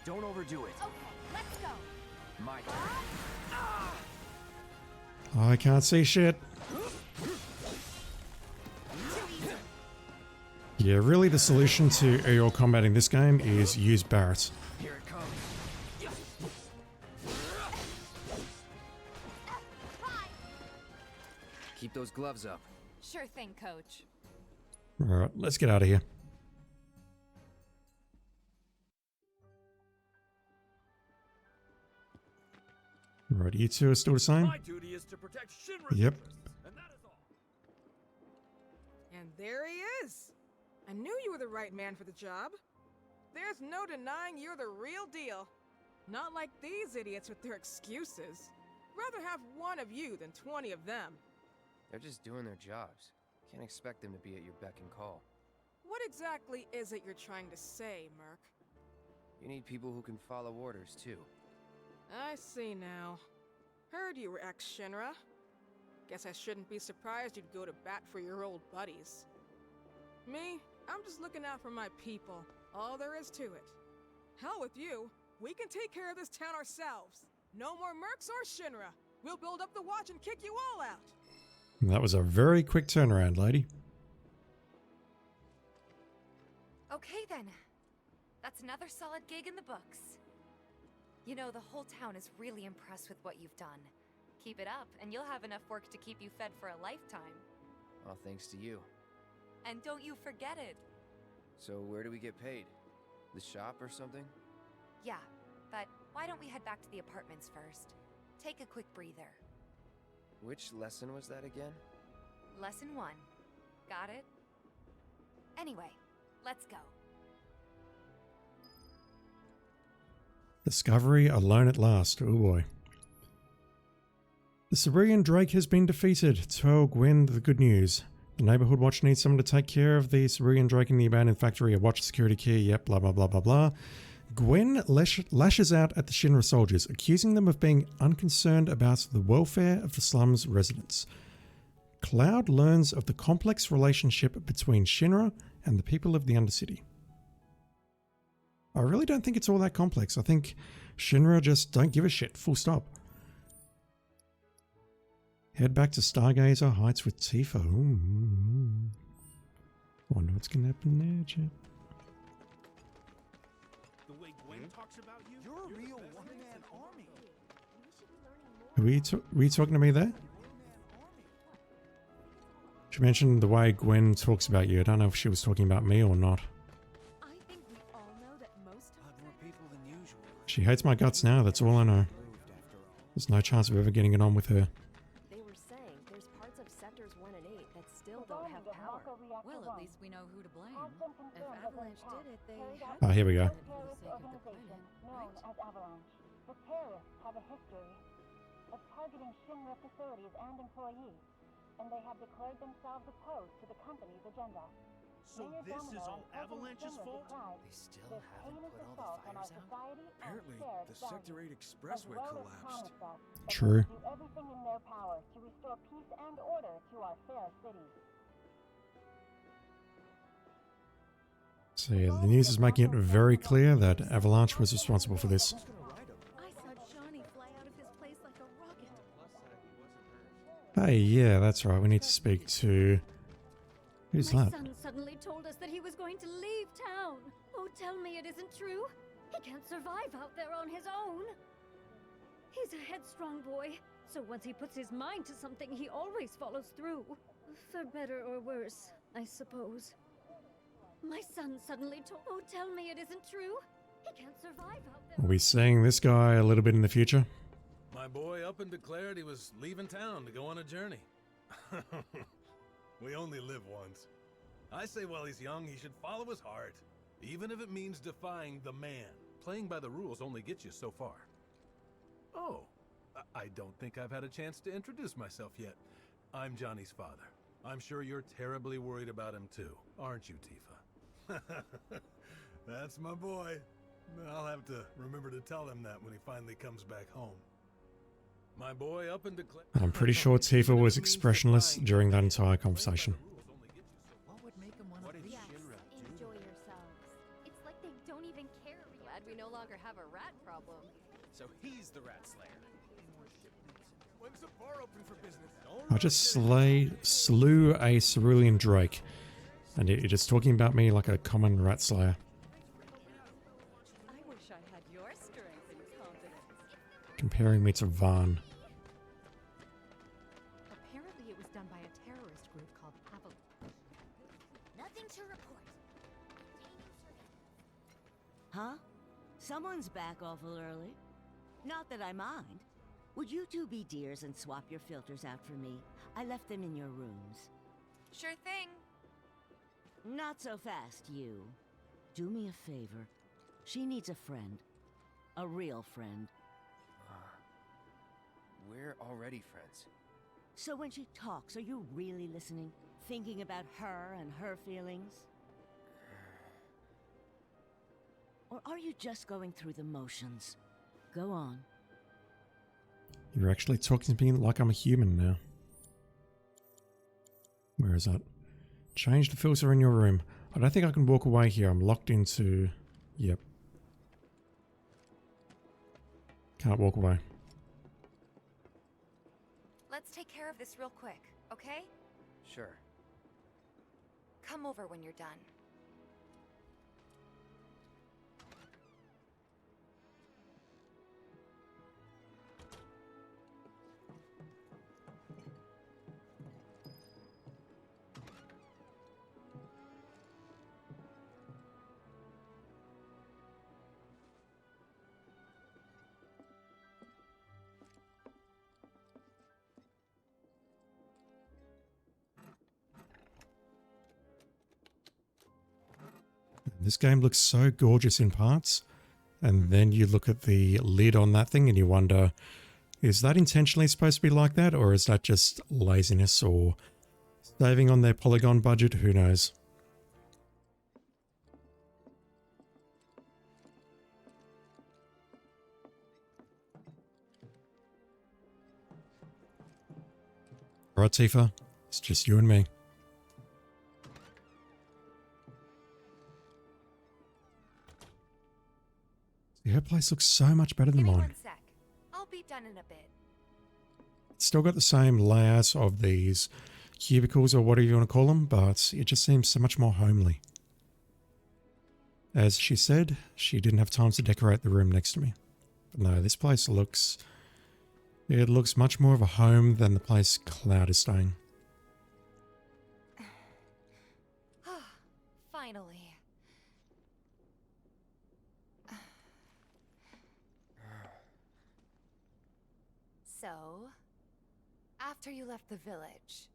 Don't overdo it. Okay, let's go. My turn. I can't see shit. Yeah, really the solution to aerial combat in this game is use Barrett. Here it comes. Keep those gloves up. Sure thing, coach. Alright, let's get out of here. Right, you two are still the same? My duty is to protect Shinra's Yep. interests, and that is all. And there he is. I knew you were the right man for the job. There's no denying you're the real deal. Not like these idiots with their excuses. Rather have one of you than 20 of them. They're just doing their jobs. Can't expect them to be at your beck and call. What exactly is it you're trying to say, Merc? You need people who can follow orders, too. I see now. Heard you were ex-Shinra. Guess I shouldn't be surprised you'd go to bat for your old buddies. Me, I'm just looking out for my people. All there is to it. Hell with you. We can take care of this town ourselves. No more Mercs or Shinra. We'll build up the watch and kick you all out. That was a very quick turnaround, lady. Okay then. That's another solid gig in the books. You know, the whole town is really impressed with what you've done. Keep it up, and you'll have enough work to keep you fed for a lifetime. All thanks to you. And don't you forget it. So where do we get paid? The shop or something? Yeah, But why don't we head back to the apartments first? Take a quick breather. Which lesson was that again? Lesson 1. Got it? Anyway, let's go. Discovery alone at last. Oh boy. The Cerulean Drake has been defeated. Tell Gwen the good news. The neighborhood watch needs someone to take care of the Cerulean Drake in the abandoned factory. A watch security key. Yep, blah blah blah blah blah. Gwen lashes out at the Shinra soldiers, accusing them of being unconcerned about the welfare of the slums residents. Cloud learns of the complex relationship between Shinra and the people of the Undercity. I really don't think it's all that complex. I think Shinra just don't give a shit. Full stop. Head back to Stargazer Heights with Tifa. Ooh. Wonder what's gonna happen there, chap. The way Gwen talks about you, you're a real one-man army. Were you talking to me there? She mentioned the way Gwen talks about you. I don't know if she was talking about me or not. She hates my guts now, that's all I know. There's no chance of ever getting it on with her. They were saying there's parts of sectors 1 and 8 that still don't have power. Well, at least we know who to blame. If Avalanche did it, they had Oh, here we go. for the sake of the planet, known as Avalanche. The terrorists have a history of targeting Shinra facilities and employees, and they have declared themselves opposed to the company's agenda. So this is all Avalanche's fault? They still haven't put all the fires out? Apparently, the Sector 8 expressway collapsed. True. Do everything in their power to restore peace and order to our fair city. So yeah, the news is making it very clear that Avalanche was responsible for this. I saw Johnny fly out of his place like a rocket. Hey, yeah, that's right. We need to speak to... Who's My that? son suddenly told us that he was going to leave town. Oh, tell me it isn't true. He can't survive out there on his own. He's a headstrong boy, so once he puts his mind to something, he always follows through. For better or worse, I suppose. My son suddenly told... Oh, tell me it isn't true. He can't survive out there. Are we seeing this guy a little bit in the future? My boy up and declared he was leaving town to go on a journey. We only live once. I say while he's young, he should follow his heart, even if it means defying the man. Playing by the rules only gets you so far. Oh, I don't think I've had a chance to introduce myself yet. I'm Johnny's father. I'm sure you're terribly worried about him too, aren't you, Tifa? That's my boy. I'll have to remember to tell him that when he finally comes back home. My boy up and declared... I'm pretty sure Tifa was expressionless during that entire conversation. What would make him want to leave? Enjoy yourselves. It's like they don't even care. Glad we no longer have a rat problem. So he's the rat slayer. When's the bar open for business? I just slew a Cerulean Drake, and it is talking about me like a common rat slayer. I wish I had your strength and confidence. Comparing me to Vaughn. Apparently it was done by a terrorist group called Avalanche. Nothing to report. Huh? Someone's back awful early. Not that I mind. Would you two be dears and swap your filters out for me? I left them in your rooms. Sure thing. Not so fast, you. Do me a favor. She needs a friend. A real friend. We're already friends. So when she talks, are you really listening? Thinking about her and her feelings? Or are you just going through the motions? Go on. You're actually talking to me like I'm a human now. Where is that? Change the filter in your room. I don't think I can walk away here. I'm locked into... Yep. Can't walk away. Let's take care of this real quick, okay? Sure. Come over when you're done. this game looks so gorgeous in parts, and then you look at the lid on that thing and you wonder, is that intentionally supposed to be like that, or is that just laziness or saving on their polygon budget? Who knows? Alright, Tifa, it's just you and me. See, her place looks so much better than mine. One sec. I'll be done in a bit. It's still got the same layouts of these cubicles or whatever you want to call them, but it just seems so much more homely. As she said, she didn't have time to decorate the room next to me. But no, this place looks... it looks much more of a home than the place Cloud is staying. Finally. So, after you left the village,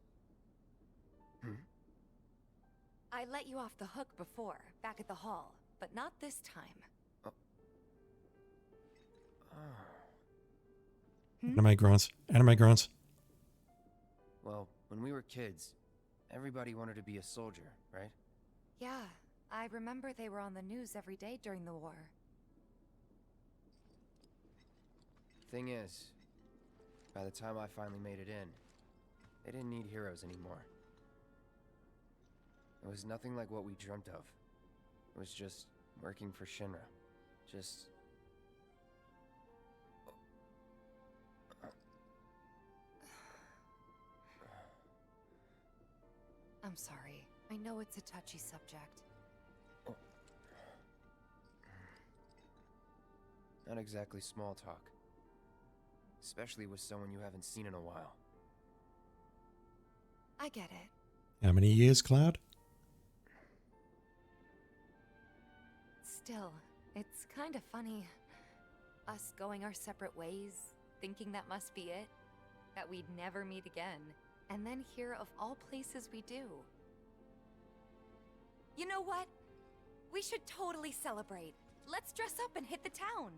I let you off the hook before, back at the hall, but not this time. Anime grunts. Anime grunts. Well, when we were kids, everybody wanted to be a soldier, right? Yeah, I remember they were on the news every day during the war. Thing is, by the time I finally made it in, they didn't need heroes anymore. It was nothing like what we dreamt of. It was just working for Shinra. Just... I'm sorry. I know it's a touchy subject. Not exactly small talk. Especially with someone you haven't seen in a while. I get it. How many years, Cloud? Still, it's kind of funny. Us going our separate ways, thinking that must be it. That we'd never meet again. And then here, of all places, we do. You know what? We should totally celebrate. Let's dress up and hit the town.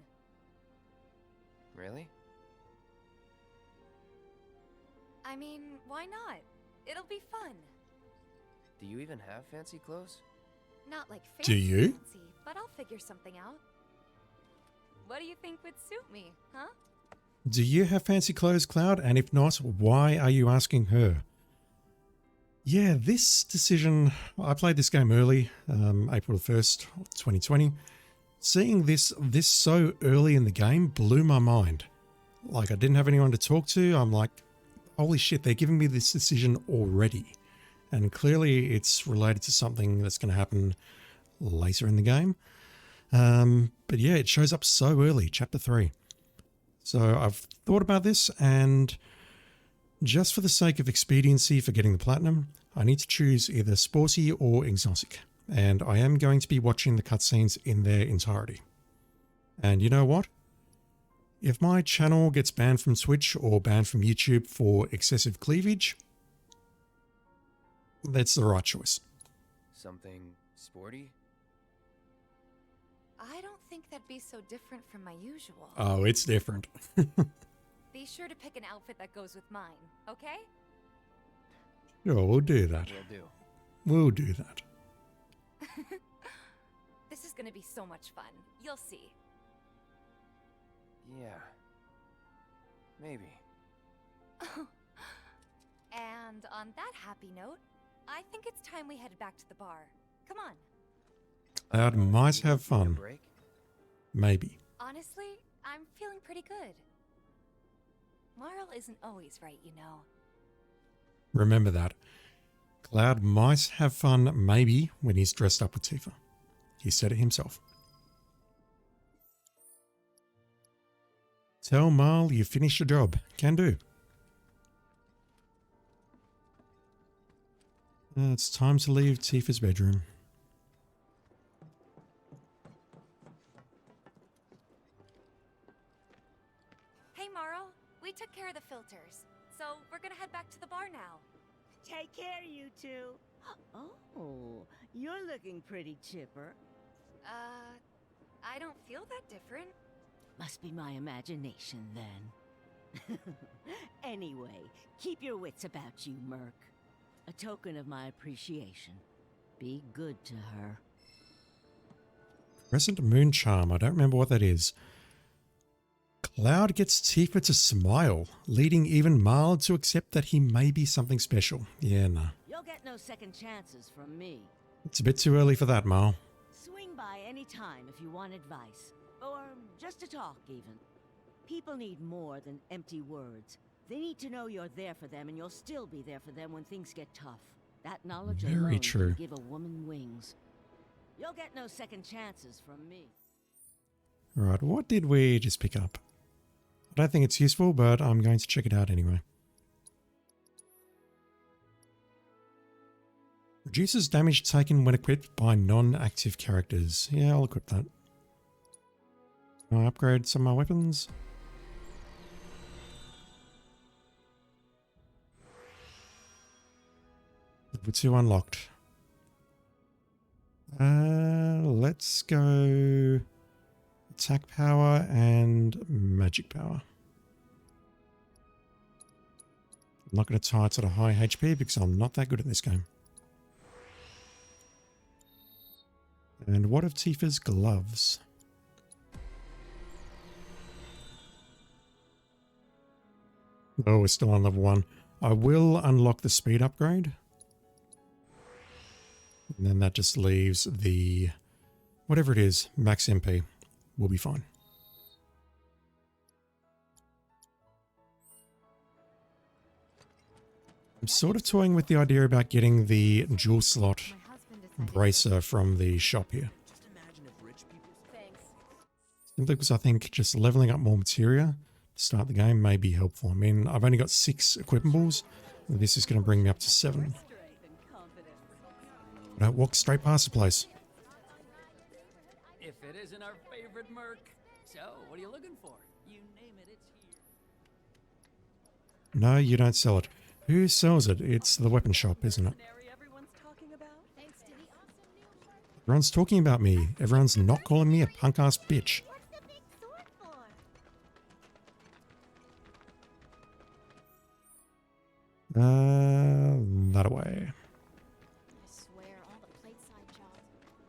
Really? I mean, why not? It'll be fun. Do you even have fancy clothes? Not like Do you? fancy, but I'll figure something out. What do you think would suit me, huh? Do you have fancy clothes, Cloud? And if not, why are you asking her? Yeah, this decision... I played this game early, April 1st, 2020. Seeing this so early in the game blew my mind. Like, I didn't have anyone to talk to. I'm like, holy shit, they're giving me this decision already. And clearly it's related to something that's going to happen later in the game. But yeah, it shows up so early, Chapter 3. So I've thought about this, and just for the sake of expediency for getting the platinum, I need to choose either sporty or exotic. And I am going to be watching the cutscenes in their entirety. And you know what? If my channel gets banned from Twitch or banned from YouTube for excessive cleavage, that's the right choice. Something sporty? I don't think that'd be so different from my usual. Oh, it's different. Be sure to pick an outfit that goes with mine, okay? Sure, we'll do that. Will do. We'll do that. This is gonna be so much fun. You'll see. Yeah. Maybe. And on that happy note, I think it's time we headed back to the bar. Come on. Cloud might have fun. Break? Maybe. Honestly, I'm feeling pretty good. Marl isn't always right, you know. Remember that. Cloud might have fun maybe when he's dressed up with Tifa. He said it himself. Tell Marl you finished your job. Can do. It's time to leave Tifa's bedroom. Hey, Marl. We took care of the filters, so we're gonna head back to the bar now. Take care, you two. Oh, you're looking pretty chipper. I don't feel that different. Must be my imagination, then. Anyway, keep your wits about you, Merc. A token of my appreciation. Be good to her. Crescent Moon Charm. I don't remember what that is. Cloud gets Tifa to smile, leading even Marl to accept that he may be something special. Yeah, nah. You'll get no second chances from me. It's a bit too early for that, Marl. Swing by any time if you want advice. Or just to talk, even. People need more than empty words. They need to know you're there for them, and you'll still be there for them when things get tough. That knowledge Very alone true. can give a woman wings. You'll get no second chances from me. Right, what did we just pick up? I don't think it's useful, but I'm going to check it out anyway. Reduces damage taken when equipped by non-active characters. Yeah, I'll equip that. Can I upgrade some of my weapons? Level 2 unlocked. Let's go attack power and magic power. I'm not going to tie it to the high HP because I'm not that good at this game. And what of Tifa's gloves? Oh, we're still on level 1. I will unlock the speed upgrade. And then that just leaves the, whatever it is, max MP. We'll be fine. I'm sort of toying with the idea about getting the dual slot bracer from the shop here. Simply because I think just leveling up more materia to start the game may be helpful. I mean, I've only got 6 equipables. This is going to bring me up to 7. Don't walk straight past the place. If it isn't our favorite Merc. So, what are you looking for? You name it, it's here. No, you don't sell it. Who sells it? It's the weapon shop, isn't it? Everyone's talking about me. Everyone's not calling me a punk-ass bitch. That away.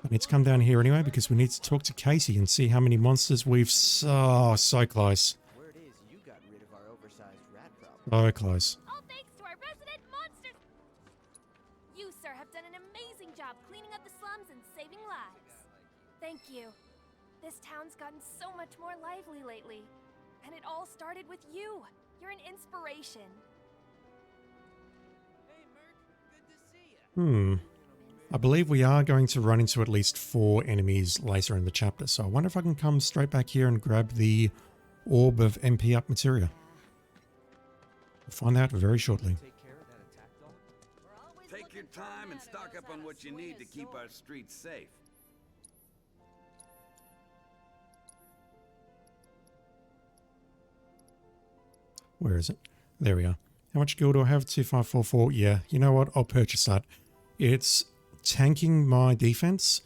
I need to come down here anyway because we need to talk to Casey and see how many monsters we've... Oh, so close. Word is you got rid of our oversized rat problem. So close. All thanks to our resident monsters! You, sir, have done an amazing job cleaning up the slums and saving lives. Thank you. This town's gotten so much more lively lately. And it all started with you. You're an inspiration. Hey, Merc. Good to see ya. I believe we are going to run into at least 4 enemies later in the chapter, so I wonder if I can come straight back here and grab the orb of MP up materia. We'll find out very shortly. Take your time and stock up on what you need to keep our streets safe. Where is it? There we are. How much gil do I have? 2544. Yeah, you know what? I'll purchase that. It's tanking my defense,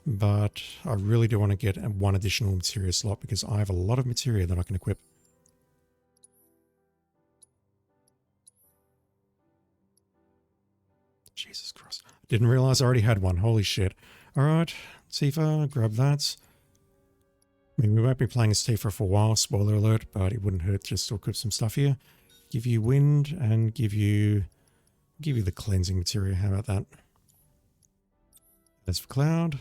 but I really do want to get 1 additional materia slot because I have a lot of materia that I can equip. Jesus Christ. Didn't realize I already had one. Holy shit. Alright, Tifa, grab that. I mean, we won't be playing as Tifa for a while, spoiler alert, but it wouldn't hurt just to equip some stuff here. Give you wind and give you the cleansing materia. How about that? As for Cloud,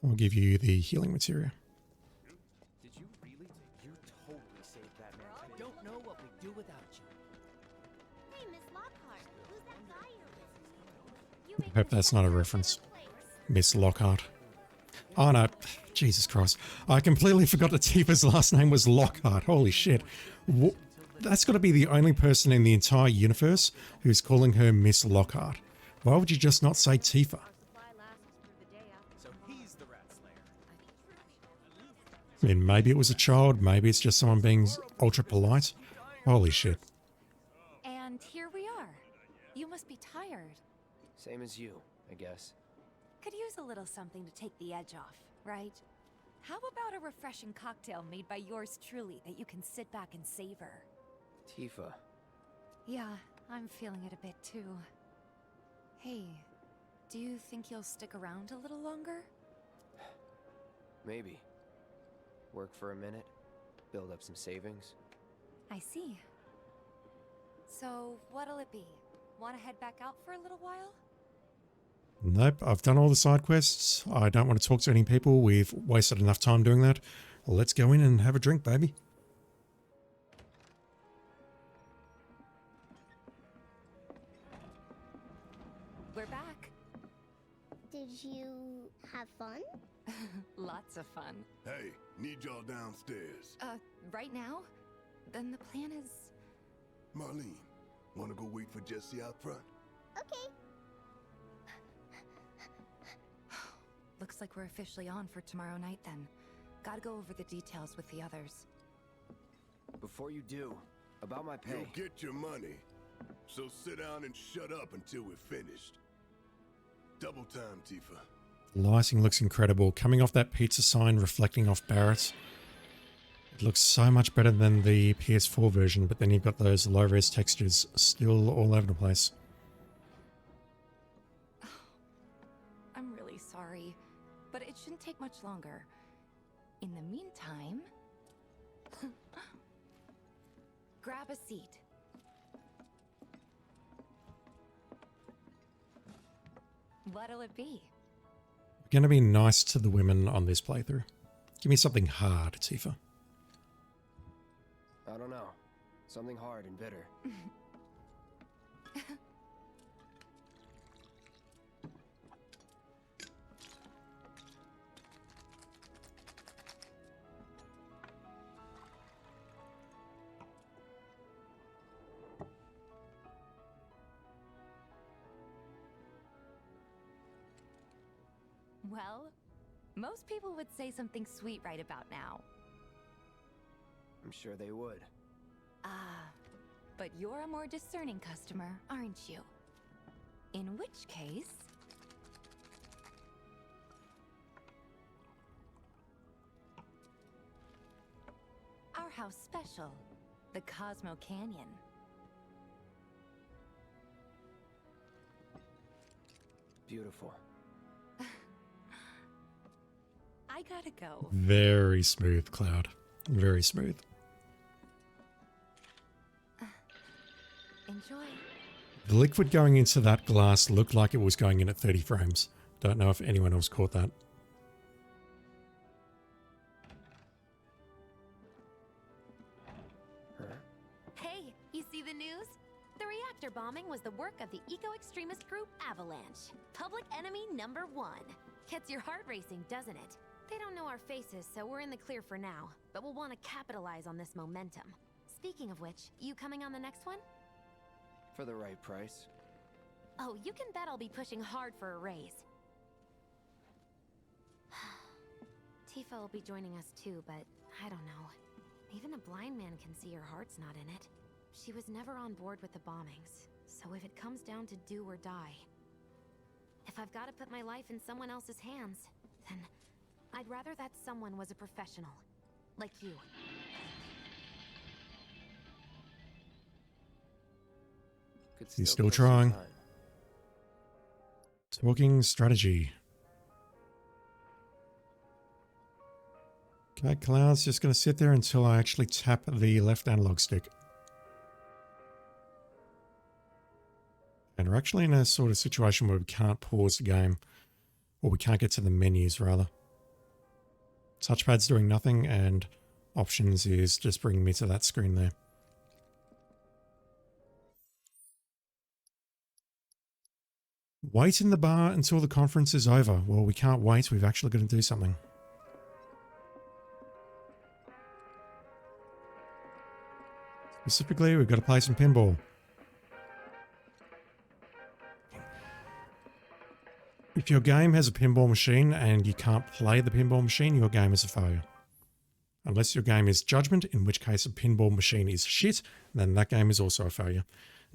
I'll give you the healing materia. Did you really? You totally saved that man. I don't know what we'd do without you. Hey, Miss Lockhart, who's that guy you're with? I hope that's not a reference. Miss Lockhart. Oh no, Jesus Christ. I completely forgot that Tifa's last name was Lockhart. Holy shit. That's got to be the only person in the entire universe who's calling her Miss Lockhart. Why would you just not say Tifa? So he's the rat slayer. I mean, maybe it was a child, maybe it's just someone being ultra polite. Holy shit. And here we are. You must be tired. Same as you, I guess. Could use a little something to take the edge off, right? How about a refreshing cocktail made by yours truly that you can sit back and savor? Tifa. Yeah, I'm feeling it a bit too. Hey, do you think you'll stick around a little longer? Maybe. Work for a minute, build up some savings. I see. So, what'll it be? Want to head back out for a little while? Nope, I've done all the side quests. I don't want to talk to any people. We've wasted enough time doing that. Let's go in and have a drink, baby. We're back. Did you have fun? Lots of fun. Hey, need y'all downstairs. Right now? Then the plan is... Marlene, wanna go wait for Jesse out front? Okay. Looks like we're officially on for tomorrow night then. Gotta go over the details with the others. Before you do, about my pay. You'll get your money. So sit down and shut up until we're finished. Double time, Tifa. Lighting looks incredible. Coming off that pizza sign, reflecting off Barrett's. It looks so much better than the PS4 version, but then you've got those low-res textures still all over the place. I'm really sorry, but it shouldn't take much longer. In the meantime... grab a seat. What'll it be? We're going to be nice to the women on this playthrough. Give me something hard, Tifa. I don't know. Something hard and bitter. Well, most people would say something sweet right about now. I'm sure they would. But you're a more discerning customer, aren't you? In which case... our house special, the Cosmo Canyon. Beautiful. I gotta go. Very smooth, Cloud. Very smooth. Enjoy. The liquid going into that glass looked like it was going in at 30 frames. Don't know if anyone else caught that. Hey, you see the news? The reactor bombing was the work of the eco-extremist group Avalanche. Public enemy number 1. Gets your heart racing, doesn't it? They don't know our faces, so we're in the clear for now. But we'll want to capitalize on this momentum. Speaking of which, you coming on the next one? For the right price. Oh, you can bet I'll be pushing hard for a raise. Tifa will be joining us too, but I don't know. Even a blind man can see her heart's not in it. She was never on board with the bombings, so if it comes down to do or die... if I've got to put my life in someone else's hands, then I'd rather that someone was a professional. Like you. He's still trying. Talking strategy. Okay, Cloud's just going to sit there until I actually tap the left analog stick. And we're actually in a sort of situation where we can't pause the game. Or we can't get to the menus, rather. Touchpad's doing nothing, and options is just bringing me to that screen there. Wait in the bar until the conference is over. Well, we can't wait. We've actually got to do something. Specifically, we've got to play some pinball. If your game has a pinball machine and you can't play the pinball machine, your game is a failure. Unless your game is Judgment, in which case a pinball machine is shit, then that game is also a failure.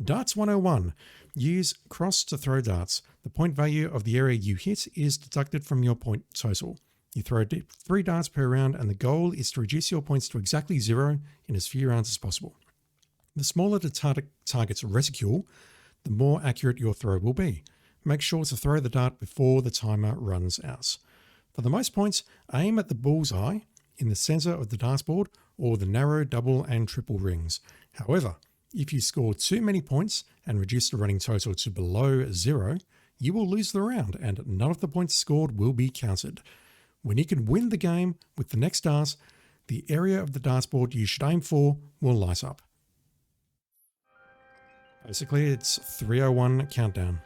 Darts 101. Use cross to throw darts. The point value of the area you hit is deducted from your point total. You throw 3 darts per round, and the goal is to reduce your points to exactly 0 in as few rounds as possible. The smaller the target's reticule, the more accurate your throw will be. Make sure to throw the dart before the timer runs out. For the most points, aim at the bullseye in the center of the dartboard or the narrow double and triple rings. However, if you score too many points and reduce the running total to below 0, you will lose the round and none of the points scored will be counted. When you can win the game with the next dart, the area of the dartboard you should aim for will light up. Basically, it's 301 countdown.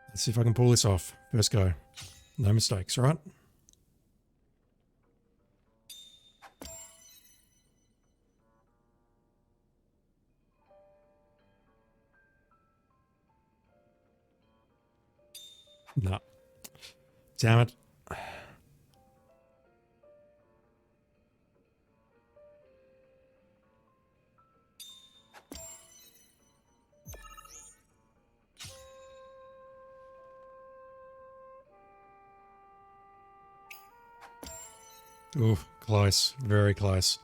Let's see if I can pull this off. First go. No mistakes, right? No. Damn it. Ooh, close. Very close.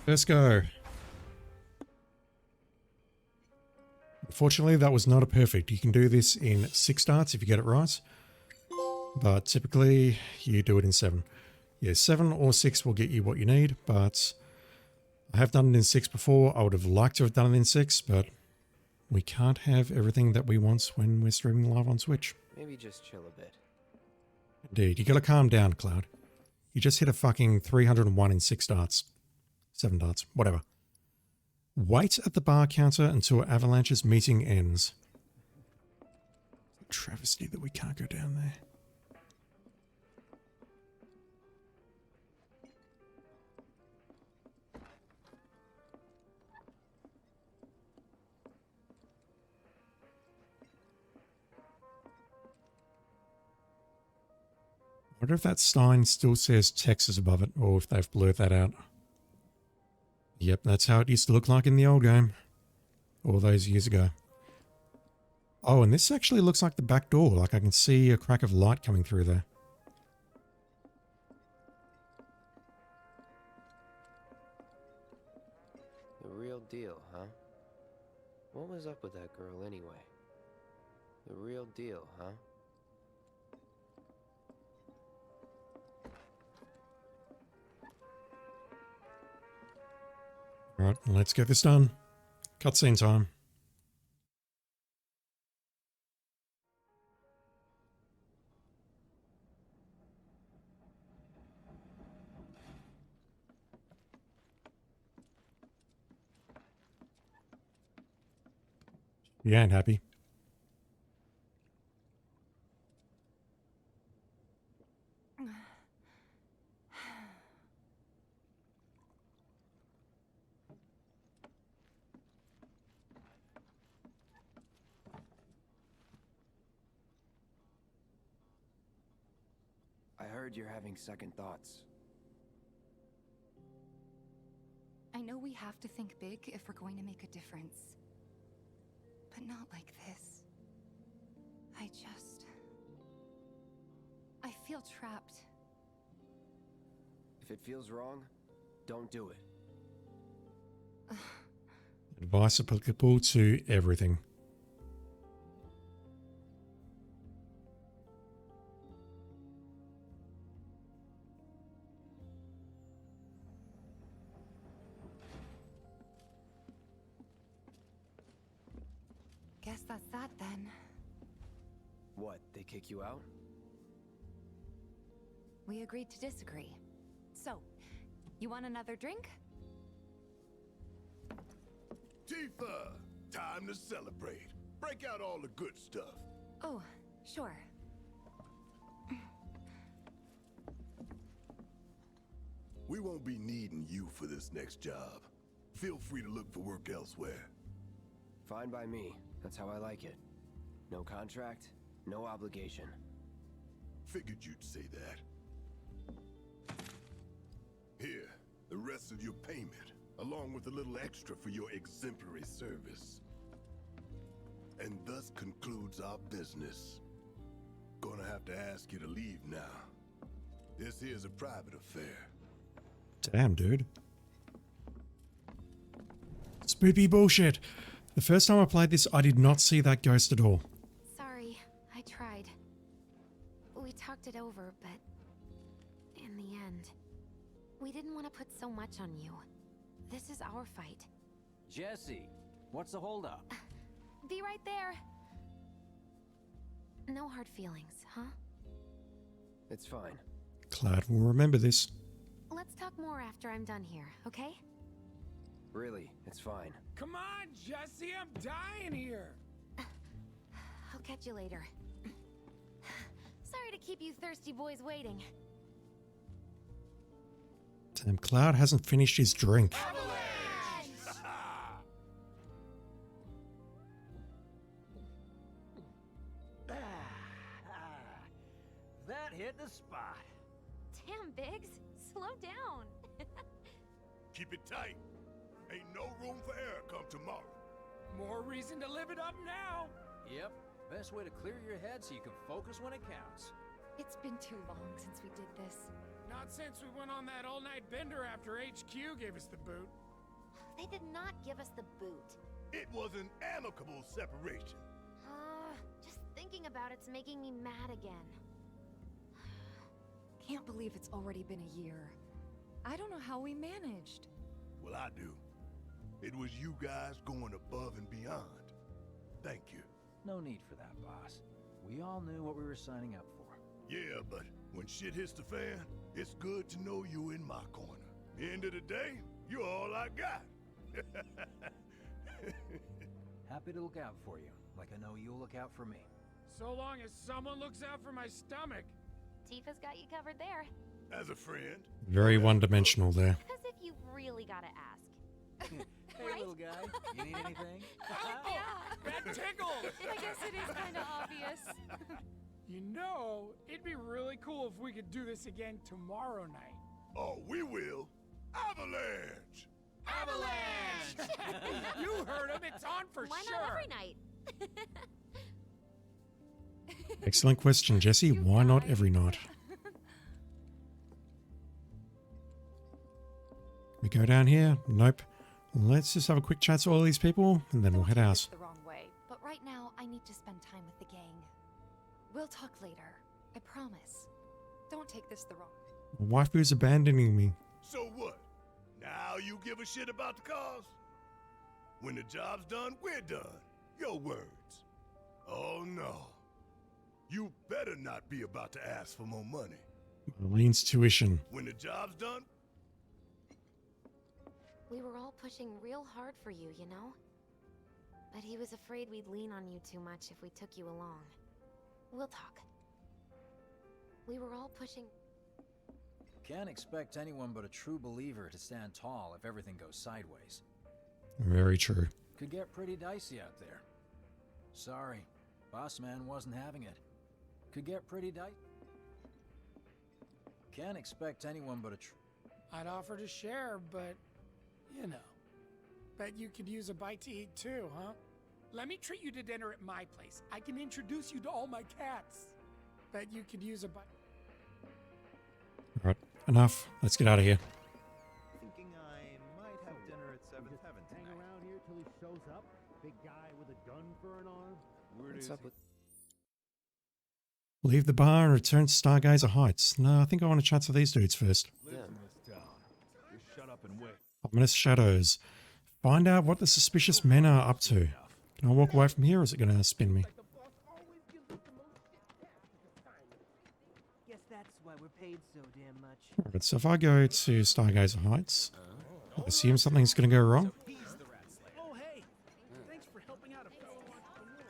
Let's go. Unfortunately, that was not a perfect. You can do this in 6 darts if you get it right. But typically, you do it in 7. Yeah, 7 or 6 will get you what you need, but I have done it in 6 before. I would have liked to have done it in 6, but we can't have everything that we want when we're streaming live on Twitch. Maybe just chill a bit. Indeed, you gotta calm down, Cloud. You just hit a fucking 301 in 6 darts. 7 darts, whatever. Wait at the bar counter until Avalanche's meeting ends. Travesty that we can't go down there. I wonder if that sign still says Texas above it, or if they've blurred that out. Yep, that's how it used to look like in the old game. All those years ago. Oh, and this actually looks like the back door. Like I can see a crack of light coming through there. The real deal, huh? What was up with that girl anyway? The real deal, huh? Alright, let's get this done. Cutscene time. You ain't happy. I heard you're having second thoughts. I know we have to think big if we're going to make a difference. But not like this. I feel trapped. If it feels wrong, don't do it. Advice applicable to everything. Guess that's that then. What, they kick you out? We agreed to disagree. So, you want another drink? Tifa! Time to celebrate. Break out all the good stuff. Oh, sure. We won't be needing you for this next job. Feel free to look for work elsewhere. Fine by me. That's how I like it. No contract, no obligation. Figured you'd say that. Here, the rest of your payment, along with a little extra for your exemplary service. And thus concludes our business. Gonna have to ask you to leave now. This here's a private affair. Damn, dude. Spoopy bullshit. The first time I played this, I did not see that ghost at all. Sorry, I tried. We talked it over, but in the end, we didn't want to put so much on you. This is our fight. Jesse, what's the holdup? Be right there. No hard feelings, huh? It's fine. Cloud will remember this. Let's talk more after I'm done here, okay? Really, it's fine. Come on, Jesse, I'm dying here. I'll catch you later. Sorry to keep you thirsty boys waiting. Damn, Cloud hasn't finished his drink. That hit the spot. Damn, Biggs, slow down. Keep it tight. Ain't no room for error come tomorrow. More reason to live it up now. Yep, best way to clear your head so you can focus when it counts. It's been too long since we did this. Not since we went on that all-night bender after HQ gave us the boot. They did not give us the boot. It was an amicable separation. Just thinking about it's making me mad again. Can't believe it's already been a year. I don't know how we managed. Well, I do. It was you guys going above and beyond. Thank you. No need for that, boss. We all knew what we were signing up for. Yeah, but when shit hits the fan, it's good to know you in my corner. End of the day, you're all I got. Happy to look out for you, like I know you'll look out for me. So long as someone looks out for my stomach. Tifa's got you covered there. As a friend. Very one-dimensional there. As if you really gotta ask. Hey, Right? little guy, you need anything? Oh, that tickles! I guess it is kind of obvious. You know, it'd be really cool if we could do this again tomorrow night. Oh, we will. Avalanche! Avalanche! You heard him, it's on for Why sure. not every night? Excellent question, Jesse. Why not every night? We go down here? Nope. Let's just have a quick chat to all these people, and then we'll head out. The wrong way, but right now I need to spend time with the gang. We'll talk later. I promise. Don't take this the wrong way. My waifu's abandoning me. So what? Now you give a shit about the cause? When the job's done, we're done. Your words. Oh no. You better not be about to ask for more money. Marlene's tuition. When the job's done, We were all pushing real hard for you, you know? But he was afraid we'd lean on you too much if we took you along. We'll talk. We were all pushing... Can't expect anyone but a true believer to stand tall if everything goes sideways. Very true. Could get pretty dicey out there. Sorry, boss man wasn't having it. Could get pretty dicey. Can't expect anyone but a I'd offer to share, but, you know. Bet you could use a bite to eat too, huh? Let me treat you to dinner at my place. I can introduce you to all my cats. Bet you could use a bite. Alright, enough. Let's get out of here. Thinking I might have dinner at Seventh Heaven tonight. Hang around here till he shows up? Big guy with a gun for an arm? What's up with... Leave the bar and return to Stargazer Heights. No, I think I want to chat to these dudes first. Lives in this town. Just shut up and wait. Ominous shadows. Find out what the suspicious men are up to. Can I walk away from here, or is it going to spin me? Guess that's why we're paid so damn much. Alright, so if I go to Stargazer Heights, I assume something's going to go wrong. Oh, hey! Thanks for helping out a fellow entrepreneur.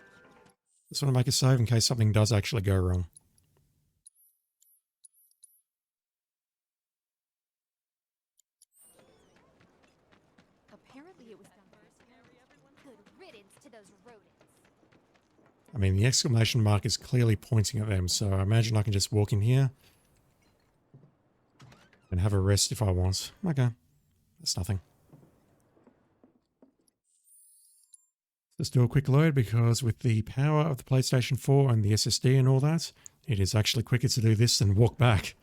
Just want to make a save in case something does actually go wrong. humans to those rodents. I mean, the exclamation mark is clearly pointing at them, so I imagine I can just walk in here and have a rest if I want. Okay, that's nothing. Let's do a quick load because with the power of the PlayStation 4 and the SSD and all that, it is actually quicker to do this than walk back.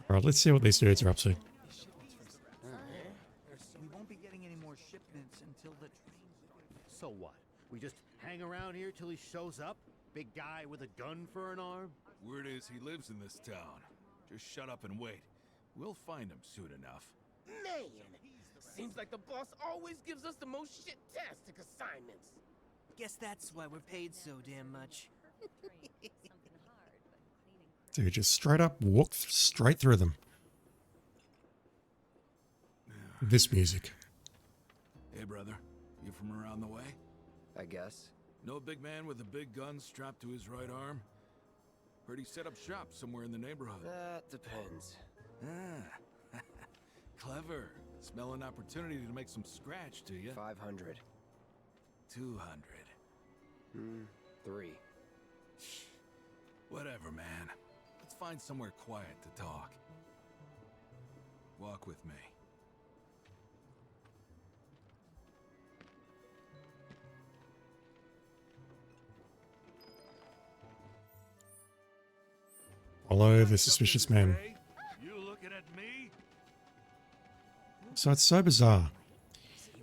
Alright, let's see what these dudes are up to. We won't be getting any more shipments until the trains. So what? We just hang around here till he shows up? Big guy with a gun for an arm? Word is he lives in this town. Just shut up and wait. We'll find him soon enough. Man, seems like the boss always gives us the most shit-tastic assignments. Guess that's why we're paid so damn much. Dude, just straight up walk straight through them. This music. Hey, brother. You from around the way? I guess. No big man with a big gun strapped to his right arm? Heard he set up shop somewhere in the neighborhood. That depends. Ah. Clever. Smell an opportunity to make some scratch, do you? 500. 200. 3. Whatever, man. Let's find somewhere quiet to talk. Walk with me. Follow the suspicious man. You looking at me? So it's so bizarre.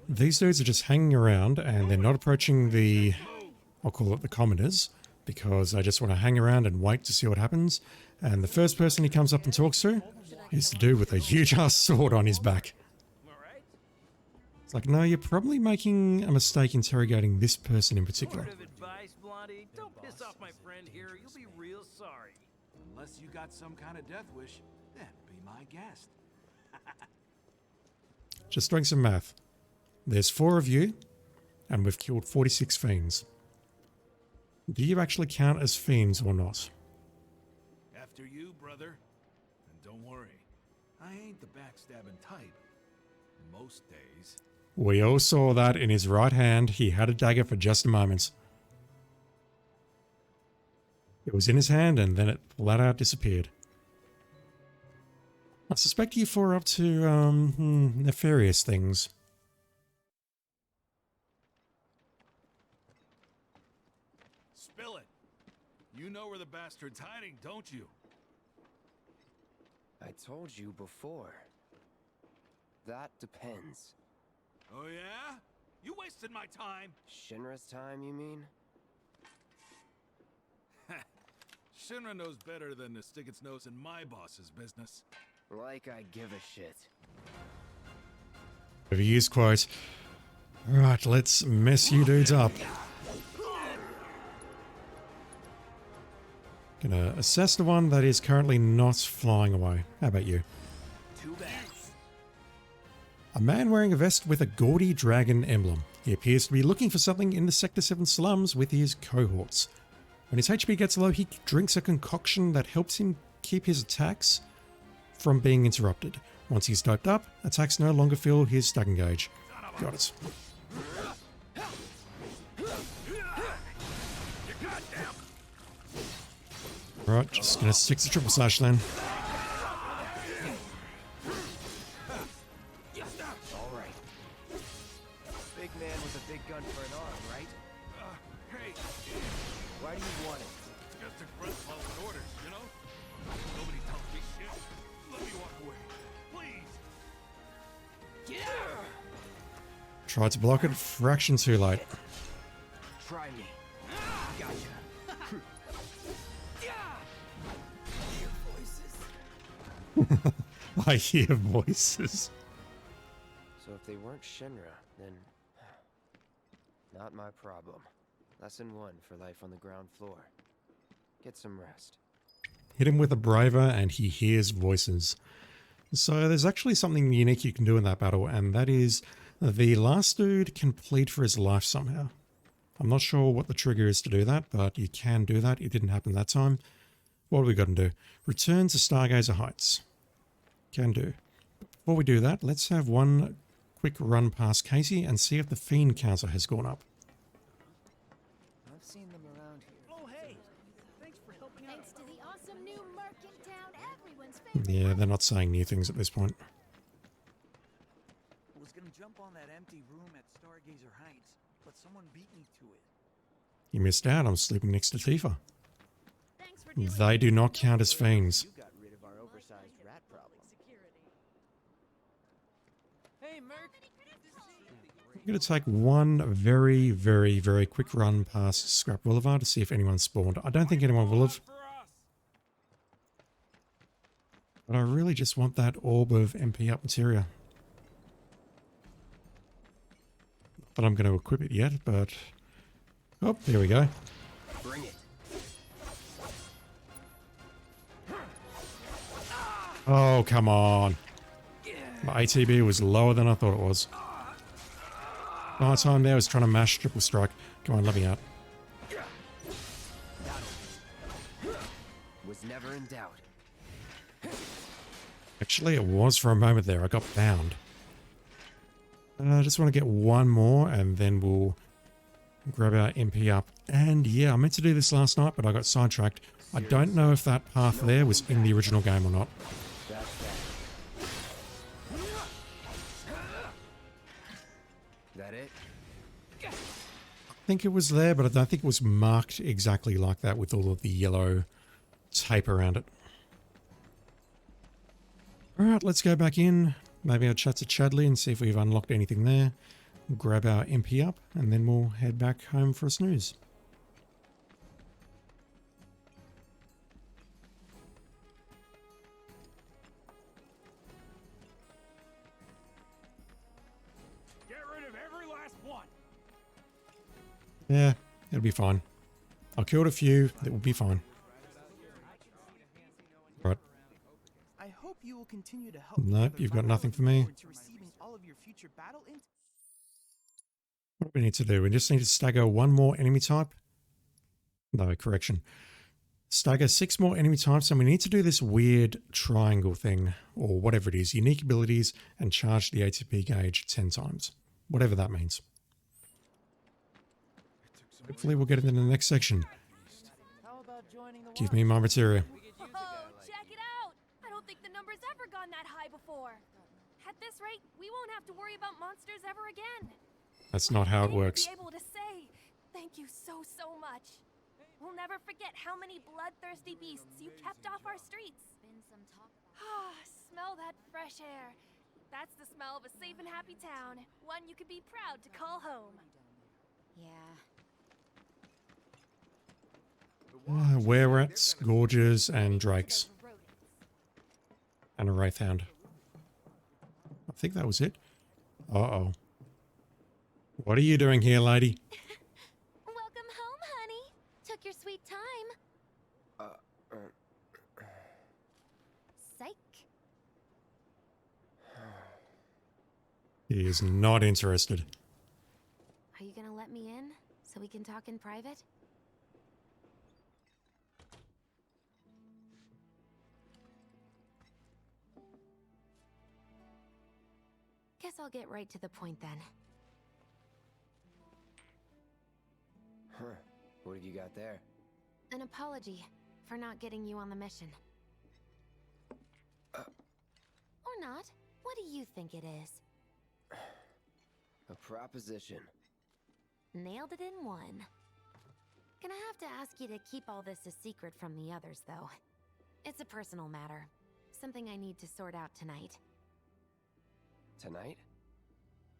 These dudes are just hanging around and they're not approaching the, I'll call it the commoners, because they just want to hang around and wait to see what happens. And the first person he comes up and talks to is the dude with a huge ass sword on his back. It's like, no, you're probably making a mistake interrogating this person in particular. Word of advice, Blondie. Don't piss off my friend here. You'll be real sorry. Unless you got some kind of death wish, then be my guest. Just doing some math. There's 4 of you, and we've killed 46 fiends. Do you actually count as fiends or not? After you, brother. And don't worry, I ain't the backstabbing type. Most days. We all saw that in his right hand. He had a dagger for just a moment. It was in his hand and then it flat out disappeared. I suspect you 4 are up to nefarious things. Spill it. You know where the bastard's hiding, don't you? I told you before. That depends. Oh yeah? You wasted my time. Shinra's time, you mean? Shinra knows better than to stick its nose in my boss's business. Like I give a shit. Overused quote. Alright, let's mess you dudes up. Gonna assess the one that is currently not flying away. How about you? Too bad. A man wearing a vest with a gaudy dragon emblem. He appears to be looking for something in the Sector 7 slums with his cohorts. When his HP gets low, he drinks a concoction that helps him keep his attacks from being interrupted. Once he's doped up, attacks no longer fill his stacking gauge. Got it. Alright, just gonna stick to triple slash then. Alright. Big man with a big gun for an arm, right? Hey. Why do you want it? Just express following orders, you know? Nobody tells me shit. Let me walk away. Please. Get out! Tried to block it, fraction too late. Try me. Gotcha. I hear voices. So if they weren't Shinra, then not my problem. Lesson 1 for life on the ground floor. Get some rest. Hit him with a braver and he hears voices. So there's actually something unique you can do in that battle, and that is the last dude can plead for his life somehow. I'm not sure what the trigger is to do that, but you can do that. It didn't happen that time. What do we got to do? Return to Stargazer Heights. Can do. But before we do that, let's have one quick run past Casey and see if the fiend counter has gone up. I've seen them around here. Oh, hey! Thanks for helping out. Thanks to the awesome new Merc in town, everyone's favorite. Yeah, they're not saying new things at this point. I was gonna jump on that empty room at Stargazer Heights, but someone beat me to it. You missed out. I'm sleeping next to Tifa. They do not count as fiends. You got rid of our oversized rat problem. Hey, Merc. I'm going to take one very, very, very quick run past Scrap Boulevard to see if anyone spawned. I don't think anyone will have. But I really just want that orb of MP up materia. Not that I'm going to equip it yet, but... Oh, there we go. Bring it. Oh, come on. My ATB was lower than I thought it was. The whole time there I was trying to mash triple strike. Come on, let me out. Was never in doubt. Actually, it was for a moment there. I got bound. I just want to get one more and then we'll grab our MP up. And yeah, I meant to do this last night, but I got sidetracked. I don't know if that path there was in the original game or not. That it? I think it was there, but I don't think it was marked exactly like that with all of the yellow tape around it. Alright, let's go back in. Maybe I'll chat to Chadley and see if we've unlocked anything there. We'll grab our MP up and then we'll head back home for a snooze. Get rid of every last one. Yeah, it'll be fine. I killed a few, it will be fine. Right. I hope you will continue to help. Nope, you've got nothing for me. To receiving all of your future battle What do we need to do? We just need to stagger one more enemy type. No, correction. Stagger 6 more enemy types, and we need to do this weird triangle thing, or whatever it is. Unique abilities, and charge the ATP gauge 10 times. Whatever that means. Hopefully we'll get it in the next section. Give me my materia. Oh, check it out! I don't think the number's ever gone that high before. At this rate, we won't have to worry about monsters ever again. That's not how it works. Be able to say thank you so much. We'll never forget how many bloodthirsty beasts you kept off our streets. Ah, smell that fresh air. That's the smell of a safe and happy town. One you could be proud to call home. Yeah. Were-rats, gorges, and drakes. And a wraithhound. I think that was it. Uh-oh. What are you doing here, lady? Welcome home, honey. Took your sweet time. Psych. He is not interested. Are you gonna let me in so we can talk in private? Guess I'll get right to the point then. Huh. What have you got there? An apology for not getting you on the mission. Or not. What do you think it is? A proposition. Nailed it in one. Gonna have to ask you to keep all this a secret from the others, though. It's a personal matter. Something I need to sort out tonight. Tonight?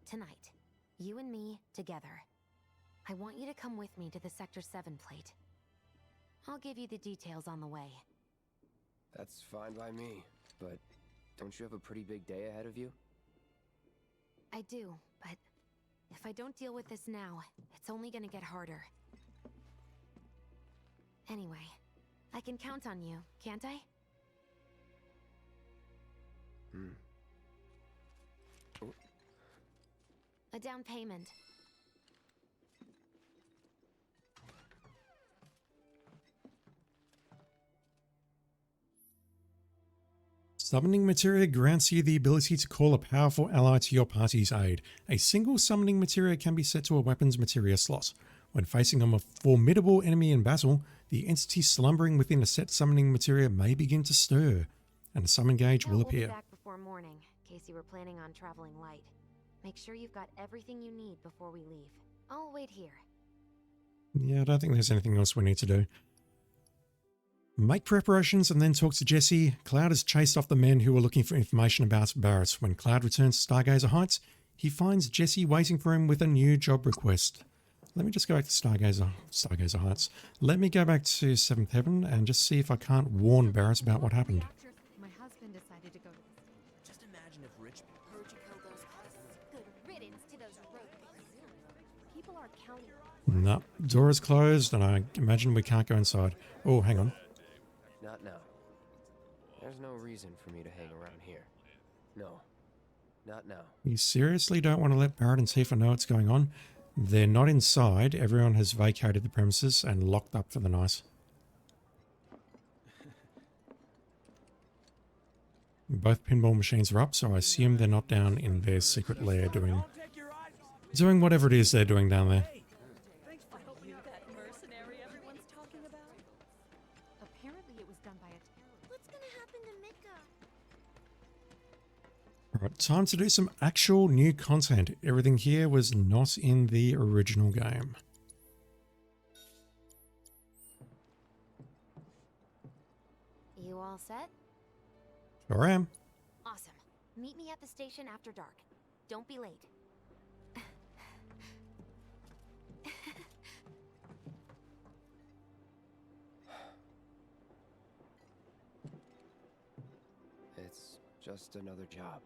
Tonight. You and me, together. I want you to come with me to the Sector 7 plate. I'll give you the details on the way. That's fine by me, but don't you have a pretty big day ahead of you? I do, but if I don't deal with this now, it's only gonna get harder. Anyway, I can count on you, can't I? A down payment. Summoning Materia grants you the ability to call a powerful ally to your party's aid. A single Summoning Materia can be set to a weapons materia slot. When facing a formidable enemy in battle, the entity slumbering within a set Summoning Materia may begin to stir, and a summon gauge will appear. We'll be back before morning, in case you were planning on traveling light. Make sure you've got everything you need before we leave. I'll wait here. Yeah, I don't think there's anything else we need to do. Make preparations and then talk to Jesse. Cloud has chased off the men who were looking for information about Barrett. When Cloud returns to Stargazer Heights, he finds Jesse waiting for him with a new job request. Let me just go back to Stargazer Heights. Let me go back to 7th Heaven and just see if I can't warn Barrett about what happened. My husband decided to go to the... Just imagine if rich Heard you killed those pests. Good riddance to those rogues. People are counting. No, door is closed and I imagine we can't go inside. Oh, hang on. Not now. There's no reason for me to hang around here. No, not now. You seriously don't want to let Barrett and Tifa know what's going on? They're not inside. Everyone has vacated the premises and locked up for the night. Both pinball machines are up, so I assume they're not down in their secret lair doing whatever it is they're doing down there. Apparently it was done by a terrorist. What's gonna happen to Mika? Alright, time to do some actual new content. Everything here was not in the original game. You all set? Sure am. Awesome. Meet me at the station after dark. Don't be late. It's just another job.